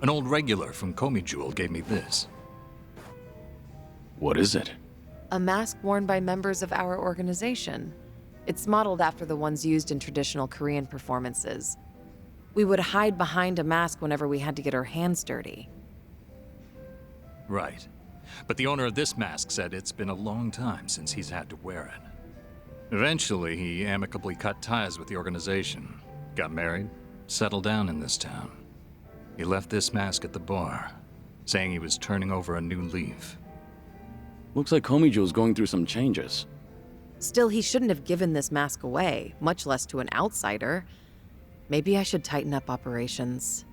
An old regular from Komi Jewel gave me this. What is it? A mask worn by members of our organization. It's modeled after the ones used in traditional Korean performances. We would hide behind a mask whenever we had to get our hands dirty. Right. But the owner of this mask said it's been a long time since he's had to wear it. Eventually, he amicably cut ties with the organization, got married, settled down in this town. He left this mask at the bar, saying he was turning over a new leaf. Looks like Komi Jewel's going through some changes. Still, he shouldn't have given this mask away, much less to an outsider. Maybe I should tighten up operations.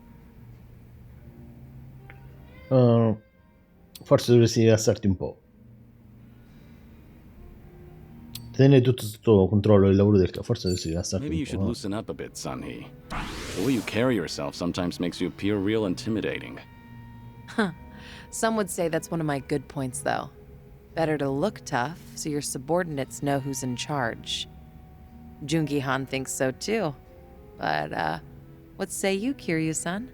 Forse dovresti rilassarti un po'. Tenere tutto sotto controllo il lavoro del capo. Forse dovresti rilassarti Maybe you un should po'. loosen up a bit, Sunhee. The way you carry yourself sometimes makes you appear real intimidating. Some would say that's one of my good points, though. Better to look tough, so your subordinates know who's in charge. Jungi-han thinks so, too. But, what say you, Kiryu-san?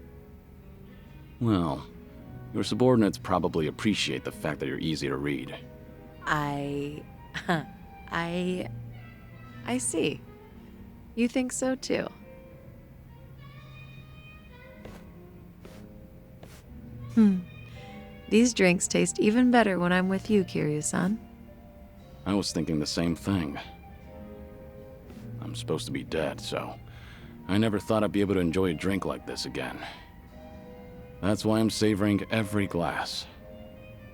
Well, your subordinates probably appreciate the fact that you're easy to read. I see. You think so, too. These drinks taste even better when I'm with you, Kiryu-san. I was thinking the same thing. I'm supposed to be dead, so I never thought I'd be able to enjoy a drink like this again. That's why I'm savoring every glass.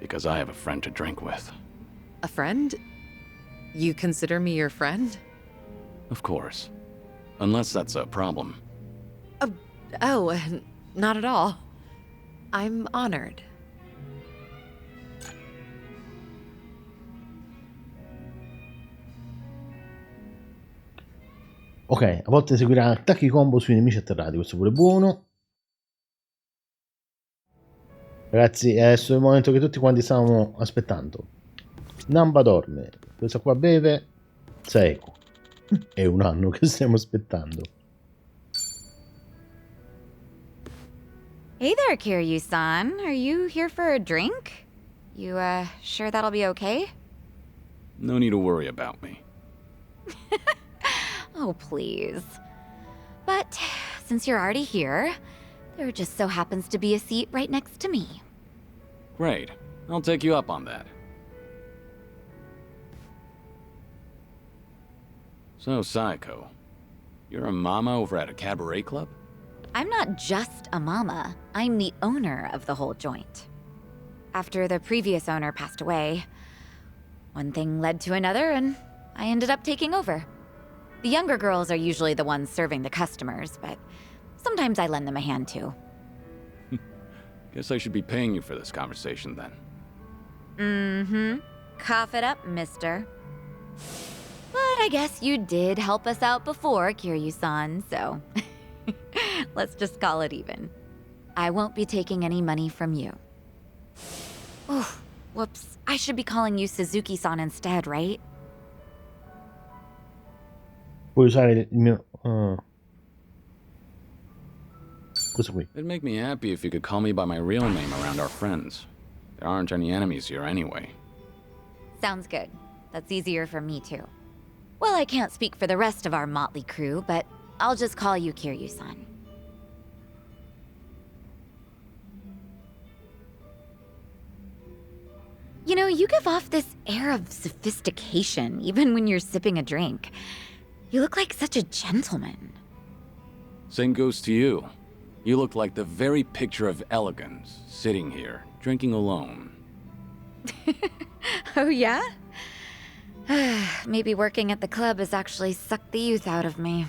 Because I have a friend to drink with. A friend? You consider me your friend? Of course. Unless that's a problem. Oh, not at all. I'm honored. Ok, a volte eseguirà attacchi combo sui nemici atterrati, questo pure è buono. Ragazzi, è adesso il momento che tutti quanti stavamo aspettando. Namba dorme, questa qua beve, Seiko. È un anno che stiamo aspettando. Hey there, Kiryu-san. Are you here for a drink? You, sure that'll be okay? No need to worry about me. Oh, please. But since you're already here, there just so happens to be a seat right next to me. Great. I'll take you up on that. So, Saiko, you're a mama over at a cabaret club? I'm not just a mama. I'm the owner of the whole joint. After the previous owner passed away, one thing led to another, and I ended up taking over. The younger girls are usually the ones serving the customers, but sometimes I lend them a hand too. Guess I should be paying you for this conversation then. Mm-hmm. Cough it up, mister. But I guess you did help us out before, Kiryu-san, so let's just call it even. I won't be taking any money from you. Oh, whoops. I should be calling you Suzuki-san instead, right? Puoi usare il mio... questo qui. It'd make me happy if you could call me by my real name around our friends. There aren't any enemies here anyway. Sounds good. That's easier for me too. Well, I can't speak for the rest of our motley crew, but I'll just call you Kiryu-san. You know, you give off this air of sophistication, even when you're sipping a drink. You look like such a gentleman. Same goes to you. You look like the very picture of elegance, sitting here, drinking alone. Oh, yeah? Maybe working at the club has actually sucked the youth out of me.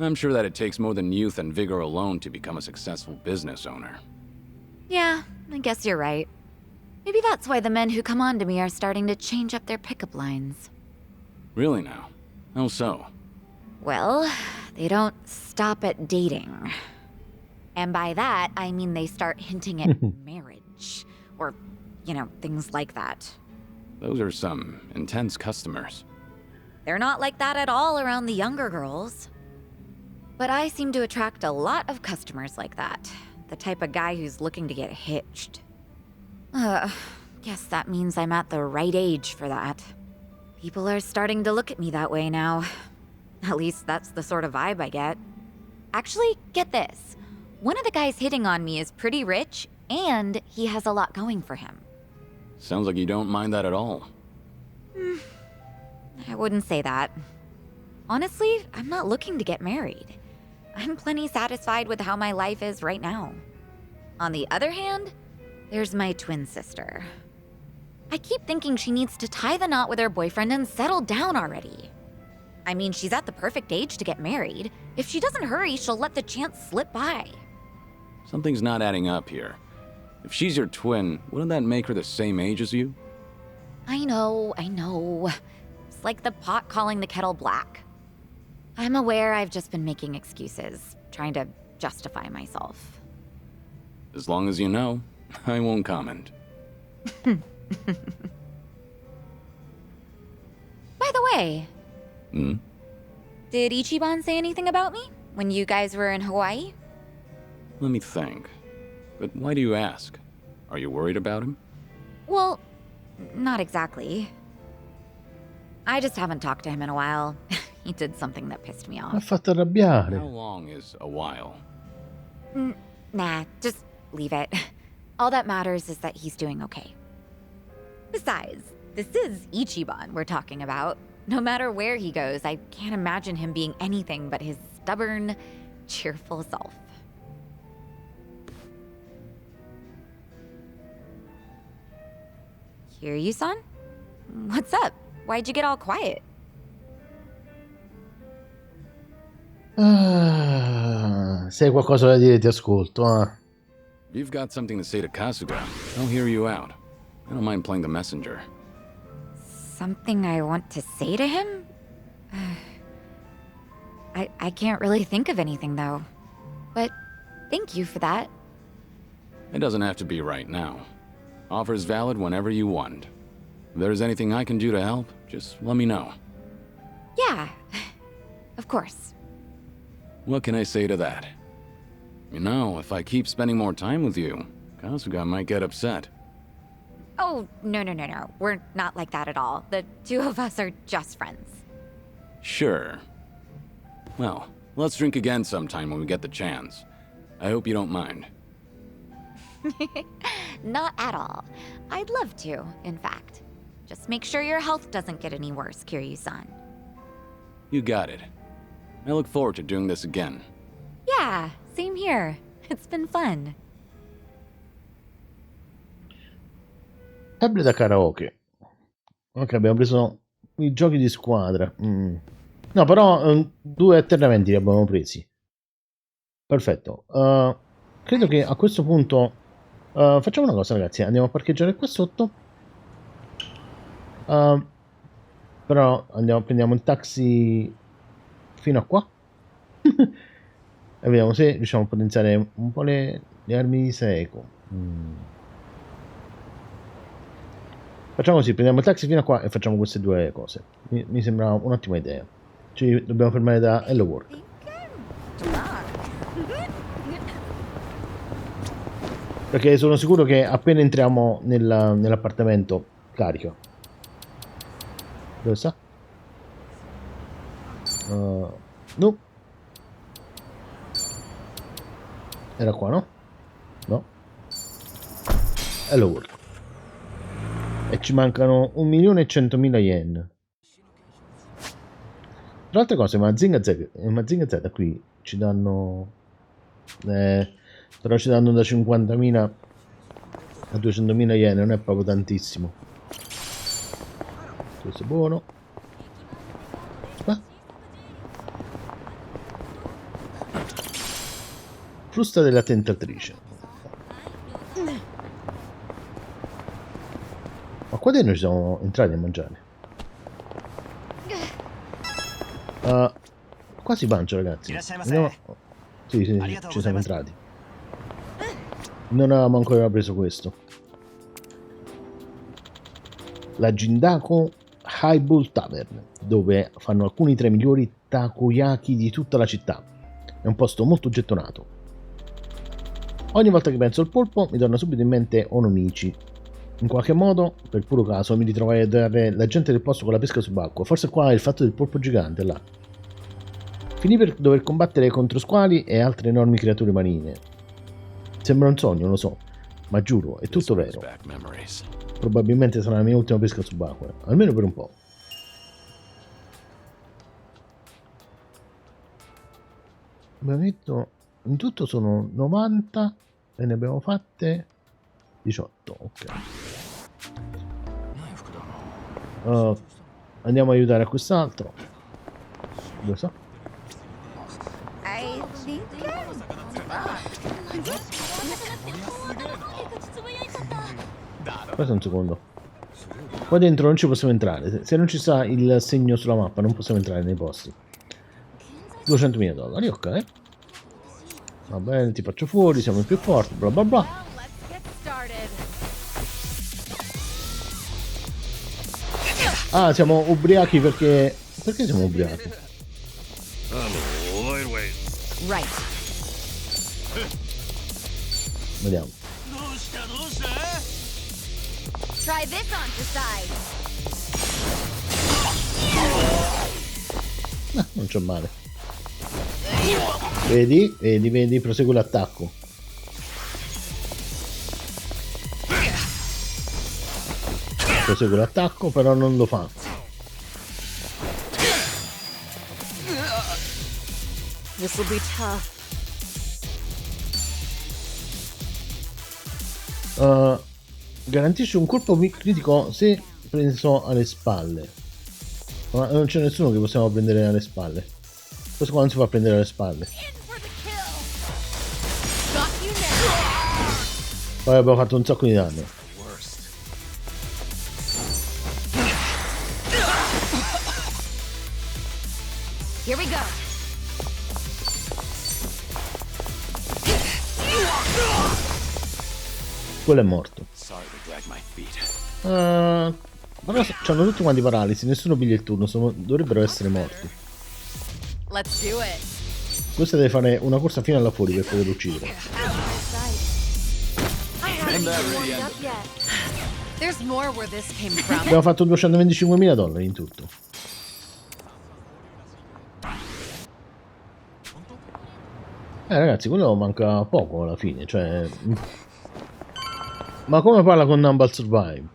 I'm sure that it takes more than youth and vigor alone to become a successful business owner. Yeah, I guess you're right. Maybe that's why the men who come on to me are starting to change up their pickup lines. Really now? How so? Well, they don't stop at dating. And by that, I mean they start hinting at marriage. Or, you know, things like that. Those are some intense customers. They're not like that at all around the younger girls. But I seem to attract a lot of customers like that. The type of guy who's looking to get hitched. Guess that means I'm at the right age for that. People are starting to look at me that way now. At least that's the sort of vibe I get. Actually, get this. One of the guys hitting on me is pretty rich, and he has a lot going for him. Sounds like you don't mind that at all. I wouldn't say that. Honestly, I'm not looking to get married. I'm plenty satisfied with how my life is right now. On the other hand, there's my twin sister. I keep thinking she needs to tie the knot with her boyfriend and settle down already. I mean, she's at the perfect age to get married. If she doesn't hurry, she'll let the chance slip by. Something's not adding up here. If she's your twin, wouldn't that make her the same age as you? I know. It's like the pot calling the kettle black. I'm aware I've just been making excuses, trying to justify myself. As long as you know, I won't comment. By the way, did Ichiban say anything about me when you guys were in Hawaii? Let me think. But why do you ask? Are you worried about him? Well, not exactly. I just haven't talked to him in a while. He did something that pissed me Mi ha off. fatto arrabbiare. How long is a while? Nah, just leave it. All that matters is that he's doing okay. Besides, this is Ichiban we're talking about. No matter where he goes, I can't imagine him being anything but his stubborn, cheerful self. Kiryu-san? What's up? Why'd you get all quiet? Se hai qualcosa da dire ti ascolto. If you've got something to say to Kasuga, I'll hear you out. I don't mind playing the messenger. Something I want to say to him? I can't really think of anything, though. But thank you for that. It doesn't have to be right now. Offer's valid whenever you want. If there's anything I can do to help, just let me know. Yeah, of course. What can I say to that? You know, if I keep spending more time with you, Kasuga might get upset. Oh, no. We're not like that at all. The two of us are just friends. Sure. Well, let's drink again sometime when we get the chance. I hope you don't mind. Not at all. I'd love to, in fact. Just make sure your health doesn't get any worse, Kiryu-san. You got it. I look forward to doing this again. Yeah, same here. It's been fun. Table da karaoke. Ok, abbiamo preso i giochi di squadra. No, però 2 atterramenti li abbiamo presi. Perfetto. Credo che a questo punto facciamo una cosa, ragazzi. Andiamo a parcheggiare qua sotto. Però prendiamo il taxi fino a qua. E vediamo se riusciamo a potenziare un po' le armi di Seiko. Facciamo così, prendiamo il taxi fino a qua e facciamo queste due cose. Mi sembra un'ottima idea. Ci dobbiamo fermare da Hello World. Perché sono sicuro che appena entriamo nell'appartamento carica. Dove sta? No. Era qua, no? No. Hello World. E ci mancano 1.100.000 yen. Tra altre cose, Mazinga Z qui ci danno... però ci danno da 50.000 a 200.000 yen, non è proprio tantissimo. Questo è buono. Frusta della tentatrice. Ma qua dentro ci siamo entrati a mangiare. Quasi pancia, ragazzi. Andiamo... Sì, ci siamo entrati. Non avevamo ancora preso questo. La Jindaku High Bull Tavern, dove fanno alcuni tra i migliori takoyaki di tutta la città. È un posto molto gettonato. Ogni volta che penso al polpo mi torna subito in mente Onomichi. In qualche modo, per puro caso, mi ritrovai a dare la gente del posto con la pesca subacquea. Forse qua è il fatto del polpo gigante, là. Finì per dover combattere contro squali e altre enormi creature marine. Sembra un sogno, lo so, ma giuro, è tutto vero. Probabilmente sarà la mia ultima pesca subacquea, almeno per un po'. Abbiamo detto, in tutto sono 90 e ne abbiamo fatte 18, ok. Andiamo a aiutare a quest'altro. Dove sta? Aspetta un secondo. Qua dentro non ci possiamo entrare. Se non ci sta il segno sulla mappa non possiamo entrare nei posti. 200.000 dollari, ok. Va bene, ti faccio fuori, siamo i più forti, bla bla bla. Ah, siamo ubriachi perché... Perché siamo ubriachi? Vediamo. Try this on to side. No, non c'è male. Vedi, prosegue l'attacco. Prosegue l'attacco, però non lo fa. This will be tough. Garantisce un colpo critico se preso alle spalle. Ma non c'è nessuno che possiamo prendere alle spalle. Questo qua non si fa prendere alle spalle. Poi abbiamo fatto un sacco di danno. Here we go. Quello è morto. Però c'hanno tutti quanti paralisi, nessuno piglia il turno, dovrebbero essere morti. Let's do it. Questa deve fare una corsa fino alla fuori per poter uccidere. There's more where this came from. Abbiamo fatto 225.000 dollari in tutto. Ragazzi, quello manca poco alla fine, cioè... Ma come parla con Number Survive?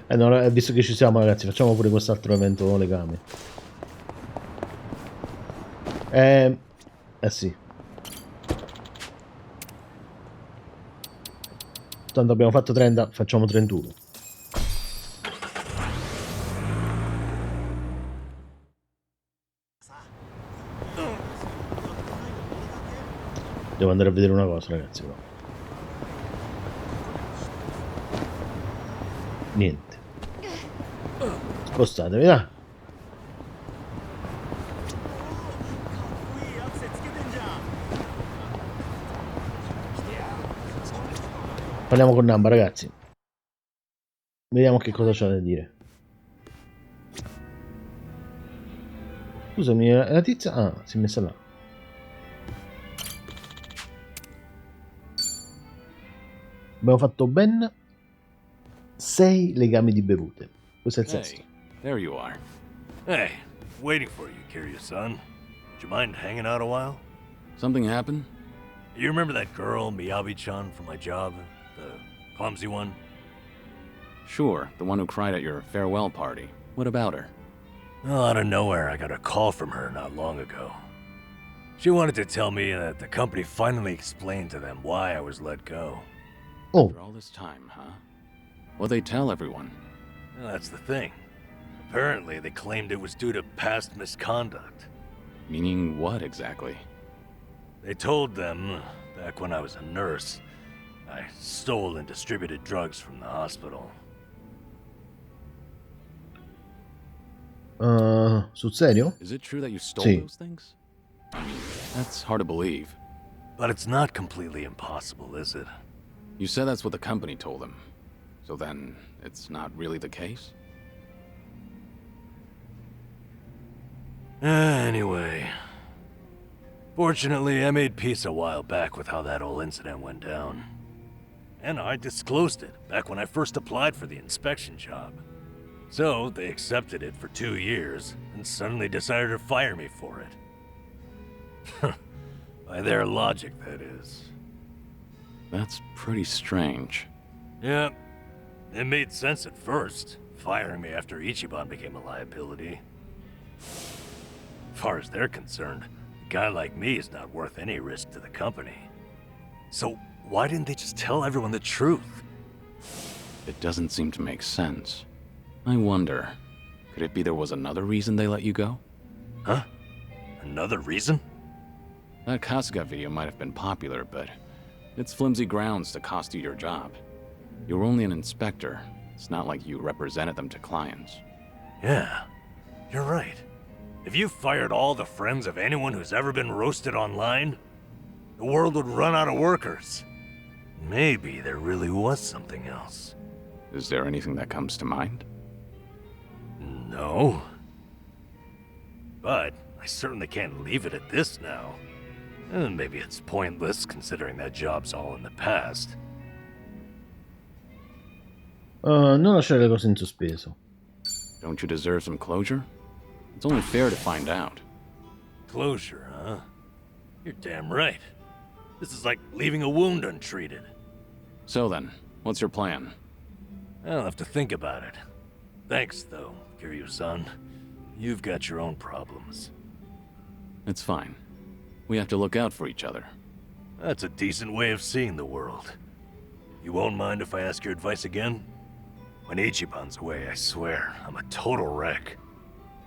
No, visto che ci siamo, ragazzi, facciamo pure quest'altro evento legame. Sì. Tanto abbiamo fatto 30, facciamo 31. Devo andare a vedere una cosa, ragazzi, però. Niente. Spostatevi, là. Parliamo con Namba, ragazzi. Vediamo che cosa c'ha da dire. Scusami, la tizia... Ah, si è messa là. Abbiamo fatto ben 6 legami di bevute. Questo è il sesto. Hey, there you are. Hey, waiting for you, Kiryu-san. Would you mind hanging out a while? Something happened? You remember that girl, Miyabi-chan, from my job? The clumsy one? Sure, the one who cried at your farewell party. What about her? Well, out of nowhere, I got a call from her not long ago. She wanted to tell me that the company finally explained to them why I was let go. Oh, After all this time, huh? What'd they tell everyone? Well, that's the thing. Apparently, they claimed it was due to past misconduct. Meaning what exactly? They told them, back when I was a nurse, I stole and distributed drugs from the hospital. sul serio? Is it true that you stole Sì. those things? I mean, that's hard to believe. But it's not completely impossible, is it? You said that's what the company told them. So then, it's not really the case? Anyway. Fortunately, I made peace a while back with how that whole incident went down. And I disclosed it back when I first applied for the inspection job. So, they accepted it for 2 years, and suddenly decided to fire me for it. By their logic, that is. That's pretty strange. Yeah, it made sense at first, firing me after Ichiban became a liability. As far as they're concerned, a guy like me is not worth any risk to the company. So, why didn't they just tell everyone the truth? It doesn't seem to make sense. I wonder, could it be there was another reason they let you go? Huh? Another reason? That Kasuga video might have been popular, but it's flimsy grounds to cost you your job. You were only an inspector. It's not like you represented them to clients. Yeah, you're right. If you fired all the friends of anyone who's ever been roasted online, the world would run out of workers. Maybe there really was something else. Is there anything that comes to mind? No. But I certainly can't leave it at this now. And maybe it's pointless considering that job's all in the past. Non lasciare le cose in sospeso. Don't you deserve some closure? It's only fair to find out. Closure, huh? You're damn right. This is like leaving a wound untreated. So then, what's your plan? I'll have to think about it. Thanks, though, Kiryu-san. You've got your own problems. It's fine. We have to look out for each other. That's a decent way of seeing the world. You won't mind if I ask your advice again? When Ichiban's away, I swear, I'm a total wreck.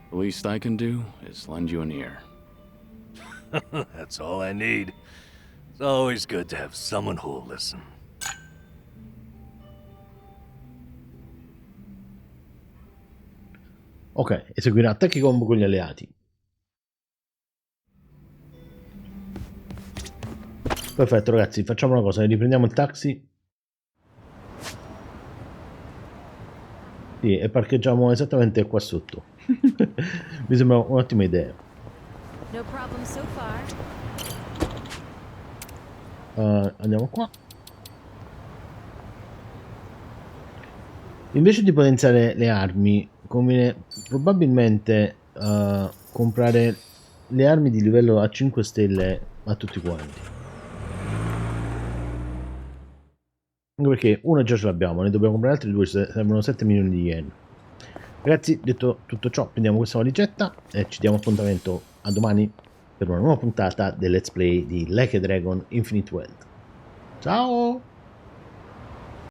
The least I can do is lend you an ear. That's all I need. It's always good to have someone who'll listen. Ok, eseguirà attacchi combo con gli alleati. Perfetto ragazzi, facciamo una cosa, riprendiamo il taxi. Sì, e parcheggiamo esattamente qua sotto. Mi sembra un'ottima idea. No problem so far. Andiamo qua. Invece di potenziare le armi, conviene probabilmente comprare le armi di livello a 5 stelle a tutti quanti. Anche perché una già ce l'abbiamo, ne dobbiamo comprare altri due, servono 7 milioni di yen. Ragazzi, detto tutto ciò, prendiamo questa valigetta e ci diamo appuntamento a domani per una nuova puntata del Let's Play di Like a Dragon Infinite Wealth. Ciao!